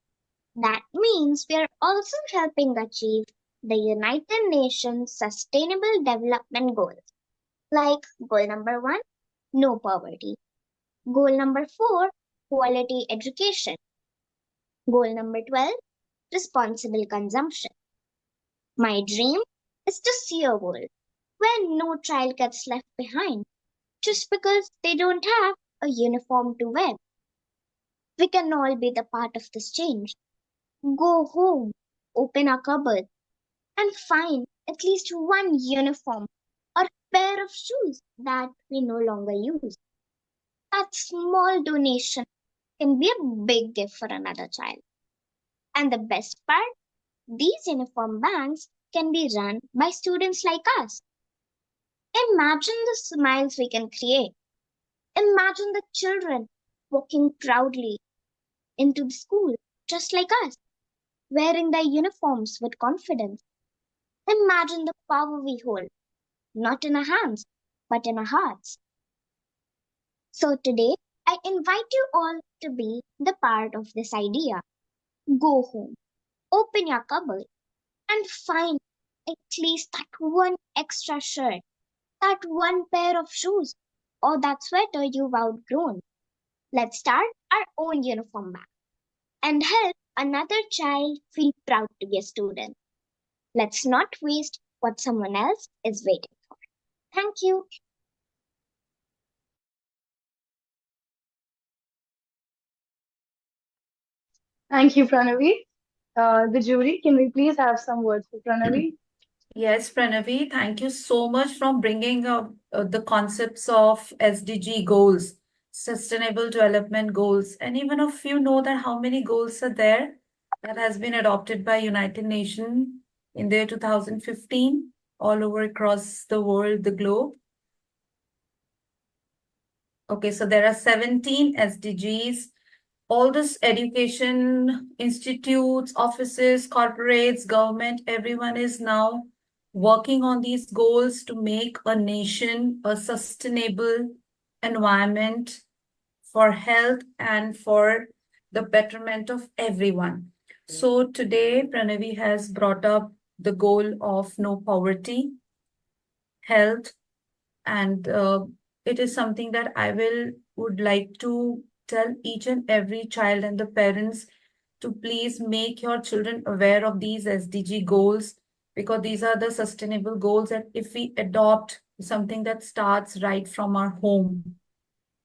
That means we are also helping achieve the United Nations Sustainable Development Goals, like goal number 1, no poverty. Goal number 4, quality education. Goal number 12, responsible consumption. My dream is to see a world where no child gets left behind just because they don't have a uniform to wear. We can all be the part of this change. Go home, open our cupboard, and find at least one uniform or pair of shoes that we no longer use. That small donation can be a big gift for another child. And the best part, these uniform banks can be run by students like us. Imagine the smiles we can create. Imagine the children walking proudly into the school, just like us, wearing their uniforms with confidence. Imagine the power we hold, not in our hands, but in our hearts. So today, I invite you all to be the part of this idea. Go home, open your cupboard, and find at least that one extra shirt, that one pair of shoes, or that sweater you've outgrown. Let's start our own uniform bag and help another child feel proud to be a student. Let's not waste what someone else is waiting for. Thank you. Thank you, Pranavi. The jury, can we please have some words for Pranavi? Yes, Pranavi, thank you so much for bringing up the concepts of SDG goals, Sustainable Development Goals. And even if you know that how many goals are there that has been adopted by United Nations in their 2015 all over across the world, the globe. Okay, so there are 17 SDGs. All this education, institutes, offices, corporates, government, everyone is now working on these goals to make a nation a sustainable environment for health and for the betterment of everyone. So today, Pranavi has brought up the goal of no poverty, health, and it is something that I would like to tell each and every child and the parents to please make your children aware of these SDG goals, because these are the sustainable goals that if we adopt something that starts right from our home,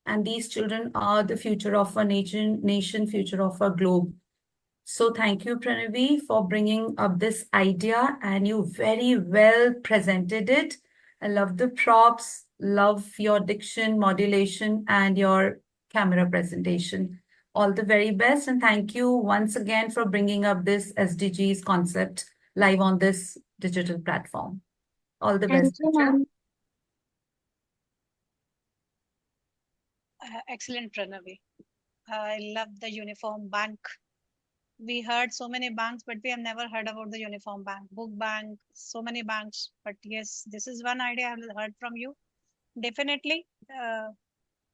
and these children are the future of our nation, future of our globe. So thank you, Pranavi, for bringing up this idea, and you very well presented it. I love the props, love your diction, modulation, and your camera presentation. All the very best, and thank you once again for bringing up this SDGs concept live on this digital platform. All the Thank best, you, Richa. ma'am. Excellent, Pranavi. I love the uniform bank. We heard so many banks, but we have never heard about the uniform bank, book bank, so many banks. But yes, this is one idea I have heard from you. Definitely,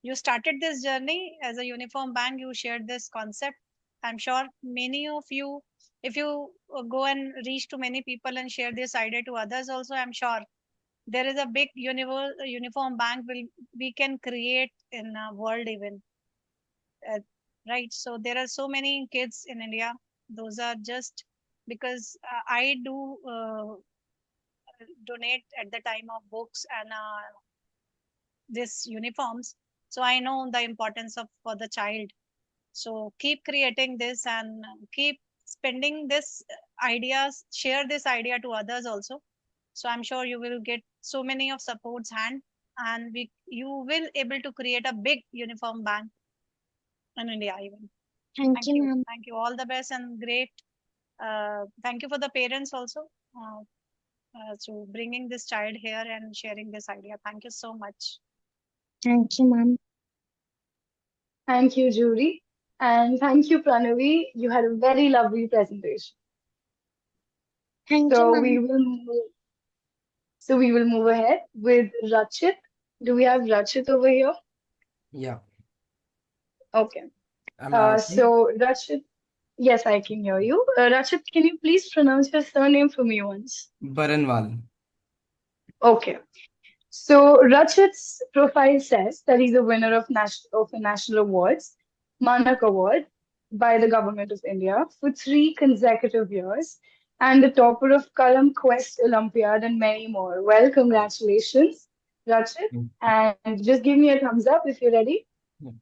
you started this journey as a uniform bank. You shared this concept. I'm sure many of you, if you go and reach to many people and share this idea to others, also, I'm sure there is a big uniform bank we can create in a world even. Right, so there are so many kids in India. Those are just because I do donate at the time of books and this uniforms, so I know the importance of for the child. So keep creating this and keep spending this ideas, share this idea to others also. So I'm sure you will get so many of supports hand, and you will able to create a big uniform bank in India even. Thank Thank you, you. ma'am. Thank you. All the best and great. Thank you for the parents also. So bringing this child here and sharing this idea. Thank you so much. Thank you, ma'am. Thank you, jury. And thank you, Pranavi. You had a very lovely presentation. Thank you, So ma'am. we will move ahead with Rachit. Do we have Rachit over here? Yeah. Okay. Am I audible? So Rachit, yes, I can hear you. Rachit, can you please pronounce your surname for me once? Baranwal. Okay. So Rachit's profile says that he's a winner of a national awards, Manak Award, by the Government of India for 3 consecutive years, and the topper of Kalam Quest Olympiad and many more. Well, congratulations, Rachit. And just give me a thumbs up if you're ready. Yeah.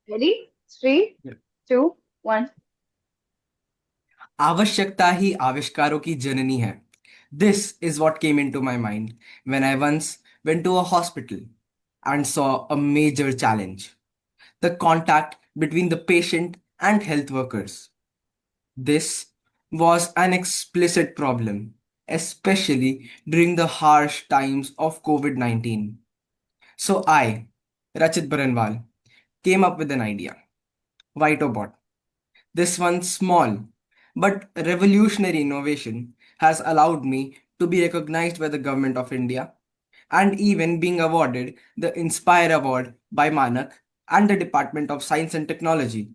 Ready? 3, Yeah. 2, 1. आवश्यकता ही आविष्कारों की जननी है. This is what came into my mind when I once went to a hospital and saw a major challenge: the contact between the patient and health workers. This was an explicit problem especially during the harsh times of COVID-19. So I, Rachit Baranwal, came up with an idea. VitoBot. This one small but revolutionary innovation has allowed me to be recognized by the Government of India and even being awarded the Inspire Award by Manak and the Department of Science and Technology.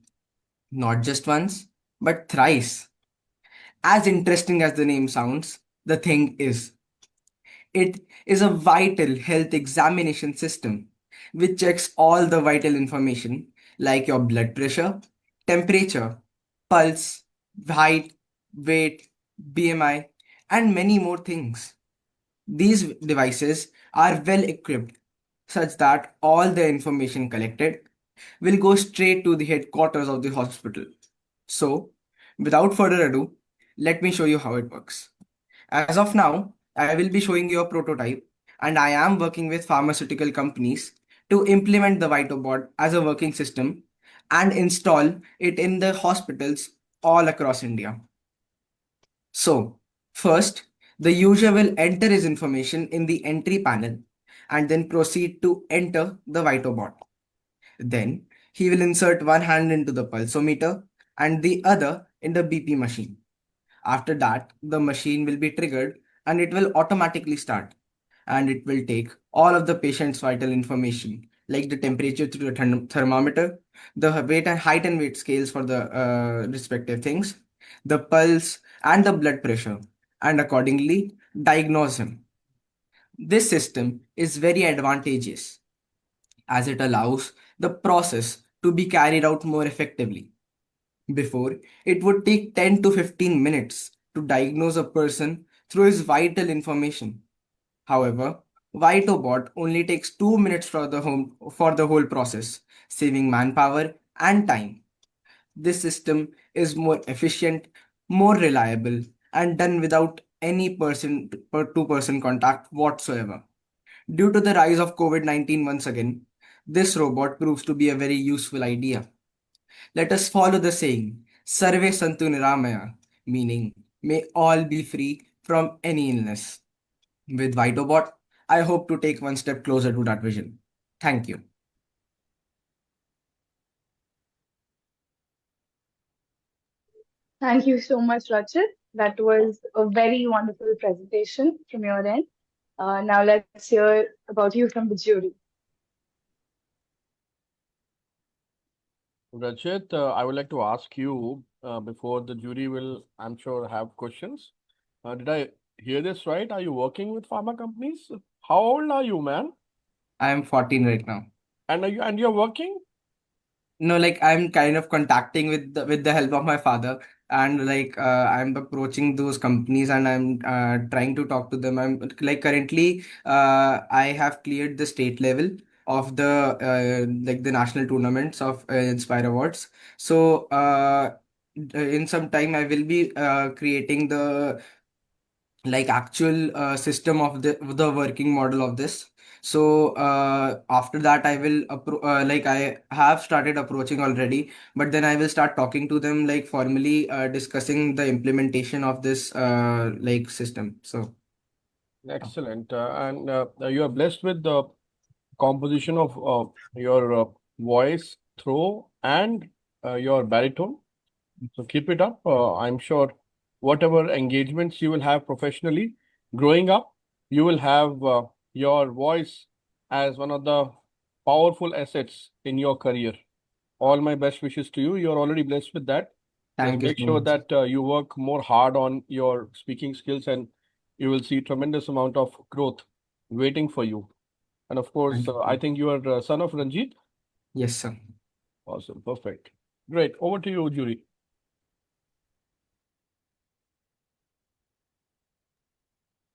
Not just once, but thrice. As interesting as the name sounds, the thing is, it is a vital health examination system which checks all the vital information like your blood pressure, temperature, pulse, height, weight, BMI, and many more things. These devices are well equipped such that all the information collected will go straight to the headquarters of the hospital. So, without further ado, let me show you how it works. As of now, I will be showing you a prototype, and I am working with pharmaceutical companies to implement the VitoBot as a working system and install it in the hospitals all across India. So, first, the user will enter his information in the entry panel and then proceed to enter the VitoBot. Then, he will insert one hand into the pulsometer and the other in the BP machine. After that, the machine will be triggered and it will automatically start. And it will take all of the patient's vital information, like the temperature through the thermometer, the weight and height and weight scales for the respective things, the pulse and the blood pressure, and accordingly diagnose him. This system is very advantageous as it allows the process to be carried out more effectively. Before, it would take 10 to 15 minutes to diagnose a person through his vital information. However, VitoBot only takes 2 minutes for the whole process, saving manpower and time. This system is more efficient, more reliable, and done without any person-to-person contact whatsoever. Due to the rise of COVID-19 once again, this robot proves to be a very useful idea. Let us follow the saying, Sarve Santu Niramaya, meaning, may all be free from any illness. With VitoBot, I hope to take one step closer to that vision. Thank you. Thank you so much, Rachit. That was a very wonderful presentation from your end. Now let's hear about you from the jury. Rachit, I would like to ask you before the jury will, I'm sure, have questions. Did I hear this right? Are you working with pharma companies? How old are you, man? I am 14 right now. And you're working? No, like I'm kind of contacting with the help of my father, and like I'm approaching those companies and I'm trying to talk to them. I'm like currently I have cleared the state level of the like the national tournaments of Inspire Awards. So in some time I will be creating the like actual system of the working model of this. So after that I will like I have started approaching already, but then I will start talking to them like formally discussing the implementation of this like system. So Excellent. And you are blessed with the composition of your voice, throw, and your baritone. So keep it up. I'm sure whatever engagements you will have professionally growing up, you will have your voice as one of the powerful assets in your career. All my best wishes to you. You're already blessed with that. Just thank you make so sure much. that you work more hard on your speaking skills, and you will see tremendous amount of growth waiting for you. And of course, Thank you. I think you are son of Ranjit. Yes, sir. Awesome. Perfect. Great. Over to you, jury.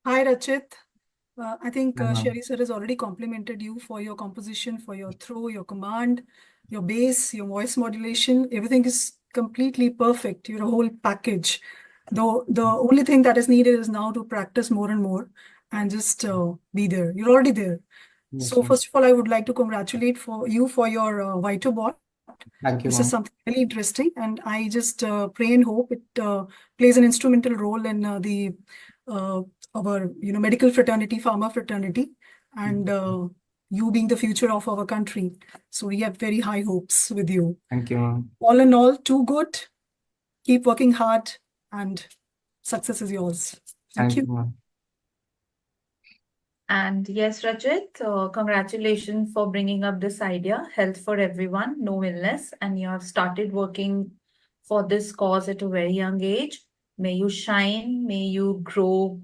Hi, Rachit. I think Uh-huh. Sherry sir has already complimented you for your composition, for your throw, your command, your bass, your voice modulation. Everything is completely perfect. You're a whole package. Though the only thing that is needed is now to practice more and more and just be there. You're already there. Yes, So ma'am. first of all, I would like to congratulate you for your VitoBot. Thank you, This is ma'am. something very interesting, and I just pray and hope it plays an instrumental role in the our medical fraternity, pharma fraternity, and you being the future of our country. So we have very high hopes with you. Thank you, ma'am. All in all, too good. Keep working hard, and success is yours. Thank you. ma'am. And yes, Rajit, congratulations for bringing up this idea, health for everyone, no illness, and you have started working for this cause at a very young age. May you shine, may you grow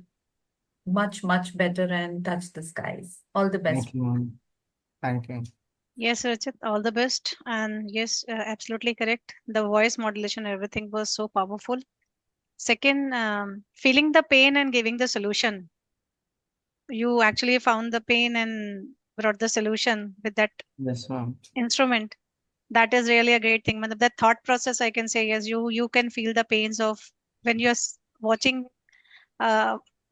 much, much better and touch the skies. All the best. Thank you, ma'am. Thank you. Yes, Rachit, all the best. And yes, absolutely correct. The voice modulation, everything was so powerful. Second, feeling the pain and giving the solution. You actually found the pain and brought the solution with that Yes, ma'am. instrument. That is really a great thing. Matlab, that thought process, I can say, yes, you can feel the pains of when you're watching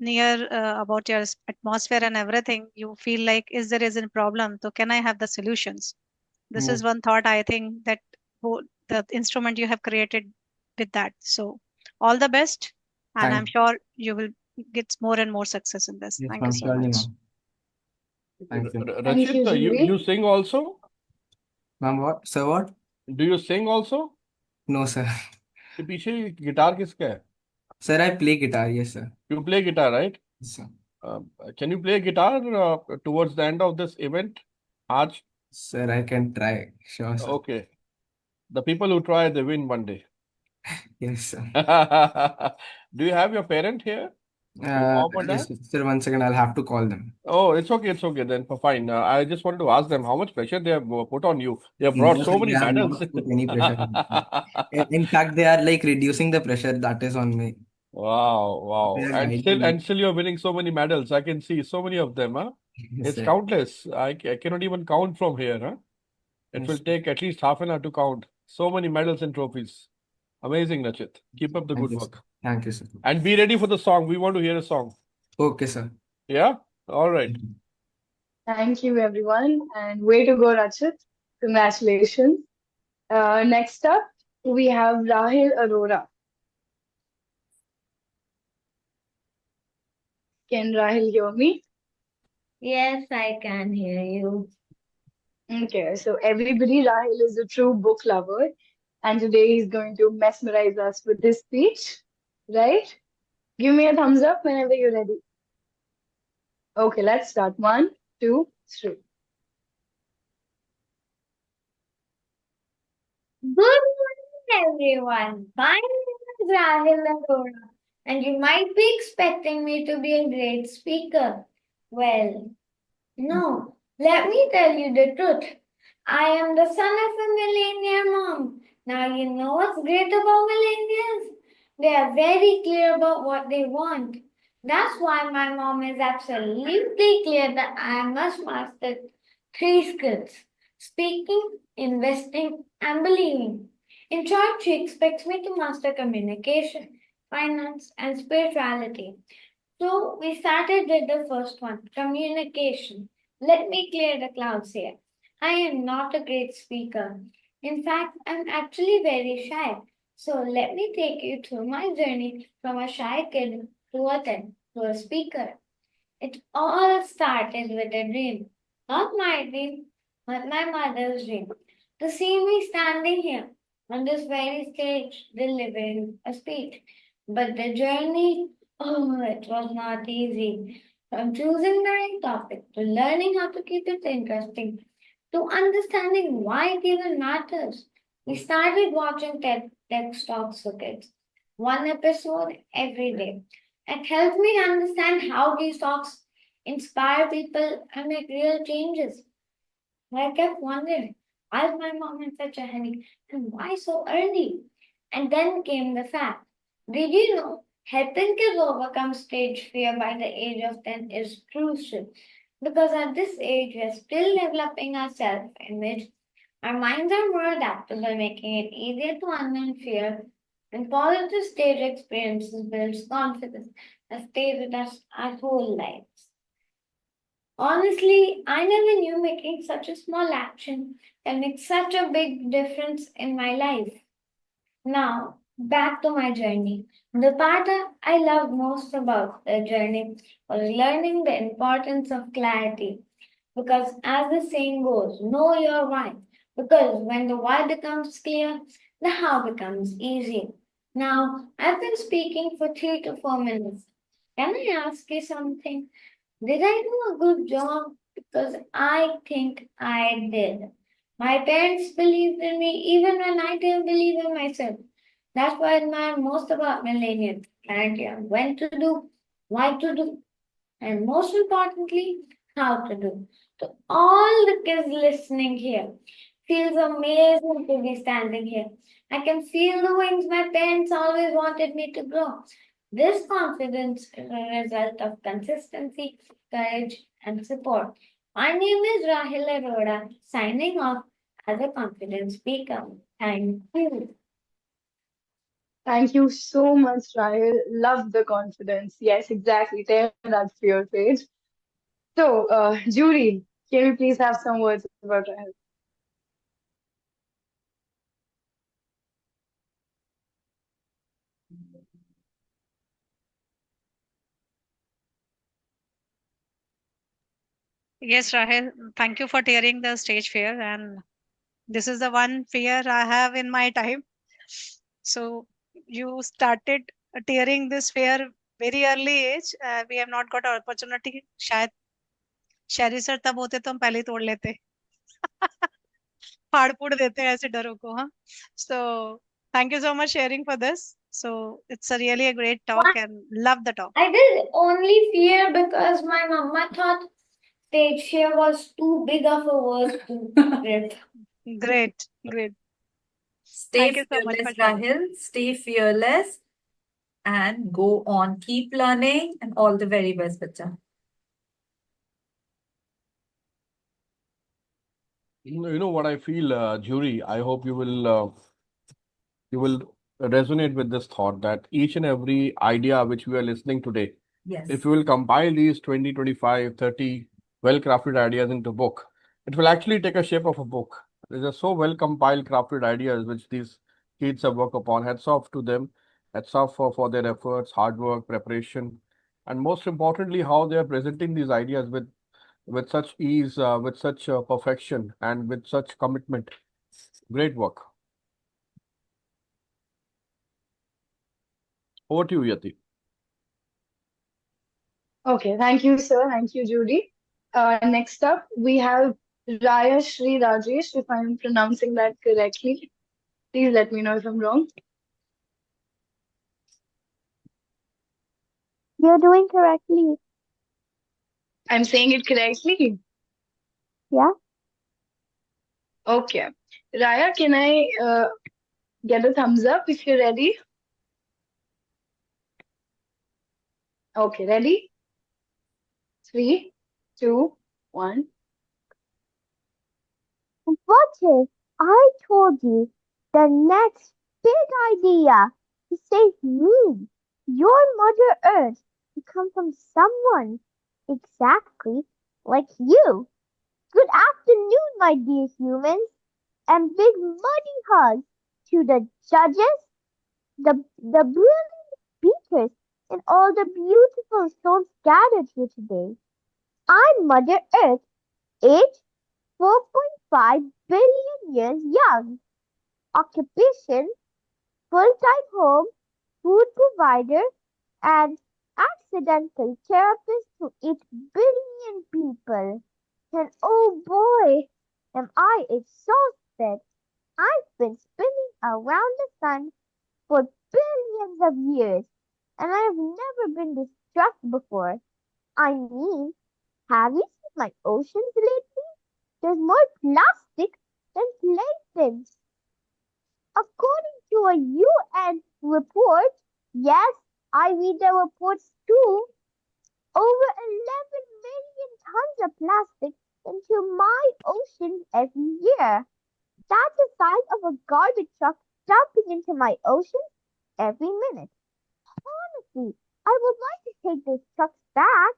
near about your atmosphere and everything. You feel like, is there is a problem? So can I have the solutions? This is Yes. one thought I think that the instrument you have created with that. So all the best, and I'm Thank sure you will get more and more success in this. Yes, Thank you ma'am. so Surely, much. ma'am. Thank you. Thank you, Rachit, you Julie. sing also? Ma'am, what? Sir, what? Do you sing also? No, sir. ये पीछे guitar किसका है? Sir, I play guitar. Yes, sir. You play guitar, right? Yes, sir. Can you play guitar towards the end of this event? Aaj? Sir, I can try. Sure, sir. Okay. The people who try, they win one day. Yes, sir. Do you have your parent here? Your mom or dad? Yes, sir. 1 second. I'll have to call them. Oh, it's okay. It's okay then. Fine. I just wanted to ask them how much pressure they have put on you. They have brought No, so sir, many they have medals. not put any pressure on me. In fact, they are like reducing the pressure that is on me. Wow, They wow. are And guiding me. still you're winning so many medals. I can see so many of them, huh? Yes, It's sir. countless. I cannot even count from here, huh? It Yes, will sir. take at least half an hour to count. So many medals and trophies. Amazing, Rachit. Keep up the Thank good you, sir. work. Thank you, sir. And be ready for the song. We want to hear a song. Okay, sir. Yeah? All right. Thank you, everyone. And way to go, Rachit. Congratulations. Next up, we have Rahil Arora. Can Rahil hear me? Yes, I can hear you. Okay, so everybody, Rahil is a true book lover, and today he's going to mesmerize us with this speech, right? Give me a thumbs up whenever you're ready. Okay, let's start. 1, 2, 3. Good morning, everyone. My name is Rahil Arora, and you might be expecting me to be a great speaker. Well, no, let me tell you the truth. I am the son of a millionaire mom. Now, you know what's great about millennials? They are very clear about what they want. That's why my mom is absolutely clear that I must master 3 skills: speaking, investing, and believing. In short, she expects me to master communication, finance, and spirituality. So we started with the first one, communication. Let me clear the clouds here. I am not a great speaker. In fact, I'm actually very shy. So let me take you through my journey from a shy kid to a speaker. It all started with a dream. Not my dream, but my mother's dream. To see me standing here on this very stage delivering a speech. But the journey, oh, it was not easy. From choosing the right topic to learning how to keep it interesting to understanding why it even matters. We started watching TED Talks for Kids, one episode every day. It helped me understand how these talks inspire people and make real changes. I kept wondering, why is my mom in such a hurry and why so early? And then came the fact. Did you know helping kids overcome stage fear by the age of 10 is crucial? Because at this age, we're still developing our self image. Our minds are more adaptable, making it easier to unlearn fear. And positive stage experiences builds confidence that stays with us our whole lives. Honestly, I never knew making such a small action can make such a big difference in my life. Now, back to my journey. The part that I loved most about the journey was learning the importance of clarity. Because as the saying goes, know your why. Because when the why becomes clear, the how becomes easy. Now, I've been speaking for 3 to 4 minutes. Can I ask you something? Did I do a good job? Because I think I did. My parents believed in me even when I didn't believe in myself. That's what I admire most about millennials. Clarity on when to do, why to do, and most importantly, how to do. To all the kids listening here, feels amazing to be standing here. I can feel the wings my parents always wanted me to grow. This confidence is a result of consistency, courage, and support. My name is Rahil Arora, signing off as a confident speaker. Thank you. Thank you so much, Rahil. Love the confidence. Yes, exactly. Tear that fear page. So, Judy, can we please have some words about Rahil? Yes, Rahel, thank you for tearing the stage fear. And this is the one fear I have in my time. So you started tearing this fear very early age. We have not got opportunity. शायद शहरी sir तब होते तो हम पहले ही तोड़ लेते. फाड़ फूड़ देते हैं ऐसे डरों को, हाँ. So thank you so much sharing for this. So it's a really a great talk and love the talk. I did only fear because my mama thought stage fear was too big of a word to grip. Great, great. Stay Thank you so much fearless, for sharing. Rahil. Stay fearless and go on. Keep learning and all the very best, bacha. You know what I feel, Jury. I hope you will resonate with this thought that each and every idea which we are listening today, Yes. if you will compile these 20, 25, 30 well-crafted ideas into book, it will actually take a shape of a book. These are so well-compiled, crafted ideas which these kids have worked upon. Hats off to them. Hats off for their efforts, hard work, preparation, and most importantly, how they are presenting these ideas with such ease, with such perfection, and with such commitment. Great work. Over to you, Yati. Okay, thank you, sir. Thank you, Judy. Next up, we have Raya Shri Rajesh, if I'm pronouncing that correctly. Please let me know if I'm wrong. You're doing correctly. I'm saying it correctly. Yeah. Okay. Raya, can I get a thumbs up if you're ready? Okay, ready? 3, 2, 1. What if I told you the next big idea to save me, your Mother Earth, to come from someone exactly like you? Good afternoon, my dear humans, and big muddy hugs to the judges, the brilliant speakers, and all the beautiful souls gathered here today. I'm Mother Earth, age 4.5 billion years young. Occupation, full-time home, food provider, and accidental therapist to 8 billion people. And oh boy, am I exhausted. I've been spinning around the sun for billions of years, and I have never been this stressed before. I mean, have you seen my oceans lately? There's more plastic than plankton. According to a UN report, yes, I read the reports too, over 11 million tons of plastic into my oceans every year. That's the size of a garbage truck dumping into my ocean every minute. Honestly, I would like to take those trucks back.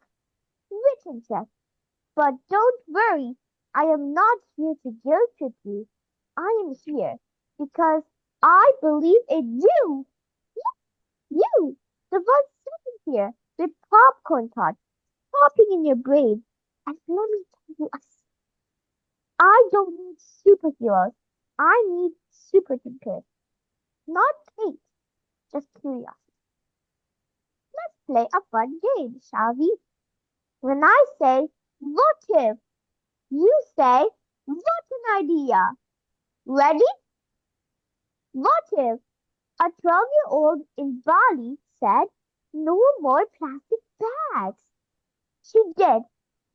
Written check. But don't worry, I am not here to guilt trip you. I am here because I believe in you, The word sitting here with popcorn thoughts popping in your brain. And let me tell you, I don't need superheroes. I need superthinkers. Not hate, just curiosity. Let's play a fun game, shall we? When I say, what if? You say, what an idea. Ready? What if a 12-year-old in Bali said, no more plastic bags? She did.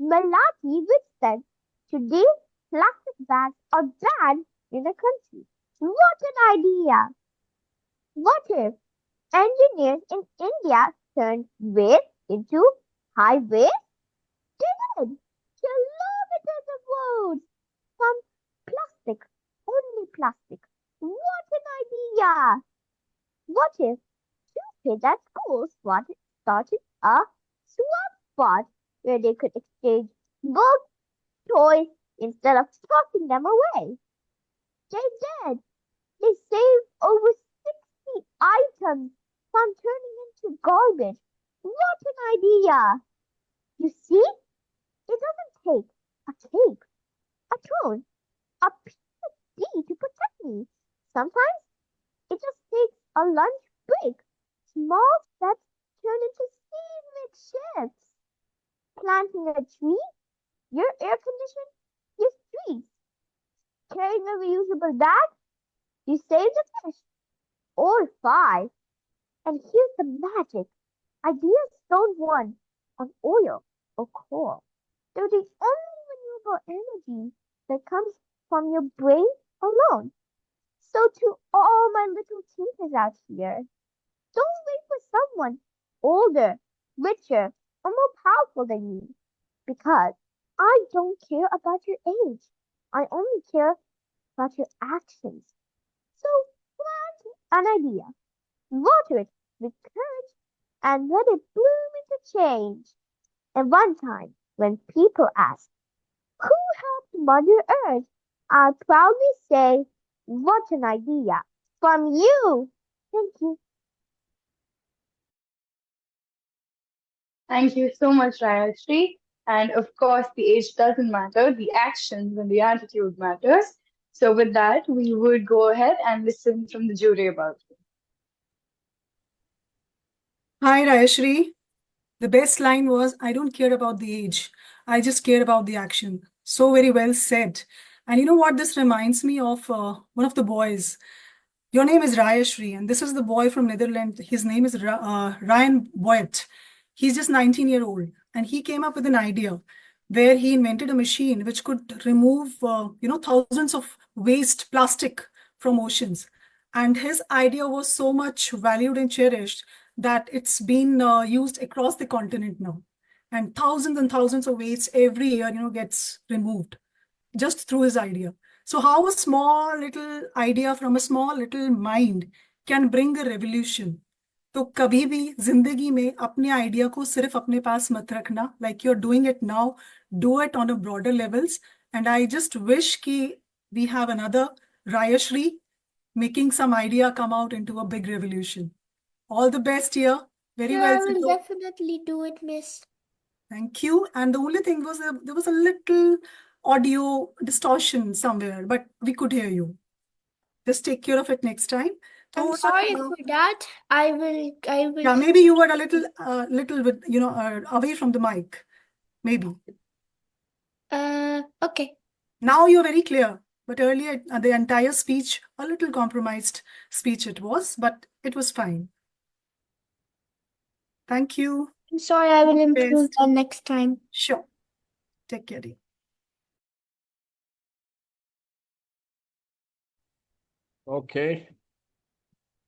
Melati Whiston. Today, plastic bags are banned in the country. What an idea! What if engineers in India turned waste into highways? They did. Kilometers of roads from plastic, only plastic. What an idea! What if two kids at school started a swap spot where they could exchange books, toys, instead of tossing them away? They did. They saved over 60 items from turning into garbage. What an idea! You see, it doesn't take a cape, a throne, a PhD to protect me. Sometimes it just takes a lunch break. Small steps turn into seismic shifts. Planting a tree, your air condition, your streets. Carrying a reusable bag, you save the fish. Or 5. And here's the magic. Ideas don't run on oil or coal. They're the only renewable energy that comes from your brain alone. So to all my little thinkers out here, don't wait for someone older, richer, or more powerful than you. Because I don't care about your age. I only care about your actions. So plant an idea, water it with courage, and let it bloom into change. And one time, when people ask, who helped Mother Earth? I'll proudly say, what an idea from you. Thank you. Thank you so much, Rayashri. And of course, the age doesn't matter, the actions and the attitude matters. So with that, we would go ahead and listen from the jury about it. Hi, Rayashri. The best line was, I don't care about the age. I just care about the action. So very well said. And you know what? This reminds me of one of the boys. Your name is Rayashri, and this is the boy from Netherlands. His name is Ryan Boyet. He's just 19-year-old, and he came up with an idea where he invented a machine which could remove, thousands of waste plastic from oceans. And his idea was so much valued and cherished that it's been used across the continent now. And thousands of waste every year, gets removed just through his idea. So how a small little idea from a small little mind can bring a revolution. तो कभी भी जिंदगी में अपने idea को सिर्फ अपने पास मत रखना. Like you're doing it now, do it on a broader levels. And I just wish कि we have another Rayashri making some idea come out into a big revolution. All the best here. Very Yeah, well I will said. definitely do it, miss. Thank you. And the only thing was there was a little audio distortion somewhere, but we could hear you. Just take care of it next time. I'm So, sorry for that. I will. yeah, maybe you were a little bit, away from the mic. Maybe. Okay. Now you're very clear. But earlier, the entire speech, a little compromised speech it was, but it was fine. Thank you. I'm sorry. I will improve Best. that next time. Sure. Take care, dear. Okay.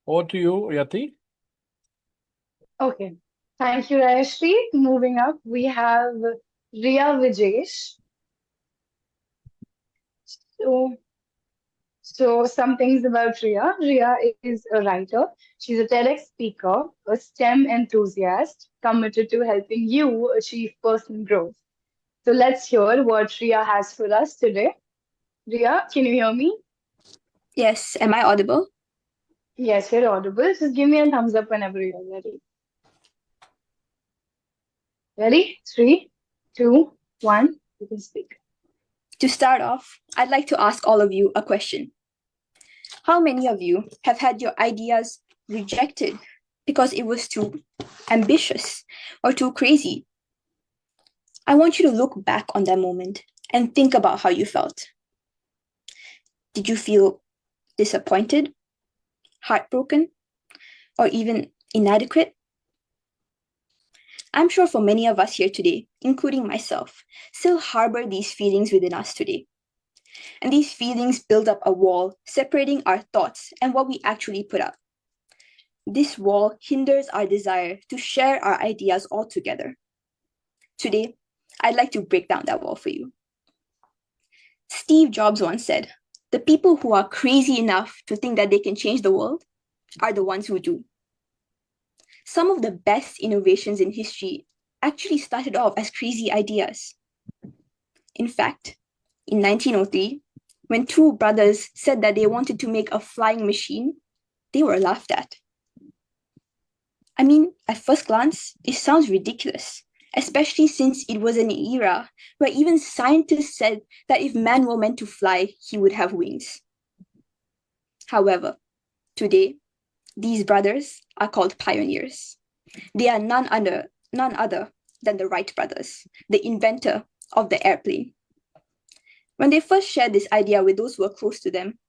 Over to you, Yati. Okay. Thank you, Rayashri. Moving up, we have Riya Vijesh. So some things about Riya. Riya is a writer. She's a TEDx speaker, a STEM enthusiast, committed to helping you achieve personal growth. So let's hear what Riya has for us today. Riya, can you hear me? Yes, am I audible? Yes, you're audible. Just give me a thumbs up whenever you're ready. Ready? 3, 2, 1. You can speak. To start off, I'd like to ask all of you a question. How many of you have had your ideas rejected because it was too ambitious or too crazy? I want you to look back on that moment and think about how you felt. Did you feel disappointed, heartbroken, or even inadequate? I'm sure for many of us here today, including myself, still harbor these feelings within us today. And these feelings build up a wall separating our thoughts and what we actually put up. This wall hinders our desire to share our ideas altogether. Today, I'd like to break down that wall for you. Steve Jobs once said, "The people who are crazy enough to think that they can change the world are the ones who do." Some of the best innovations in history actually started off as crazy ideas. In fact, in 1903, when two brothers said that they wanted to make a flying machine, they were laughed at. I mean, at first glance, it sounds ridiculous, especially since it was an era where even scientists said that if man were meant to fly, he would have wings. However, today, these brothers are called pioneers. They are none other than the Wright brothers, the inventor of the airplane. When they first shared this idea with those who were close to them,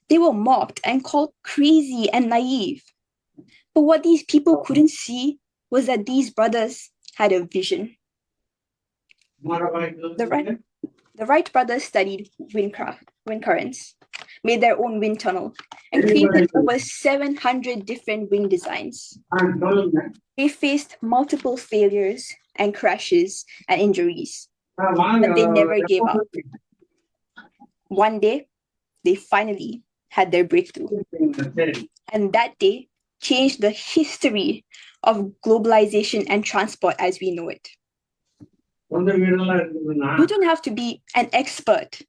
they were mocked and called crazy and naive. But what these people couldn't see was that these brothers had a vision. The Wright brothers studied wind currents, made their own wind tunnel, and created over 700 different wing designs. They faced multiple failures and crashes and injuries, but they never gave up. One day, they finally had their breakthrough. And that day changed the history of globalization and transport as we know it. You don't have to be an expert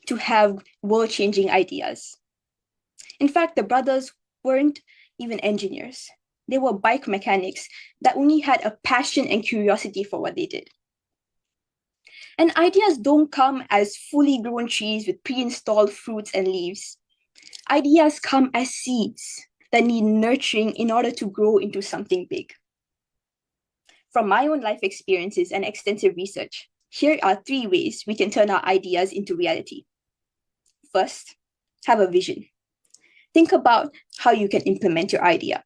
to have world-changing ideas. In fact, the brothers weren't even engineers. They were bike mechanics that only had a passion and curiosity for what they did. And ideas don't come as fully grown trees with pre-installed fruits and leaves. Ideas come as seeds that need nurturing in order to grow into something big. From my own life experiences and extensive research, here are 3 ways we can turn our ideas into reality. First, have a vision. Think about how you can implement your idea,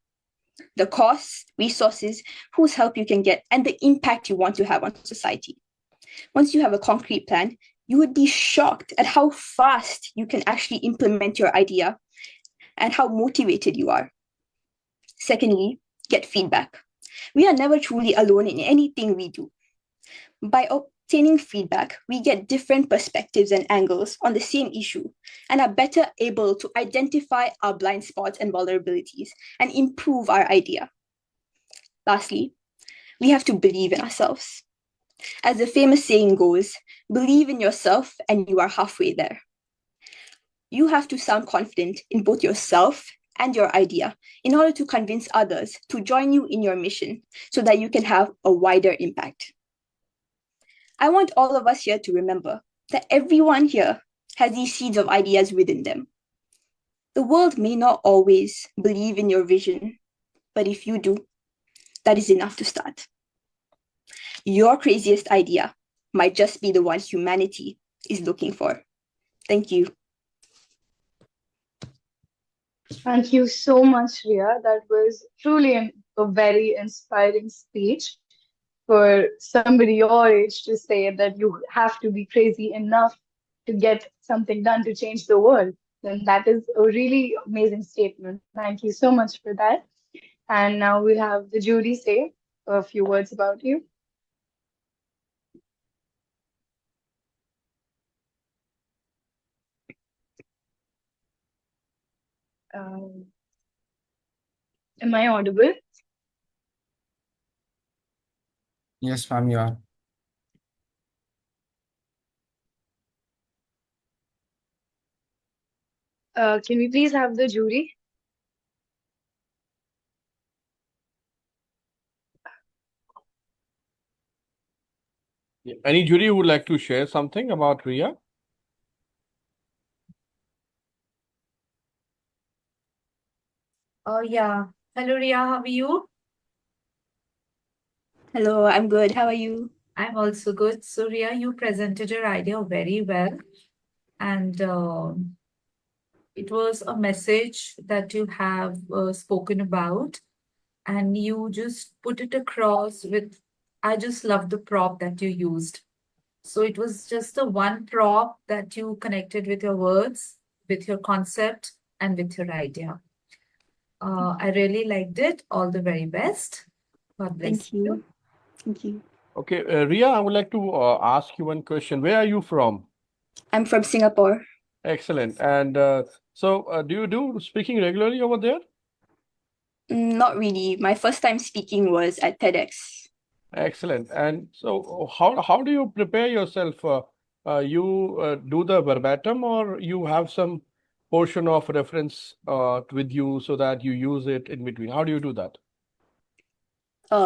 the costs, resources, whose help you can get, and the impact you want to have on society. Once you have a concrete plan, you would be shocked at how fast you can actually implement your idea and how motivated you are. Secondly, get feedback. We are never truly alone in anything we do. By obtaining feedback, we get different perspectives and angles on the same issue and are better able to identify our blind spots and vulnerabilities and improve our idea. Lastly, we have to believe in ourselves. As the famous saying goes, believe in yourself and you are halfway there. You have to sound confident in both yourself and your idea in order to convince others to join you in your mission so that you can have a wider impact. I want all of us here to remember that everyone here has these seeds of ideas within them. The world may not always believe in your vision, but if you do, that is enough to start. Your craziest idea might just be the one humanity is looking for. Thank you. Thank you so much, Ria. That was truly a very inspiring speech for somebody your age to say that you have to be crazy enough to get something done to change the world. Then that is a really amazing statement. Thank you so much for that. And now we'll have the jury say a few words about you. Am I audible? Yes, ma'am, you are. Can we please have the jury? Any jury who would like to share something about Ria? Oh, yeah. Hello, Ria. How are you? Hello, I'm good. How are you? I'm also good. So, Ria, you presented your idea very well. And it was a message that you have spoken about. And you just put it across with, I just love the prop that you used. So, it was just the one prop that you connected with your words, with your concept, and with your idea. I really liked it. All the very best. God bless Thank you. Thank you. Okay, Ria, I would like to ask you one question. Where are you from? I'm from Singapore. Excellent. And do you do speaking regularly over there? Not really. My first time speaking was at TEDx. Excellent. And so how do you prepare yourself? You do the verbatim, or you have some portion of reference with you so that you use it in between? How do you do that?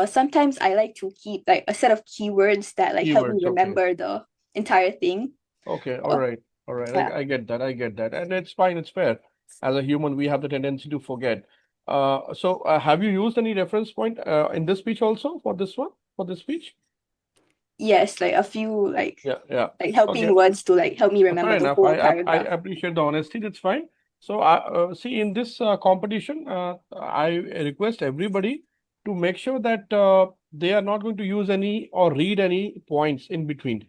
Sometimes I like to keep like a set of keywords that like help me Keywords, okay. remember the entire thing. Okay, Uh, all right, all right. yeah. I get that. I get that. And it's fine, it's fair. As a human, we have the tendency to forget. Have you used any reference point in this speech also for this one, for this speech? Yes, like a few like Yeah. helping Okay. words to like help me remember Fair the enough. whole I paragraph. appreciate the honesty. That's fine. So, see, in this competition, I request everybody to make sure that they are not going to use any or read any points in between,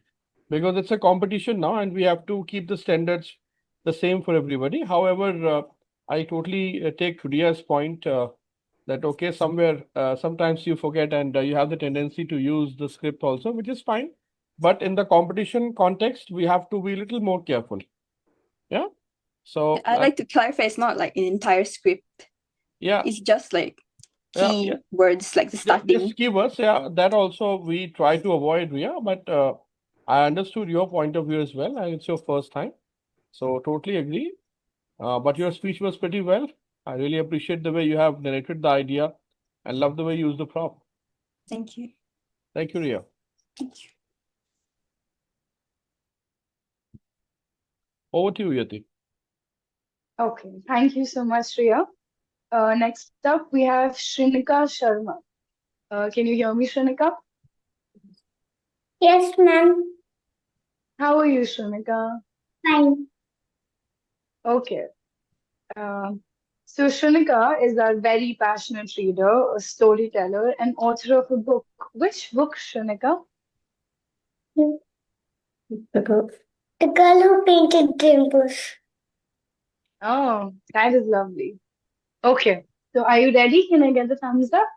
because it's a competition now, and we have to keep the standards the same for everybody. However, I totally take Ria's point that okay, somewhere sometimes you forget and you have the tendency to use the script also, which is fine. But in the competition context, we have to be a little more careful. Yeah. So I'd like to clarify it's not like an entire script. yeah, It's just like yeah, key yeah. words like the starting. Just keywords, yeah, that also we try to avoid, Ria. But I understood your point of view as well, and it's your first time, so totally agree. But your speech was pretty well. I really appreciate the way you have narrated the idea, and love the way you use the prop. Thank you. Thank you, Ria. Thank you. Over to you, Yati. Okay, thank you so much, Riya. Next up, we have Shrinika Sharma. Can you hear me, Shrinika? Yes, ma'am. How are you, Shrinika? Fine. Okay. So Shrinika is a very passionate reader, a storyteller, and author of a book. Which book, Shrinika? The girl who painted rainbows. Oh, that is lovely. Okay, so are you ready? Can I get the thumbs up?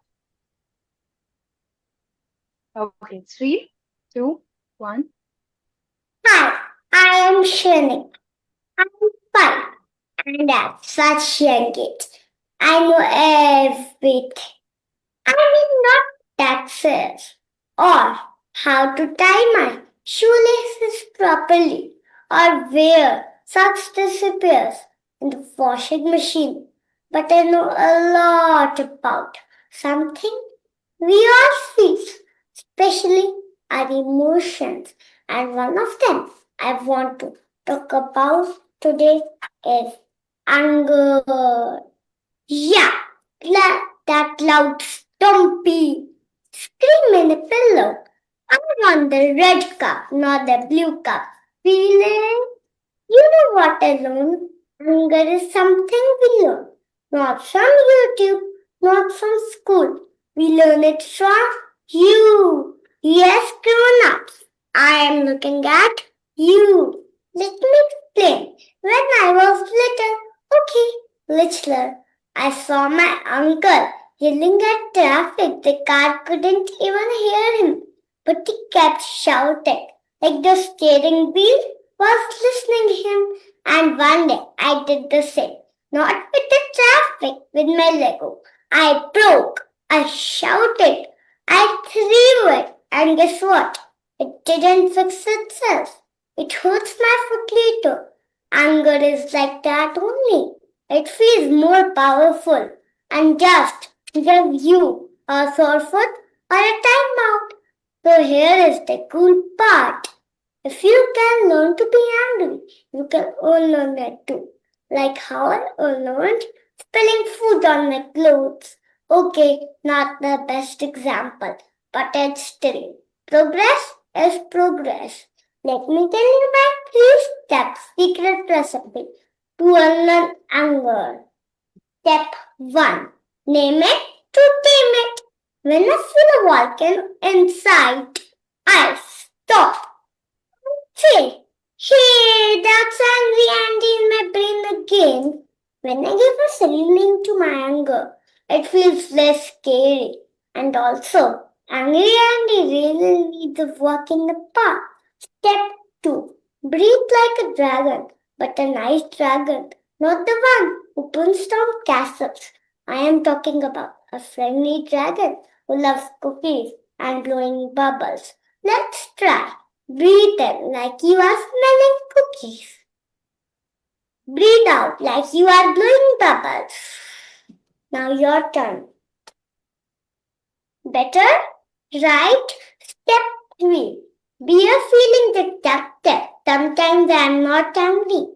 Okay, 3, 2, 1. Hi, I am Shrenik. I'm 5 and I'm such a kid. I know everything. I mean, not taxes or how to tie my shoelaces properly or where socks disappears in the washing machine. But I know a lot about something we all feel, especially our emotions. And one of them I want to talk about today is anger. Yeah, that loud stumpy scream in the pillow. I want the red cup, not the blue cup. Feeling, you know what I learned? Anger is something we learn, not from YouTube, not from school. We learn it from you. Yes, grown-ups. I am looking at you. Let me explain. When I was littler, I saw my uncle yelling at traffic. The car couldn't even hear him, but he kept shouting like the steering wheel was listening him. And one day I did the same. Not with the traffic, with my Lego. I broke, I shouted, I threw it, and guess what? It didn't fix itself. It hurts my foot later. Anger is like that only. It feels more powerful and just give you a sore foot or a timeout. So here is the cool part. If you can learn to be angry, you can learn that too. Like how I learned spilling food on my clothes. Okay, not the best example, but it's still progress is progress. Let me tell you my 3-step secret recipe to unlearn anger. Step 1. Name it to tame it. When I feel a volcano inside, I stop. Say, hey, that's angry Andy in my brain again. When I give a silly name to my anger, it feels less scary. And also, angry Andy really needs a walk in the park. Step 2. Breathe like a dragon, but a nice dragon, not the one who pulls down castles. I am talking about a friendly dragon who loves cookies and blowing bubbles. Let's try. Breathe in like you are smelling cookies. Breathe out like you are blowing bubbles. Now your turn. Better? Right? Step 3. Be a feeling detective. Sometimes I am not angry.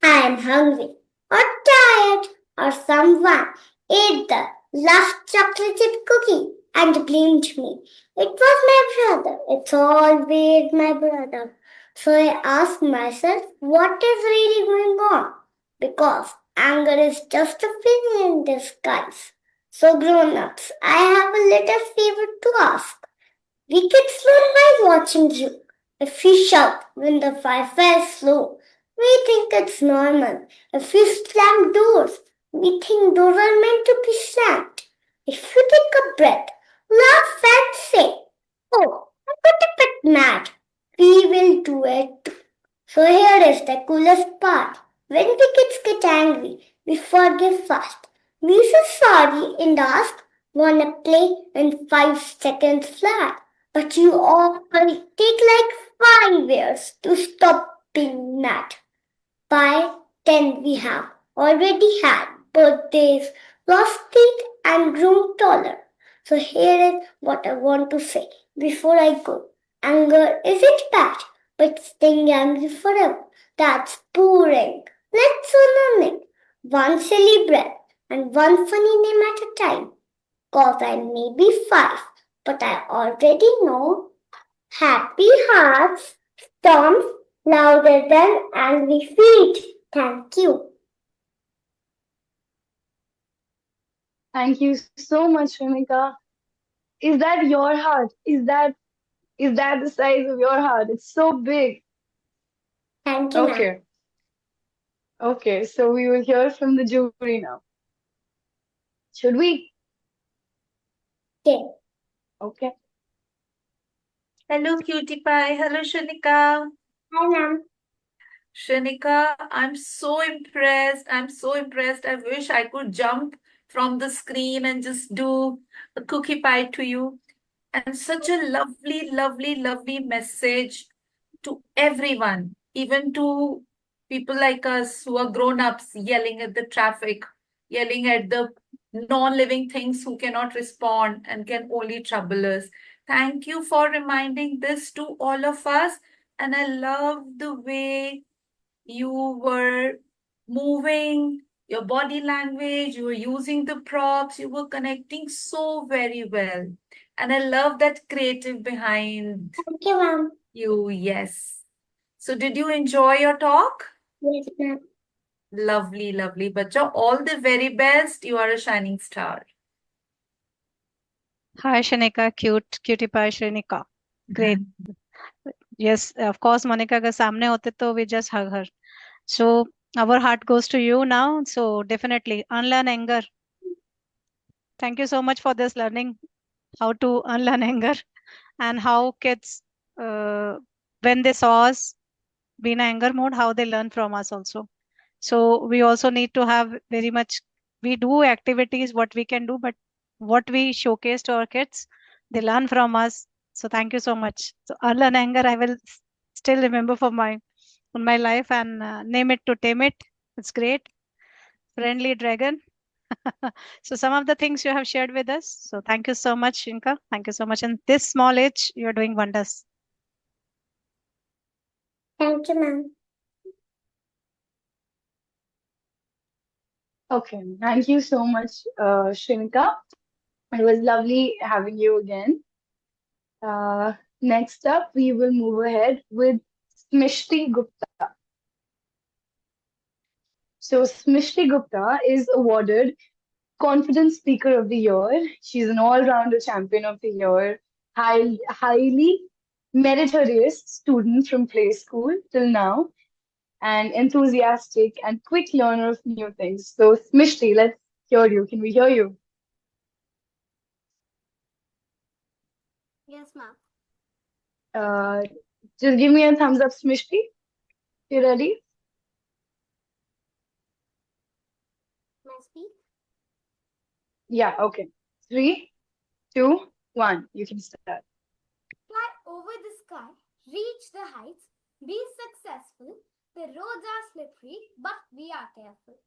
I am hungry or tired or someone ate the last chocolate chip cookie and blamed me. It was my brother. It's always my brother. So I ask myself, what is really going on? Because anger is just a feeling in disguise. So grown-ups, I have a little favor to ask. We kids learn by watching you. If you shout when the Wi-Fi is slow, we think it's normal. If you slam doors, we think doors are meant to be slammed. If you take a breath, laugh and say, oh, I got a bit mad. We will do it too. So here is the coolest part. When we kids get angry, we forgive fast. We say sorry and ask, wanna play in 5 seconds flat. But you all take like 5 years to stop being mad. By 10 we have already had birthdays, lost teeth and grown taller. So here is what I want to say before I go. Anger isn't bad, but staying angry forever, that's boring. Let's unlearn it. One silly breath and one funny name at a time. Cause I may be 5, but I already know happy hearts storms louder than angry feet. Thank you. Thank you so much, Ramika. Is that your heart? Is that the size of your heart? It's so big. Thank you, ma'am. Okay. Okay, so we will hear from the jury now. Should we? Okay. Okay. Hello, Cutie Pie. Hello, Shanika. Hi, ma'am. Shanika, I'm so impressed. I'm so impressed. I wish I could jump from the screen and just do a cookie pie to you. And such a lovely, lovely, lovely message to everyone, even to people like us who are grown-ups yelling at the traffic, yelling at the non-living things who cannot respond and can only trouble us. Thank you for reminding this to all of us. And I love the way you were moving, your body language, you were using the props, you were connecting so very well. And I love that creative behind Thank you, ma'am. you. Yes. So did you enjoy your talk? Yes, ma'am. Lovely, lovely. Bacha, all the very best. You are a shining star. Hi, Shanika. Cutie pie, Shanika. Great. Yes, of course, Monica अगर सामने होते तो we just hug her. So our heart goes to you now. So definitely unlearn anger. Thank you so much for this learning how to unlearn anger and how kids, when they saw us be in anger mode, how they learn from us also. So we also need to have very much, we do activities, what we can do, but what we showcase to our kids, they learn from us. So thank you so much. So unlearn anger, I will still remember for my life and name it to tame it. It's great. Friendly dragon. So some of the things you have shared with us. So thank you so much, Shinka. Thank you so much. In this small age, you're doing wonders. Thank you, ma'am. Okay, thank you so much, Shrinka. It was lovely having you again. Next up, we will move ahead with Smishti Gupta. So, Smishti Gupta is awarded Confidence Speaker of the Year. She's an all-rounder champion of the year, highly meritorious student from play school till now, and enthusiastic and quick learner of new things. So, Smishti, let's hear you. Can we hear you? Yes, ma'am. Just give me a thumbs up, Smishti. You ready? May I speak? Yeah, okay. 3, 2, 1. You can start. Fly over the sky, reach the heights, be successful. The roads are slippery, but we are careful.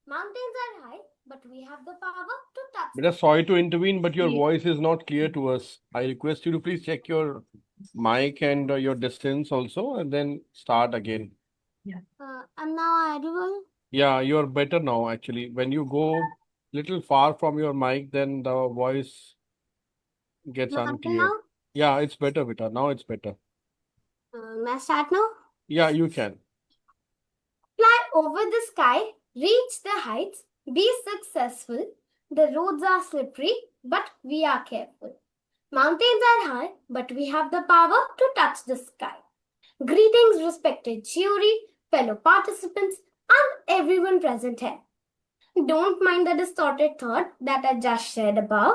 Mountains are high, but we have the power to touch Beta, sorry to intervene, but your Yeah. voice is not clear to us. I request you to please check your mic and your distance also, and then start again. I'm now audible. Yeah, you're better now, actually. When you go little far from your mic, then the voice gets Am I audible unclear. now? Yeah, it's better, Beta. Now it's better. May I start now? Yeah, you can. Fly over the sky, reach the heights, be successful. The roads are slippery, but we are careful. Mountains are high, but we have the power to touch the sky. Greetings, respected jury, fellow participants, and everyone present here. Don't mind the distorted thought that I just shared above,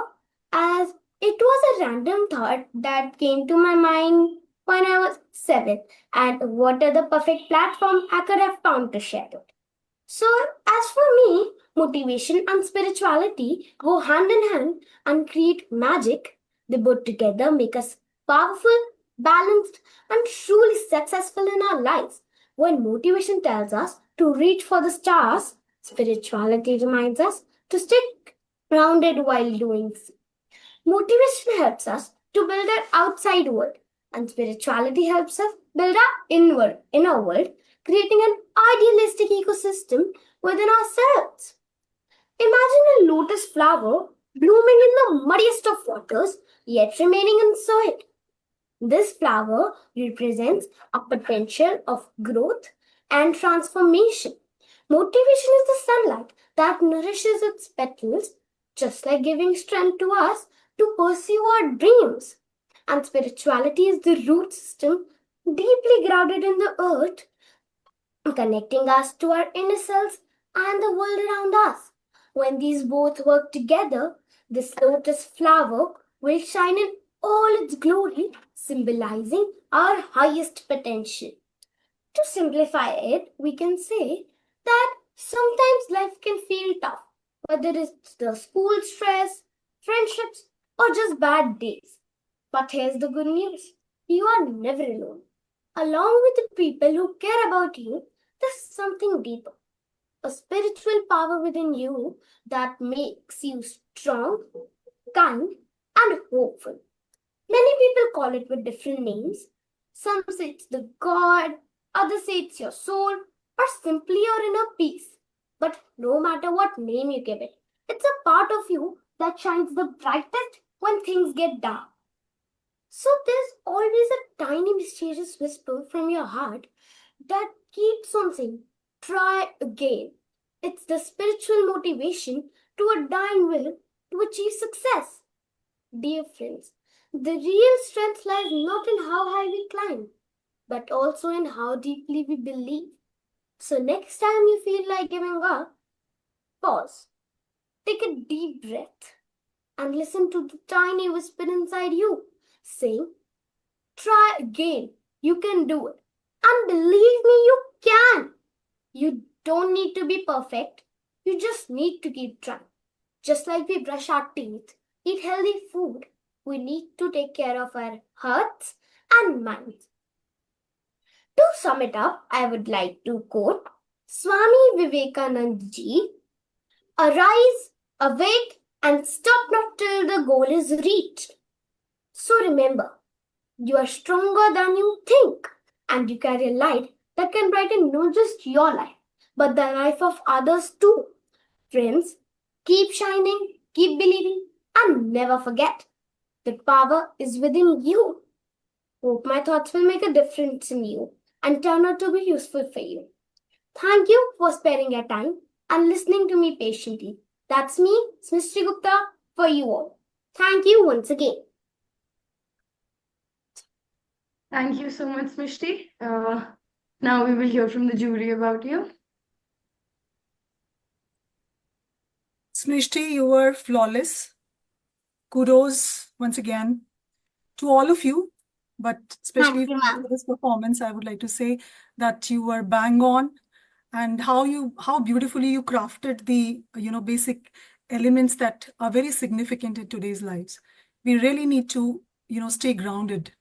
as it was a random thought that came to my mind when I was 7, and what are the perfect platform I could have found to share it. So, as for me, motivation and spirituality go hand in hand and create magic. They both together make us powerful, balanced, and truly successful in our lives. When motivation tells us to reach for the stars, spirituality reminds us to stay grounded while doing so. Motivation helps us to build our outside world, and spirituality helps us build our inner world, creating an idealistic ecosystem within ourselves. Imagine a lotus flower blooming in the muddiest of waters, yet remaining in soil. This flower represents a potential of growth and transformation. Motivation is the sunlight that nourishes its petals, just like giving strength to us to pursue our dreams. And spirituality is the root system deeply grounded in the earth, connecting us to our inner selves and the world around us. When these both work together, this lotus flower will shine in all its glory, symbolizing our highest potential. To simplify it, we can say that sometimes life can feel tough, whether it's the school stress, friendships, or just bad days. But here's the good news: you are never alone. Along with the people who care about you, there's something deeper, a spiritual power within you that makes you strong, kind, and hopeful. Many people call it with different names. Some say it's the God, others say it's your soul, or simply your inner peace. But no matter what name you give it, it's a part of you that shines the brightest when things get dark. So there's always a tiny mysterious whisper from your heart that keeps on saying, try again. It's the spiritual motivation to a dying will to achieve success. Dear friends, the real strength lies not in how high we climb, but also in how deeply we believe. So next time you feel like giving up, pause, take a deep breath, and listen to the tiny whisper inside you saying, try again, you can do it. And believe me, you can. You don't need to be perfect, you just need to keep trying. Just like we brush our teeth, eat healthy food, we need to take care of our hearts and minds. To sum it up, I would like to quote Swami Vivekananda ji, arise, Awake and stop not till the goal is reached. So remember, you are stronger than you think, and you carry a light that can brighten not just your life, but the life of others too. Friends, keep shining, keep believing, and never forget that power is within you. Hope my thoughts will make a difference in you and turn out to be useful for you. Thank you for sparing your time and listening to me patiently. That's me, Smriti Gupta, for you all. Thank you once again. Thank you so much, Mishti. Now we will hear from the jury about you. Smriti, you were flawless. Kudos once again to all of you, but especially Thank you, ma'am. for this performance, I would like to say that you were bang on, and how beautifully you crafted the basic elements that are very significant in today's lives. We really need to stay grounded.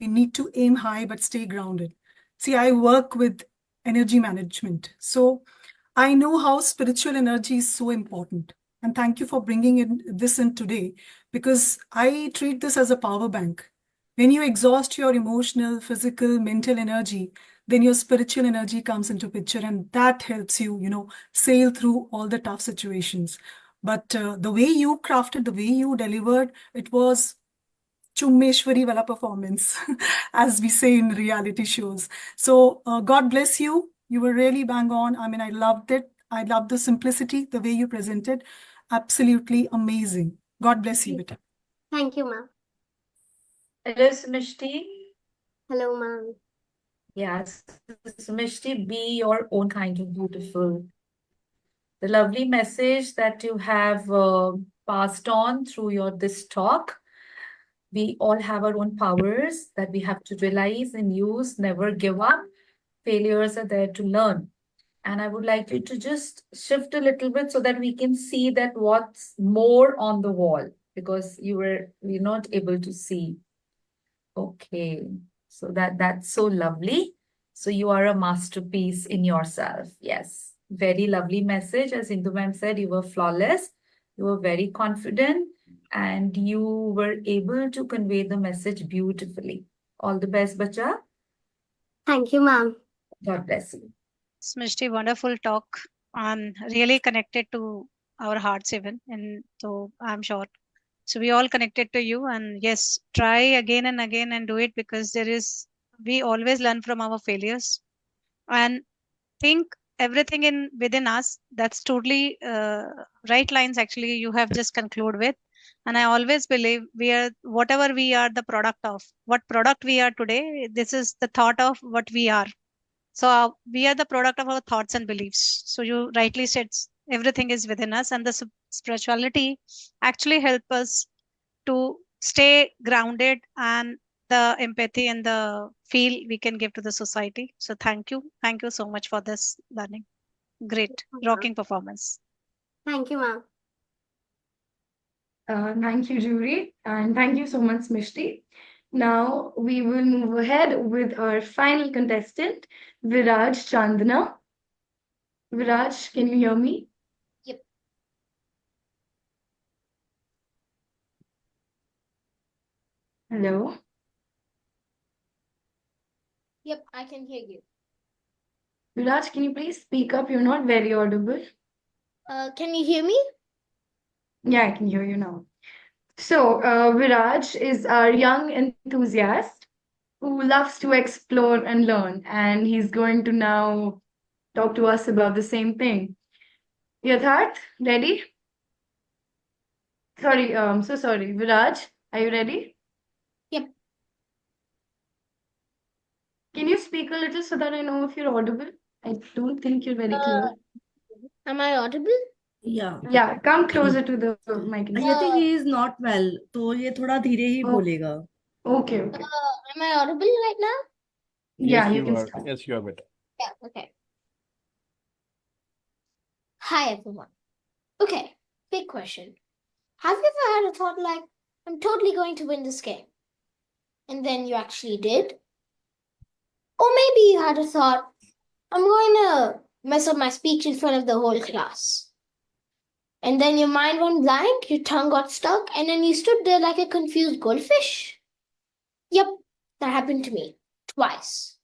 We need to aim high but stay grounded. See, I work with energy management, so I know how spiritual energy is so important. And thank you for bringing this in today, because I treat this as a power bank. When you exhaust your emotional, physical, mental energy, then your spiritual energy comes into picture, and that helps you, sail through all the tough situations. But the way you crafted, the way you delivered, it was Chummeshwari wala performance, as we say in reality shows. So God bless you. You were really bang on. I mean, I loved it. I loved the simplicity, the way you presented. Absolutely amazing. God bless you, Beta. Thank you, ma'am. Hello, Smriti. Hello, ma'am. Yes, Smriti, be your own kind of beautiful. The lovely message that you have passed on through this talk. We all have our own powers that we have to realize and use, never give up. Failures are there to learn. And I would like you to just shift a little bit so that we can see that what's more on the wall, because we're not able to see. Okay, so that's so lovely. So you are a masterpiece in yourself. Yes, very lovely message. As Indu ma'am said, you were flawless. You were very confident, and you were able to convey the message beautifully. All the best, bacha. Thank you, ma'am. God bless you. Smriti, wonderful talk. I'm really connected to our hearts even, and so I'm sure. So we all connected to you, and yes, try again and again and do it, because we always learn from our failures, and think everything within us. That's totally right lines actually you have just concluded with. And I always believe we are whatever we are the product of. What product we are today, this is the thought of what we are. So we are the product of our thoughts and beliefs. So you rightly said everything is within us, and the spirituality actually help us to stay grounded, and the empathy and the feel we can give to the society. So thank you so much for this learning. Great rocking performance. Thank you, ma'am. Thank you, jury, and thank you so much, Mishti. Now we will move ahead with our final contestant, Viraj Chandana. Viraj, can you hear me? Yep. Hello. Yep, I can hear you. Viraj, can you please speak up? You're not very audible. Can you hear me? Yeah, I can hear you now. So, Viraj is our young enthusiast who loves to explore and learn, and he's going to now talk to us about the same thing. Yatharth, ready? Sorry, so sorry. Viraj, are you ready? Yep. Can you speak a little so that I know if you're audible? I don't think you're very clear. Am I audible? Yeah. Yeah, come closer to the mic. I think he is not well, तो ये थोड़ा धीरे ही Oh. बोलेगा. Okay, okay. Am I audible right now? Yeah, Yes, you can are. start. Yes, you are better. Yeah, okay. Hi, everyone. Okay, big question. Have you ever had a thought like, I'm totally going to win this game? And then you actually did? Or maybe you had a thought, I'm going to mess up my speech in front of the whole class. And then your mind went blank, your tongue got stuck, and then you stood there like a confused goldfish. Yep, that happened to me twice.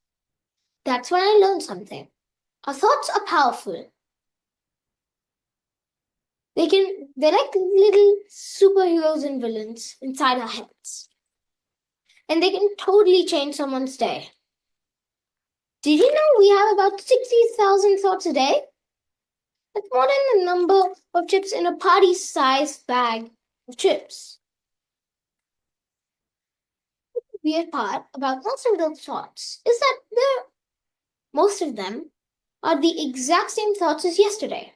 That's when I learned something. Our thoughts are powerful. They're like little superheroes and villains inside our heads. And they can totally change someone's day. Did you know we have about 60,000 thoughts a day? That's more than the number of chips in a party-sized bag of chips. The weird part about most of those thoughts is that most of them are the exact same thoughts as yesterday.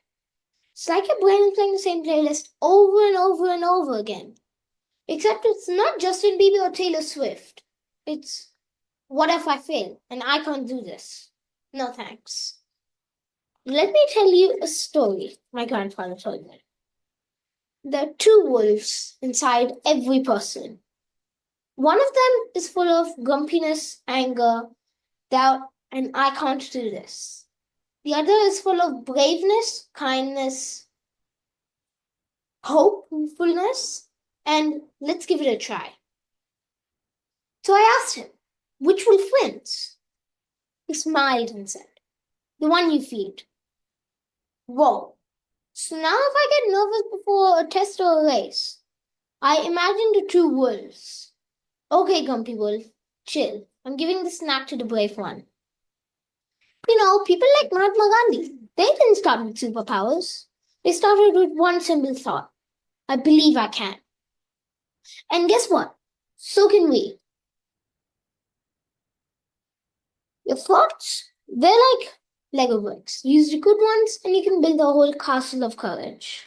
It's like your brain is playing the same playlist over and over and over again. Except it's not Justin Bieber or Taylor Swift. It's, what if I fail and I can't do this? No thanks. Let me tell you a story my grandfather told me. There are two wolves inside every person. One of them is full of grumpiness, anger, doubt, and I can't do this. The other is full of braveness, kindness, hopefulness, and let's give it a try. So I asked him, which wolf wins? He smiled and said, the one you feed. Whoa. So now if I get nervous before a test or a race, I imagine the two wolves. Okay, Grumpy Wolf, chill. I'm giving the snack to the brave one. You know, people like Mahatma Gandhi, they didn't start with superpowers. They started with one simple thought. I believe I can. And guess what? So can we. Your thoughts, they're like Lego bricks. Use the good ones and you can build a whole castle of courage.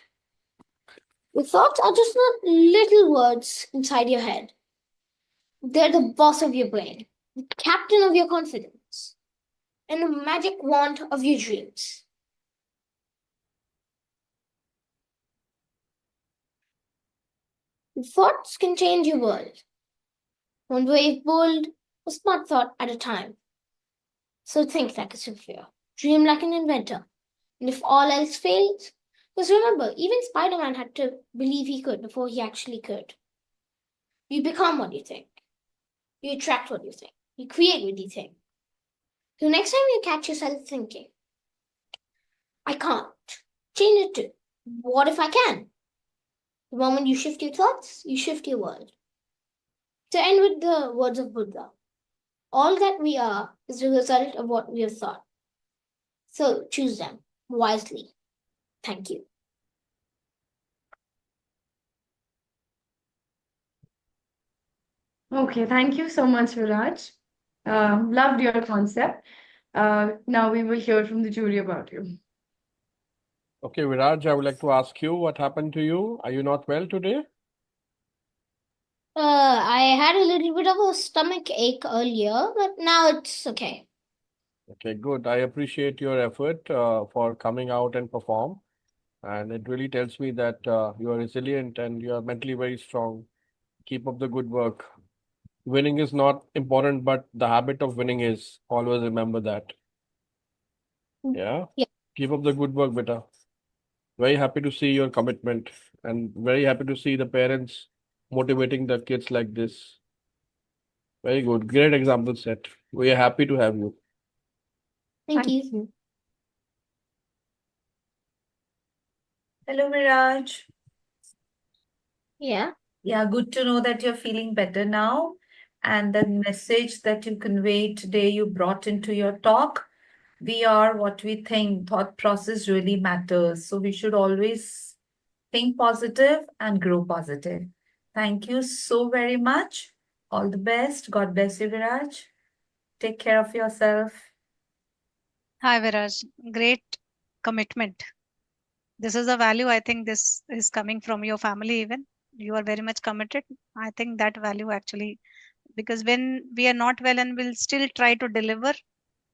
Your thoughts are just not little words inside your head. They're the boss of your brain, the captain of your confidence, and the magic wand of your dreams. Your thoughts can change your world. One brave, bold, or smart thought at a time. So think like a superhero. Dream like an inventor. And if all else fails, because remember, even Spider-Man had to believe he could before he actually could. You become what you think. You attract what you think. You create what you think. So next time you catch yourself thinking, I can't, change it to, what if I can? The moment you shift your thoughts, you shift your world. To end with the words of Buddha, all that we are is the result of what we have thought. So choose them wisely. Thank you. Okay, thank you so much, Viraj. Loved your concept. Now we will hear from the jury about you. Okay, Viraj, I would like to ask you what happened to you. Are you not well today? I had a little bit of a stomach ache earlier, but now it's okay. Okay, good. I appreciate your effort for coming out and perform. And it really tells me that you are resilient and you are mentally very strong. Keep up the good work. Winning is not important, but the habit of winning is. Always remember that. Yeah. Yeah. Keep up the good work, beta. Very happy to see your commitment and very happy to see the parents motivating the kids like this. Very good. Great example set. We are happy to have you. Thank you. Hello, Miraj. Yeah. Yeah, good to know that you're feeling better now. And the message that you conveyed today, you brought into your talk. We are what we think. Thought process really matters. So we should always think positive and grow positive. Thank you so very much. All the best. God bless you, Viraj. Take care of yourself. Hi, Viraj. Great commitment. This is a value. I think this is coming from your family even. You are very much committed. I think that value actually, because when we are not well and we'll still try to deliver,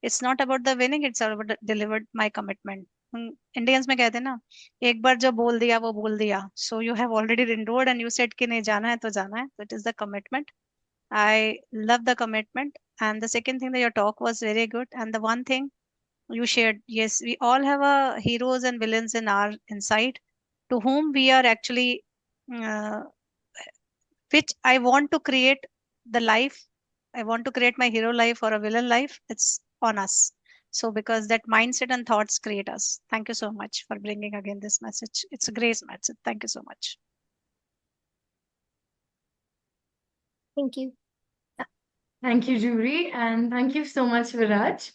it's not about the winning, it's about the delivered my commitment. Indians में कहते हैं ना, एक बार जो बोल दिया वो बोल दिया. So you have already enrolled and you said कि नहीं जाना है तो जाना है. So it is the commitment. I love the commitment. And the second thing that your talk was very good. And the one thing you shared, yes, we all have a heroes and villains in our inside. to whom we are actually, uh, which I want to create the life. I want to create my hero life or a villain life. It's on us. So because that mindset and thoughts create us. Thank you so much for bringing again this message. It's a great message. Thank you so much. Thank you. Thank you, Jury, and thank you so much, Viraj.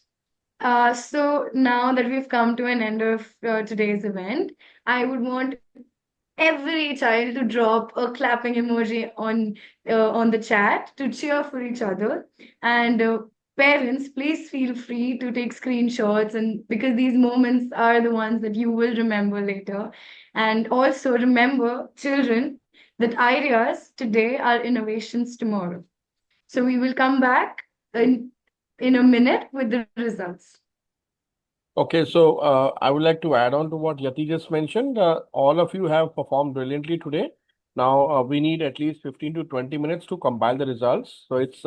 So now that we've come to an end of today's event, I would want every child to drop a clapping emoji on the chat to cheer for each other. And parents, please feel free to take screenshots, and because these moments are the ones that you will remember later. And also remember, children, that ideas today are innovations tomorrow. So we will come back in a minute with the results. Okay, so I would like to add on to what Yati just mentioned. All of you have performed brilliantly today. Now we need at least 15 to 20 minutes to compile the results. So it's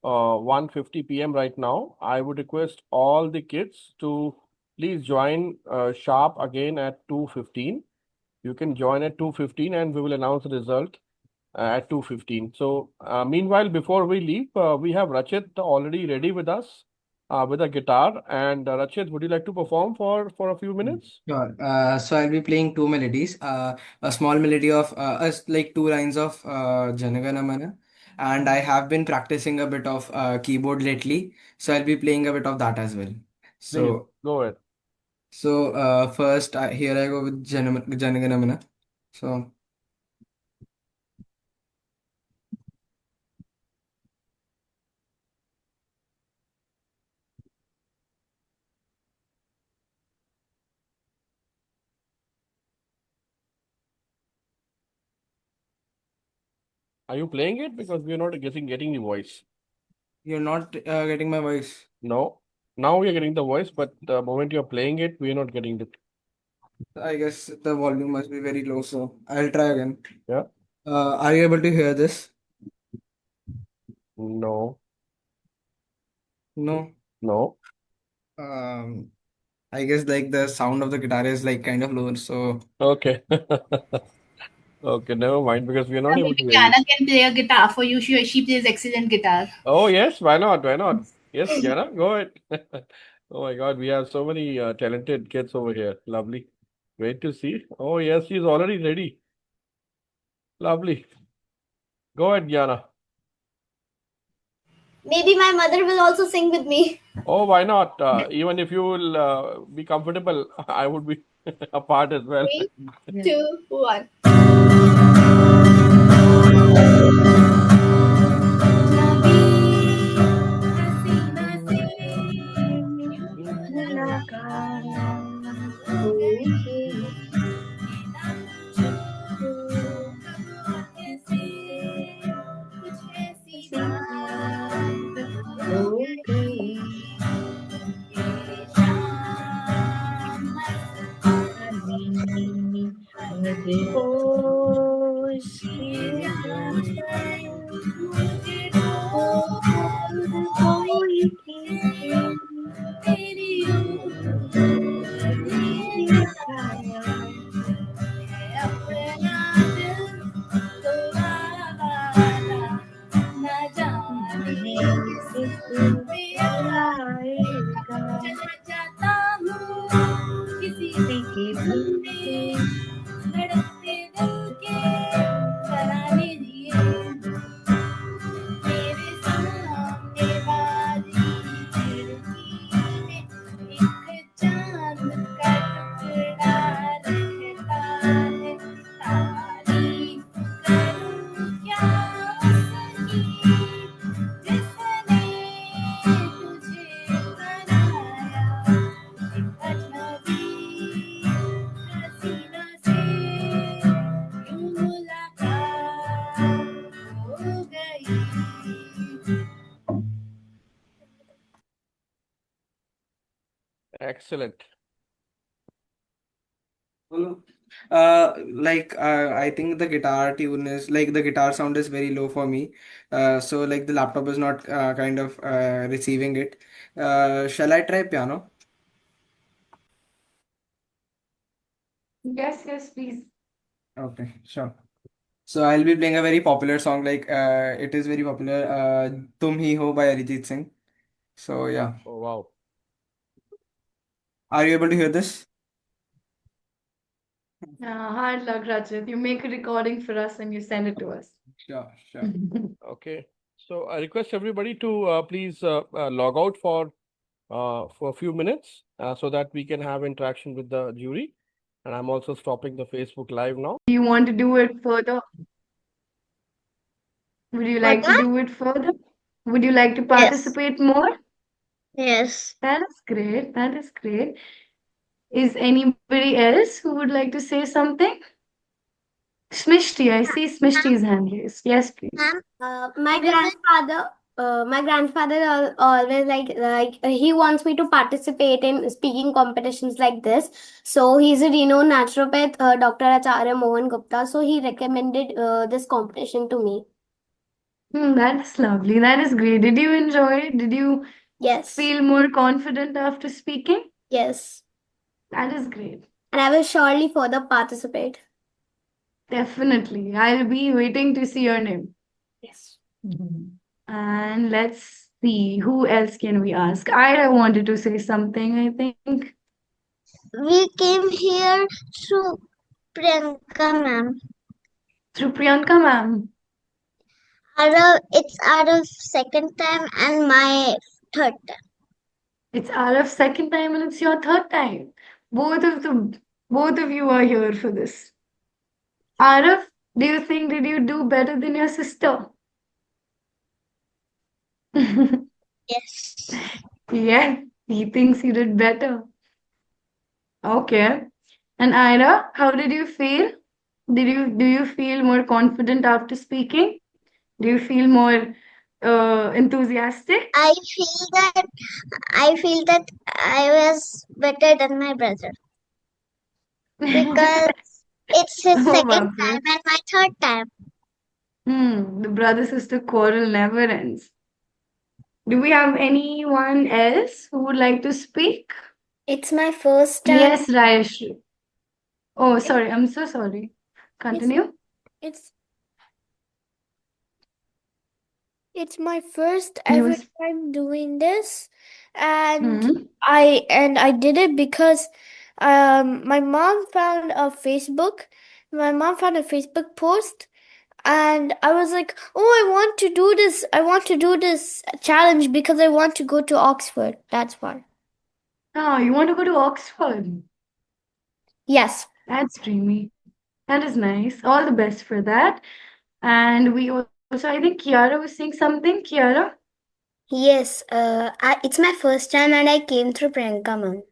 1:50 p.m. right now. I would request all the kids to please join sharp again at 2:15. You can join at 2:15 and we will announce the result at 2:15. So meanwhile, before we leave, we have Rachit already ready with us with a guitar. And Rachit, would you like to perform for a few minutes? Sure. So I'll be playing two melodies. A small melody of like two lines of Janagana Mana, and I have been practicing a bit of keyboard lately, so I'll be playing a bit of that as well. Please So, go ahead. first, here I go with Janagana Mana. So. Are you playing it? Because we are not getting the voice. You're not getting my voice. No. Now we are getting the voice, but the moment you're playing it, we are not getting it. I guess the volume must be very low, so I'll try again. Yeah. Are you able to hear this? No. No. No. I guess like the sound of the guitar is like kind of low, so Okay. Okay, never mind, because we are not able to Maybe hear you. Kiana can play a guitar for you. She plays excellent guitar. Oh, yes, why not? Why not? Yes, Kiana, go ahead. Oh my God, we have so many talented kids over here. Lovely. Great to see. Oh, yes, she's already ready. Lovely. Go ahead, Kiana. Maybe my mother will also sing with me. Oh, why not? Even if you will be comfortable, I would be a part as well. 3, 2, 1. Excellent. I think the guitar tune is like the guitar sound is very low for me. So like the laptop is not kind of receiving it. Shall I try piano? Yes, yes, please. Okay, sure. So I'll be playing a very popular song, like it is very popular, Tum Hi Ho by Arijit Singh. So yeah, Oh, wow. are you able to hear this? Hard luck, Rajat. You make a recording for us and you send it to us. Sure, sure. Okay. So I request everybody to please log out for a few minutes so that we can have interaction with the jury. And I'm also stopping the Facebook Live now. Do you want to do it further? Would you like to What? do it further? Would you like to Yes. participate more? Yes. That is great. That is great. Is anybody else who would like to say something? Smishti, I see Smishti's hand raised. Yes, please. Ma'am, My what is it? grandfather always he wants me to participate in speaking competitions like this. So he's a renowned naturopath, Dr. Acharya Mohan Gupta. So he recommended this competition to me. That is lovely. That is great. Did you enjoy it? Did you Yes, feel more confident after speaking? yes. That is great. And I will surely further participate. Definitely. I'll be waiting to see your name. Yes. And let's see, who else can we ask? Ira wanted to say something, I think. We came here through Priyanka, ma'am. Through Priyanka, ma'am. It's out of second time and my third time. It's Araf's second time and it's your third time. Both of you are here for this. Araf, do you think did you do better than your sister? Yes. Yeah, he thinks he did better. Okay. And Ira, how did you feel? Do you feel more confident after speaking? Do you feel more enthusiastic? I feel that I was better than my brother because it's his Oh, second Bapre. time and my third time. The brother-sister quarrel never ends. Do we have anyone else who would like to speak? It's my first time. Yes, Rayashri. Oh, sorry. I'm so sorry. Continue. It's my first You ever was- time doing this, and Mhm. I did it because my mom found a Facebook. My mom found a Facebook post, and I was like, "Oh, I want to do this. I want to do this challenge because I want to go to Oxford." That's why. Oh, you want to go to Oxford? Yes. That's dreamy. That is nice. All the best for that. And we also, I think Kiara was saying something. Kiara? Yes. It's my first time, and I came through Priyanka, ma'am.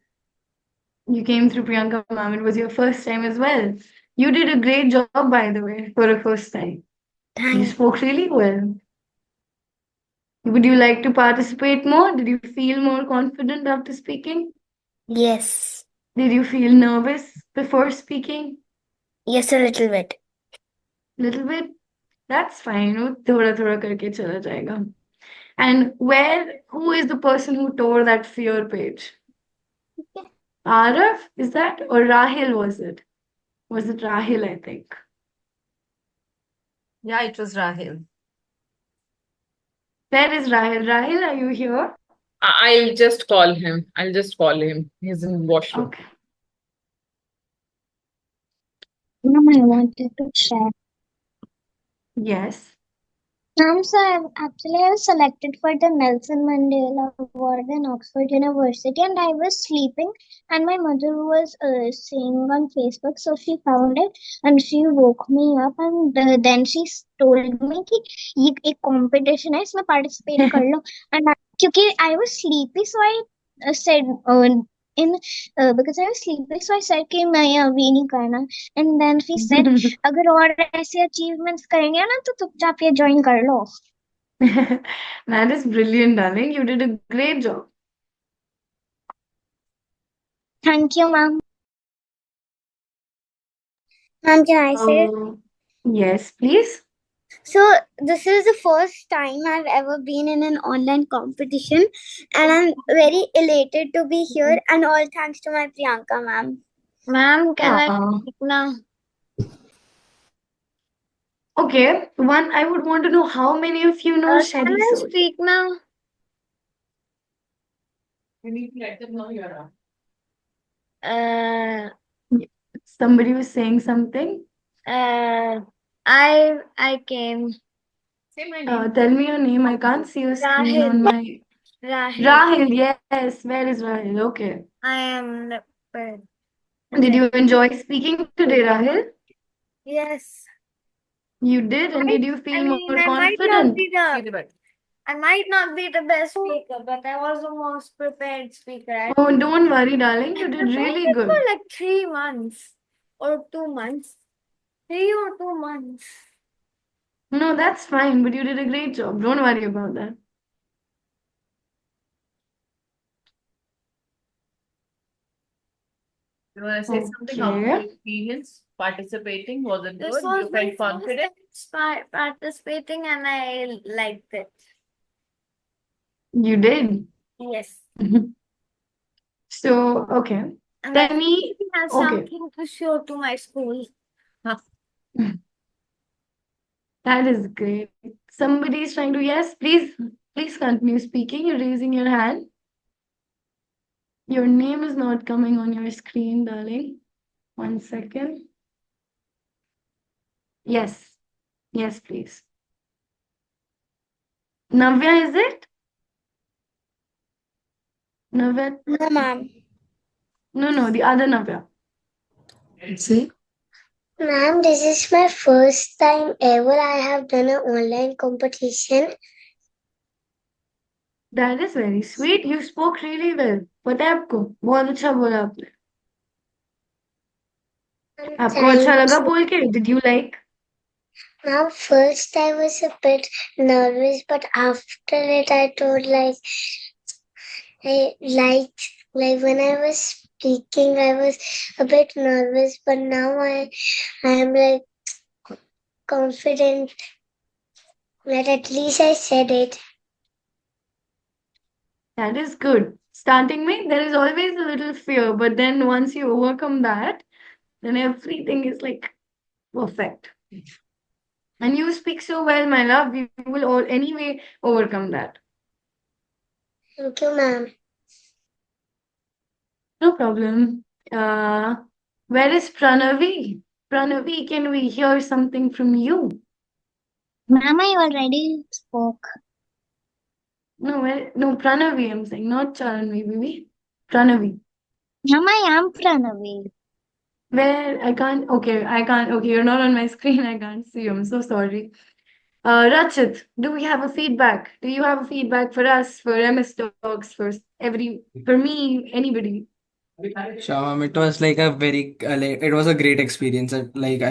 You came through Priyanka, ma'am. It was your first time as well. You did a great job, by the way, for a first time. You Thank. spoke really well. Would you like to participate more? Did you feel more confident after speaking? Yes. Did you feel nervous before speaking? Yes, a little bit. Little bit? That's fine. वो थोड़ा थोड़ा करके चला जाएगा. And who is the person who tore that fear page? Araf, is that? Or Rahil was it? Was it Rahil, I think? Yeah, it was Rahil. Where is Rahil? Rahil, are you here? I'll just call him. I'll just call him. He's in washroom. Okay. Ma'am, I wanted to share. Yes. Ma'am, so I was selected for the Nelson Mandela Award in Oxford University, and I was sleeping, and my mother was seeing on Facebook, so she found it, and she woke me up, and then she told me कि ये एक competition है, इसमें participate कर लो, and क्योंकि I was sleepy, so I said because I was sleepy, so I said कि मैं अभी नहीं करना, and then she said अगर और ऐसे achievements करेंगे ना तो चुपचाप ये join कर लो. That is brilliant, darling. You did a great job. Thank you, ma'am. Ma'am, can I say? Yes, please. So this is the first time I've ever been in an online competition, and I'm very elated to be here. And all thanks to my Priyanka, ma'am. Ma'am, can I Uh, speak now? okay, one, I would want to know how many of you know Can Shadi I Sir? speak now? You need to let them know you're on. Uh, Somebody was saying something. I came. Say my name. Tell me your name. I can't see your screen Rahil. on my. Rahil. Rahil, yes. Where is Rahil? Okay. I am the Did you enjoy speaking today, Rahil? Yes. You did, and did you feel more I might not confident? be I might not be the best speaker, but I was the most prepared speaker. I Oh, don't worry, darling. You did prepared really it for good. like 3 months or 2 months. 3 or 2 months. No, that's fine, but you did a great job. Don't worry about that. You want to say something? How was Okay. your experience participating? Was it This good? was You my felt confident? first time participating and I liked it. You did. Yes. So, okay. And I Tell me, really have okay. something to show to my school. That is great. Somebody is trying to, yes, please continue speaking. You're raising your hand. Your name is not coming on your screen, darling. 1 second. Yes. Yes, please. Navya, is it? Navya? No, ma'am. No, the other Navya. See? Ma'am, this is my first time ever I have done an online competition. That is very sweet. You spoke really well. पता है आपको बहुत अच्छा बोला आपने आपको अच्छा लगा बोल के Did you like? Now, first I was a bit nervous, but after it, I thought I like when I was speaking, I was a bit nervous, but now I am like confident that at least I said it. That is good. Starting me, there is always a little fear, but then once you overcome that, then everything is like perfect. And you speak so well, my love. You will all anyway overcome that. Thank you, ma'am. No problem. Where is Pranavi? Pranavi, can we hear something from you? Ma'am, I already spoke. No, Pranavi, I'm saying, not Charanvi, baby. Pranavi. Ma'am, I am Pranavi. Where I can't, okay, you're not on my screen, I can't see you. I'm so sorry. Rachit, do we have a feedback? Do you have a feedback for us, for MS Talks, for me, anybody? Sure, it was like it was a great experience. I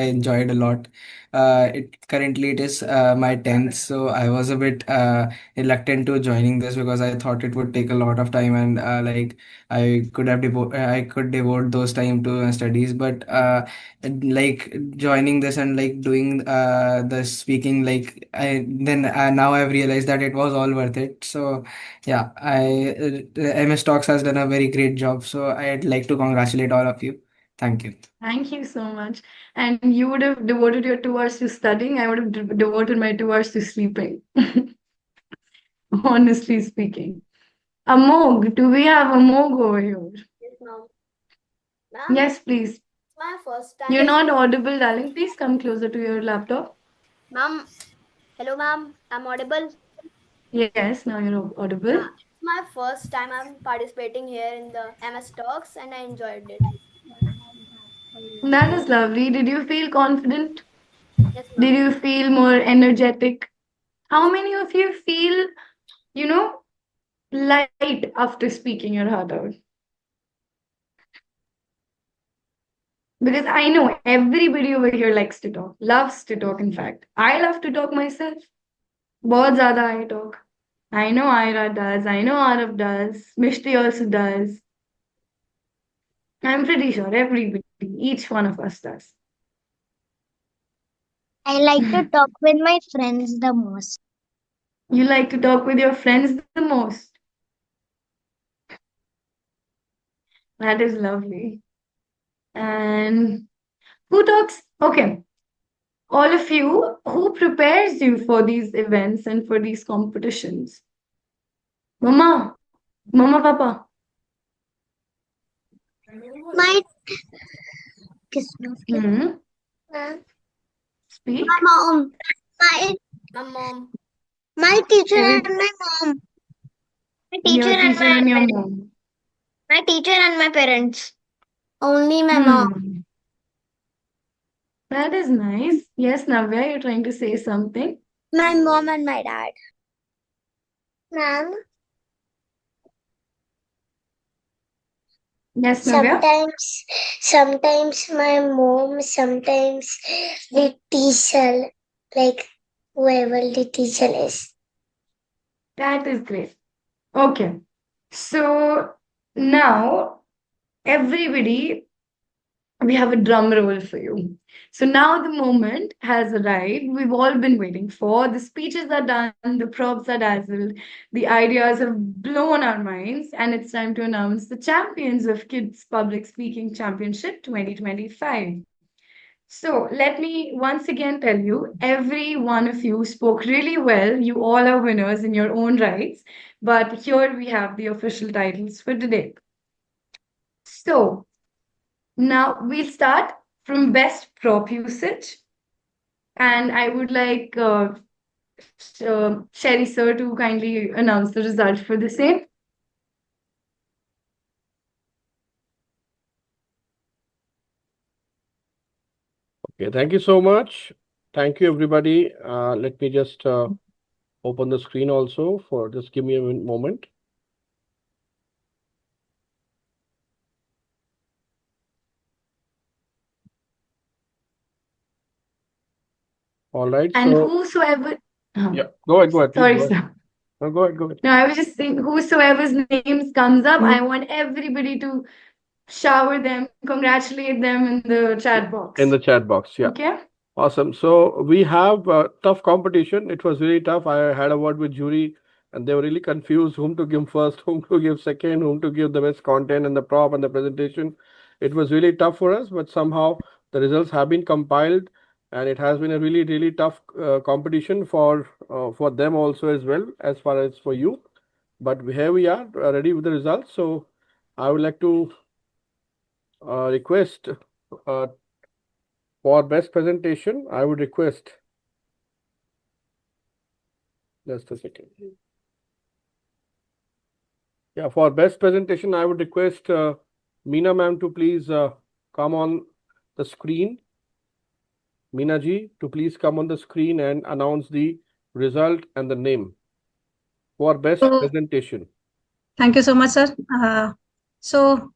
enjoyed a lot. Currently it is my 10th, so I was a bit reluctant to joining this because I thought it would take a lot of time and I could devote those time to studies. But like joining this and like doing the speaking, now I've realized that it was all worth it. So. Yeah, MS Talks has done a very great job, so I'd like to congratulate all of you. Thank you. Thank you so much. And you would have devoted your 2 hours to studying. I would have devoted my 2 hours to sleeping. Honestly speaking. Amog, do we have Amog over here? Yes, ma'am. Yes, please. My first time. You're not audible, darling. Please come closer to your laptop. Ma'am, hello, ma'am. I'm audible. Yes, now you're audible. It's my first time I'm participating here in the MS Talks, and I enjoyed it. That is lovely. Did you feel confident? Yes, Did ma'am. you feel more energetic? How many of you feel, you know, light after speaking your heart out? Because I know everybody over here likes to talk, loves to talk, in fact. I love to talk myself. बहुत ज़्यादा I talk. I know Ira does. I know Arav does. Mishti also does. I'm pretty sure everybody, each one of us does. I like to talk with my friends the most. You like to talk with your friends the most. That is lovely. And who talks? Okay. All of you, who prepares you for these events and for these competitions? Mama, Mama, Papa. My Hmm. my Speak. mom, my Mom. my teacher Every, and my mom, my your teacher and teacher and your my mom. my teacher and my parents. Only my mom. Hmm. That is nice. Yes, Navya, you're trying to say something. My mom and my dad. Ma'am, Yes, Navya. sometimes my mom, sometimes the teacher, like whoever the teacher is. That is great. Okay. So now, everybody, we have a drum roll for you. So now the moment has arrived we've all been waiting for. The speeches are done, the props are dazzled, the ideas have blown our minds, and it's time to announce the champions of Kids Public Speaking Championship 2025. So let me once again tell you, every one of you spoke really well. You all are winners in your own rights. But here we have the official titles for today. So now we'll start from best prop usage. And I would like Sherry sir to kindly announce the result for the same. Okay, thank you so much. Thank you, everybody. Let me just open the screen also for just give me a moment. All right. And So whosoever, yeah, go ahead, please sorry, go ahead. sir. No, go ahead. No, I was just saying, whosoever's names comes up, I want everybody to shower them, congratulate them in the chat box. In the chat box, yeah. Okay? Awesome. So we have tough competition. It was really tough. I had a word with jury, and they were really confused whom to give first, whom to give second, whom to give the best content and the prop and the presentation. It was really tough for us, but somehow the results have been compiled, and it has been a really, really tough competition for them also as well as far as for you. But here we are ready with the results. So I would like to request for best presentation. I would request. Just a second. Yeah, for best presentation, I would request Meena ma'am to please come on the screen. Meena ji, to please come on the screen and announce the result and the name for best presentation. Thank you so much, sir. So,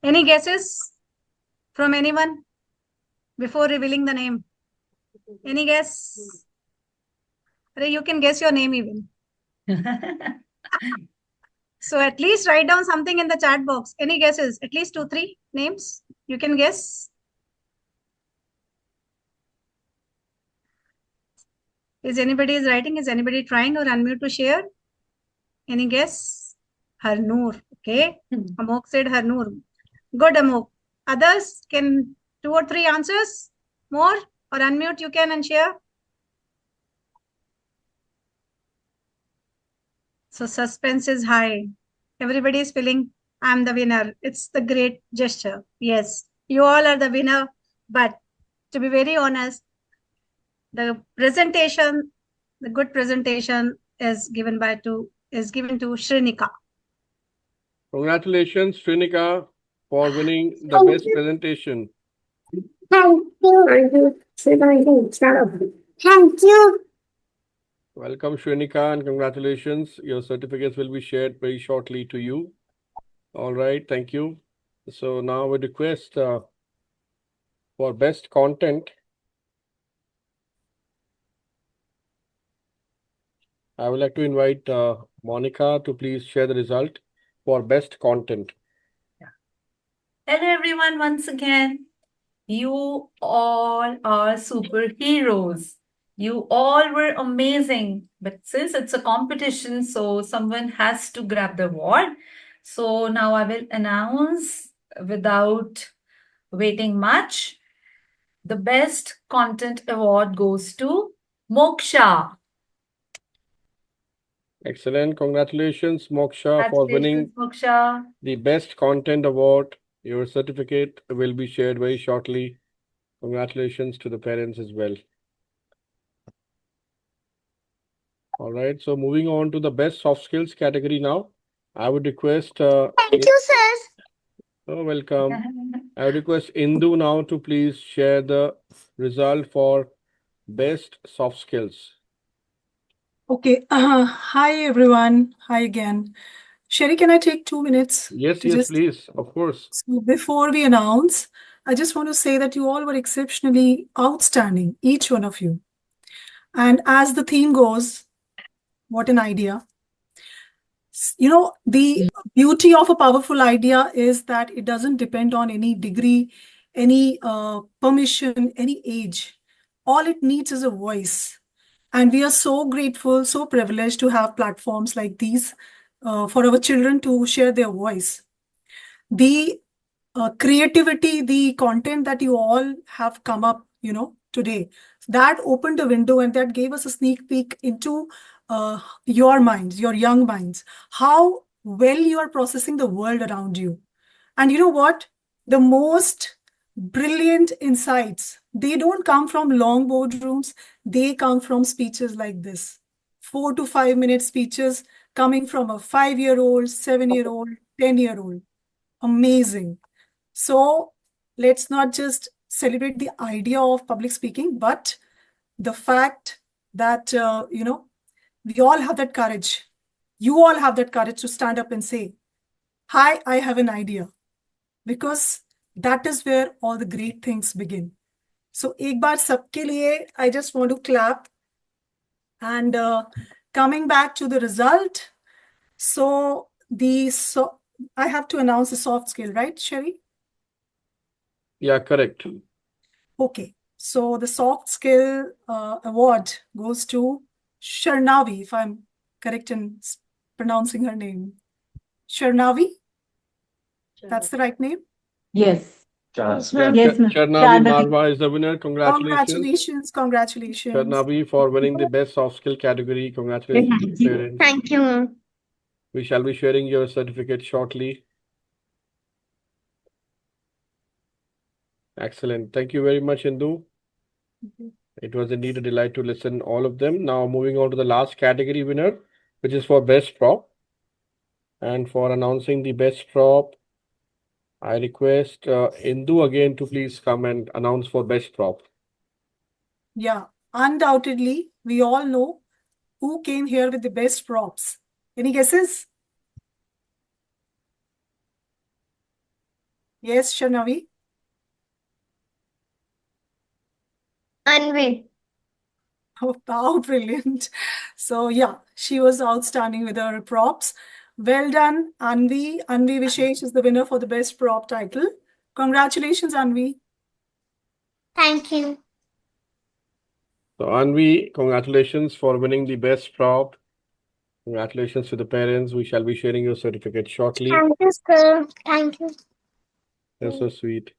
any guesses from anyone before revealing the name? Any guess? You can guess your name even. So at least write down something in the chat box. Any guesses? At least 2-3 names you can guess. Is anybody writing? Is anybody trying or unmute to share? Any guess? Harnoor. Okay. Amok said Harnoor. Good, Amok. Others can 2 or 3 answers more or unmute you can and share. So suspense is high. Everybody is feeling I'm the winner. It's the great gesture. Yes, you all are the winner. But to be very honest, the presentation, the good presentation is given to Shrinika. Congratulations, Shrinika, for winning the best presentation. Thank you. Thank you. Welcome, Shrinika, and congratulations. Your certificates will be shared very shortly to you. All right, thank you. So now we request for best content. I would like to invite Monica to please share the result for best content. Hello, everyone, once again. You all are superheroes. You all were amazing. But since it's a competition, so someone has to grab the award. So now I will announce without waiting much. The best content award goes to Moksha. Excellent. Congratulations, Moksha, for winning Congratulations, Moksha. the Best Content Award. Your certificate will be shared very shortly. Congratulations to the parents as well. All right, so moving on to the Best Soft Skills category now. I would request, Thank you, sir. oh, welcome. I would request Indu now to please share the result for Best Soft Skills. Okay. Hi, everyone. Hi again. Sherry, can I take 2 minutes Yes, to yes, just, please. Of course. so before we announce, I just want to say that you all were exceptionally outstanding, each one of you. And as the theme goes, what an idea. You know, the beauty of a powerful idea is that it doesn't depend on any degree, any permission, any age. All it needs is a voice. And we are so grateful, so privileged to have platforms like these for our children to share their voice. The creativity, the content that you all have come up, today, that opened a window and that gave us a sneak peek into your minds, your young minds, how well you are processing the world around you. And you know what? The most brilliant insights, they don't come from long boardrooms, they come from speeches like this. 4 to 5 minute speeches coming from a 5-year-old, 7-year-old, 10-year-old. Amazing. So let's not just celebrate the idea of public speaking, but the fact that, we all have that courage. You all have that courage to stand up and say, hi, I have an idea. Because that is where all the great things begin. So ek baar sabke liye, I just want to clap. And coming back to the result, so I have to announce the soft skill, right, Sherry? Yeah, correct. Okay, so the soft skill award goes to Sharnavi, if I'm correct in pronouncing her name. Sharnavi? That's the right name? Yes. Chance. Yes, ma'am. Sharnavi Sharnavi. Marwa is the winner. Congratulations, congratulations. Sharnavi for winning the Best Soft Skill category. Congratulations to the parents. Thank you, ma'am. We shall be sharing your certificate shortly. Excellent. Thank you very much, Indu. It was indeed a delight to listen all of them. Now moving on to the last category winner, which is for Best Prop. And for announcing the Best Prop, I request Indu again to please come and announce for Best Prop. Yeah, undoubtedly, we all know who came here with the best props. Any guesses? Yes, Shanavi? Anvi. Oh, how brilliant. So yeah, she was outstanding with her props. Well done, Anvi. Anvi Vishesh is the winner for the best prop title. Congratulations, Anvi. Thank you. So Anvi, congratulations for winning the Best Prop. Congratulations to the parents. We shall be sharing your certificate shortly. Thank you, sir. Thank you. That's so sweet.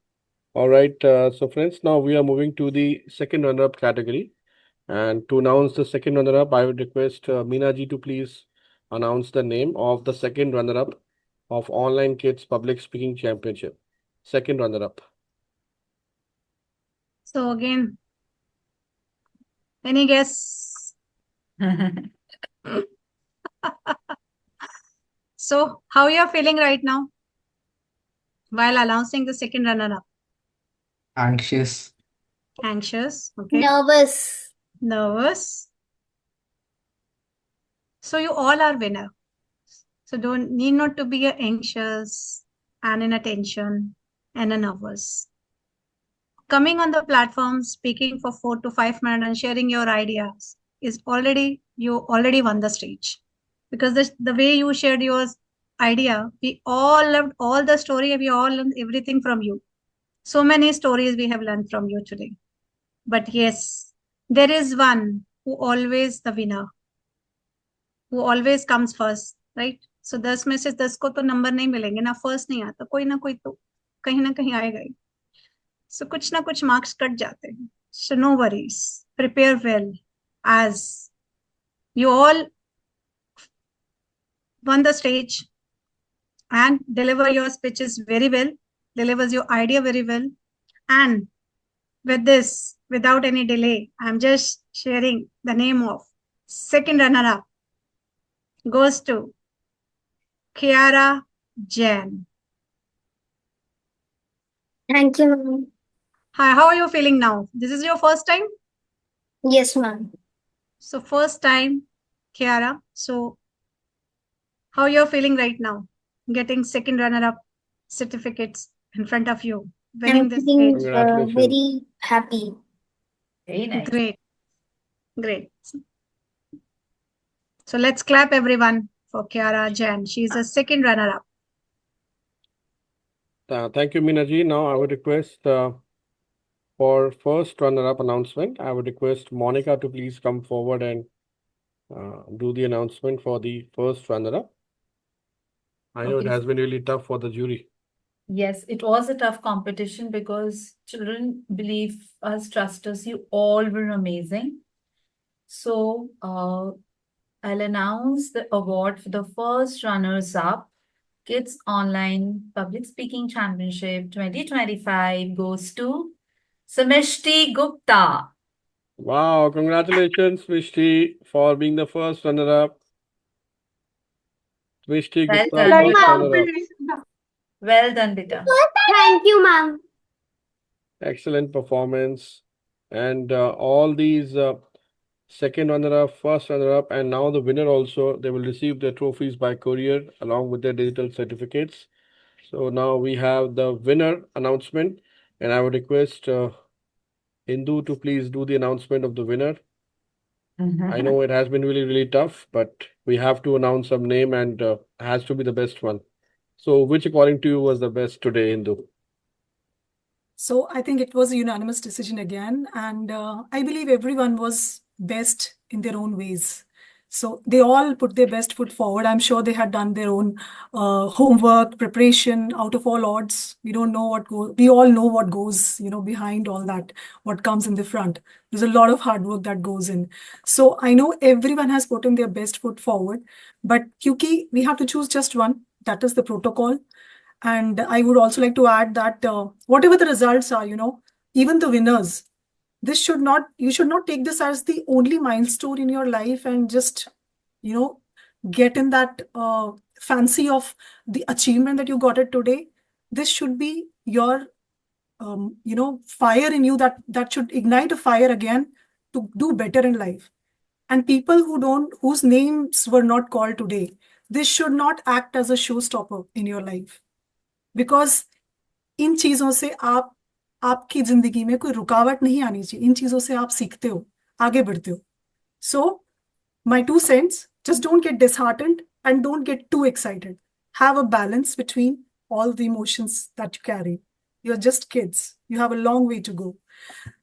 All right, so friends, now we are moving to the second runner-up category. And to announce the second runner-up, I would request Meena ji to please announce the name of the second runner-up of Online Kids Public Speaking Championship. Second runner-up. So again, any guess? So how you are feeling right now while announcing the second runner-up? Anxious. Anxious, okay. Nervous. Nervous. So you all are winner. So don't need not to be anxious and in attention and a nervous. Coming on the platform, speaking for 4 to 5 minutes and sharing your ideas is you already won the stage. Because the way you shared your idea, we all loved all the story, we all learned everything from you. So many stories we have learned from you today. But yes, there is one who always the winner, who always comes first, right? So 10 में से 10 को तो number नहीं मिलेंगे ना, first नहीं आता, कोई ना कोई तो कहीं ना कहीं आएगा ही. So कुछ ना कुछ marks कट जाते हैं. So no worries. Prepare well, as you all won the stage and deliver your speeches very well, delivers your idea very well. And with this, without any delay, I'm just sharing the name of second runner-up goes to Kiara Jain. Thank you, ma'am. Hi, how are you feeling now? This is your first time? Yes, ma'am. So first time, Kiara. So how you're feeling right now? Getting second runner-up certificates in front of you, winning I'm this feeling stage. Congratulations. very happy. Very nice. Great, great. So let's clap everyone for Kiara Jain. She's a second runner-up. Thank you, Minaji. Now I would request for first runner-up announcement, I would request Monica to please come forward and do the announcement for the first runner-up. I know it Okay. has been really tough for the jury. Yes, it was a tough competition because children believe us, trust us. You all were amazing. So I'll announce the award for the first runners-up. Kids Online Public Speaking Championship 2025 goes to Samishti Gupta. Wow, congratulations, Mishti, for being the first runner-up. Mishti Well Gupta, done, first ma'am. runner-up. Well done, beta. Thank you, ma'am. Excellent performance. And all these second runner-up, first runner-up, and now the winner also, they will receive their trophies by courier along with their digital certificates. So now we have the winner announcement, and I would request Hindu to please do the announcement of the winner. I know it has been really, really tough, but we have to announce some name and has to be the best one. So which according to you was the best today, Hindu? So I think it was a unanimous decision again, and I believe everyone was best in their own ways. So they all put their best foot forward. I'm sure they had done their own homework, preparation out of all odds. We don't know what goes, we all know what goes, behind all that, what comes in the front. There's a lot of hard work that goes in. So I know everyone has put in their best foot forward, but Kyuki, we have to choose just one. That is the protocol. And I would also like to add that whatever the results are, even the winners, you should not take this as the only milestone in your life and just, get in that fancy of the achievement that you got it today. This should be your, fire in you that should ignite a fire again to do better in life. And people whose names were not called today, this should not act as a showstopper in your life. Because in चीजों से आपकी जिंदगी में कोई रुकावट नहीं आनी चाहिए. इन चीजों से आप सीखते हो, आगे बढ़ते हो. सो my 2 cents, just don't get disheartened and don't get too excited. Have a balance between all the emotions that you carry. You're just kids. You have a long way to go.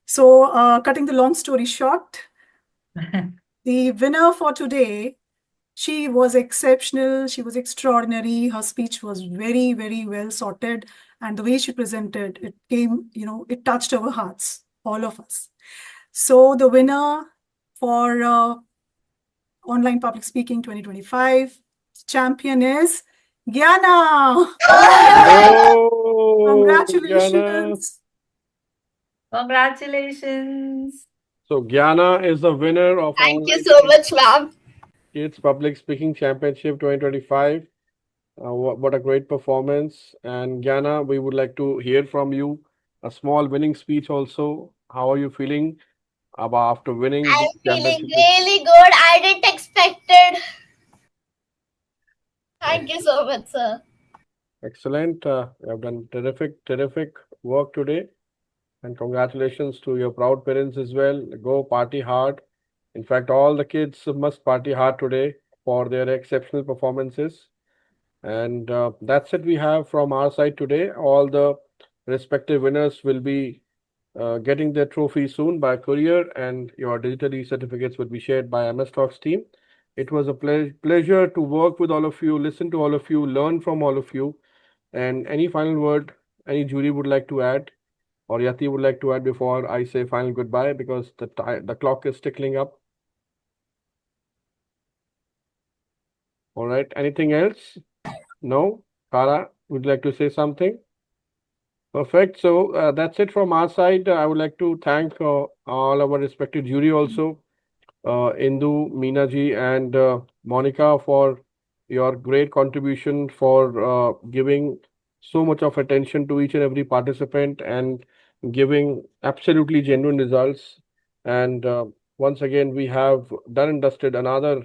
So cutting the long story short, the winner for today, she was exceptional. She was extraordinary. Her speech was very, very well sorted. And the way she presented, it came, it touched our hearts, all of us. So the winner for Online Public Speaking 2025 champion is Gyana. Oh, Congratulations. Congratulations. So Gyana is the winner of Thank you Online so much, ma'am. Kids Public Speaking Championship 2025. What a great performance. And Gyana, we would like to hear from you a small winning speech also. How are you feeling about after winning the I'm feeling championship? really good. I didn't expect it. Thank you so much, sir. Excellent. You have done terrific work today. And congratulations to your proud parents as well. Go party hard. In fact, all the kids must party hard today for their exceptional performances. And that's it we have from our side today. All the respective winners will be getting their trophy soon by courier, and your digital certificates will be shared by MS Talks team. It was a pleasure to work with all of you, listen to all of you, learn from all of you. And any final word any jury would like to add? or Yati would like to add before I say final goodbye, because the clock is ticking up. All right. Anything else? No? Kara, would you like to say something? Perfect. So that's it from our side. I would like to thank all our respected jury also, Indu, Meena ji, and Monica, for your great contribution, for giving so much of attention to each and every participant and giving absolutely genuine results. And once again, we have done and dusted another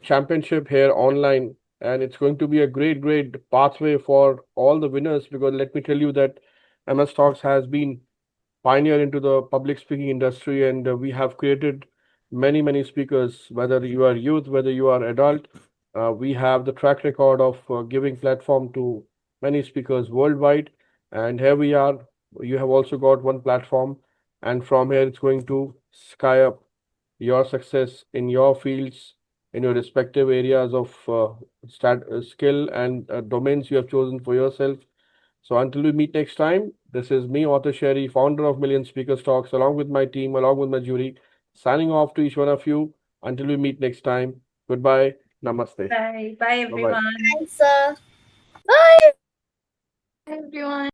championship here online, and it's going to be a great pathway for all the winners, because let me tell you that MS Talks has been pioneer into the public speaking industry, and we have created many speakers, whether you are youth, whether you are adult. We have the track record of giving platform to many speakers worldwide, and here we are. You have also got one platform, and from here it's going to sky up your success in your fields, in your respective areas of skill and domains you have chosen for yourself. So until we meet next time, this is me, Author Sherry, founder of Million Speakers Talks, along with my team, along with my jury, signing off to each one of you. Until we meet next time, goodbye, namaste. Bye. Bye, Bye-bye. everyone. Thanks, sir. Bye, everyone.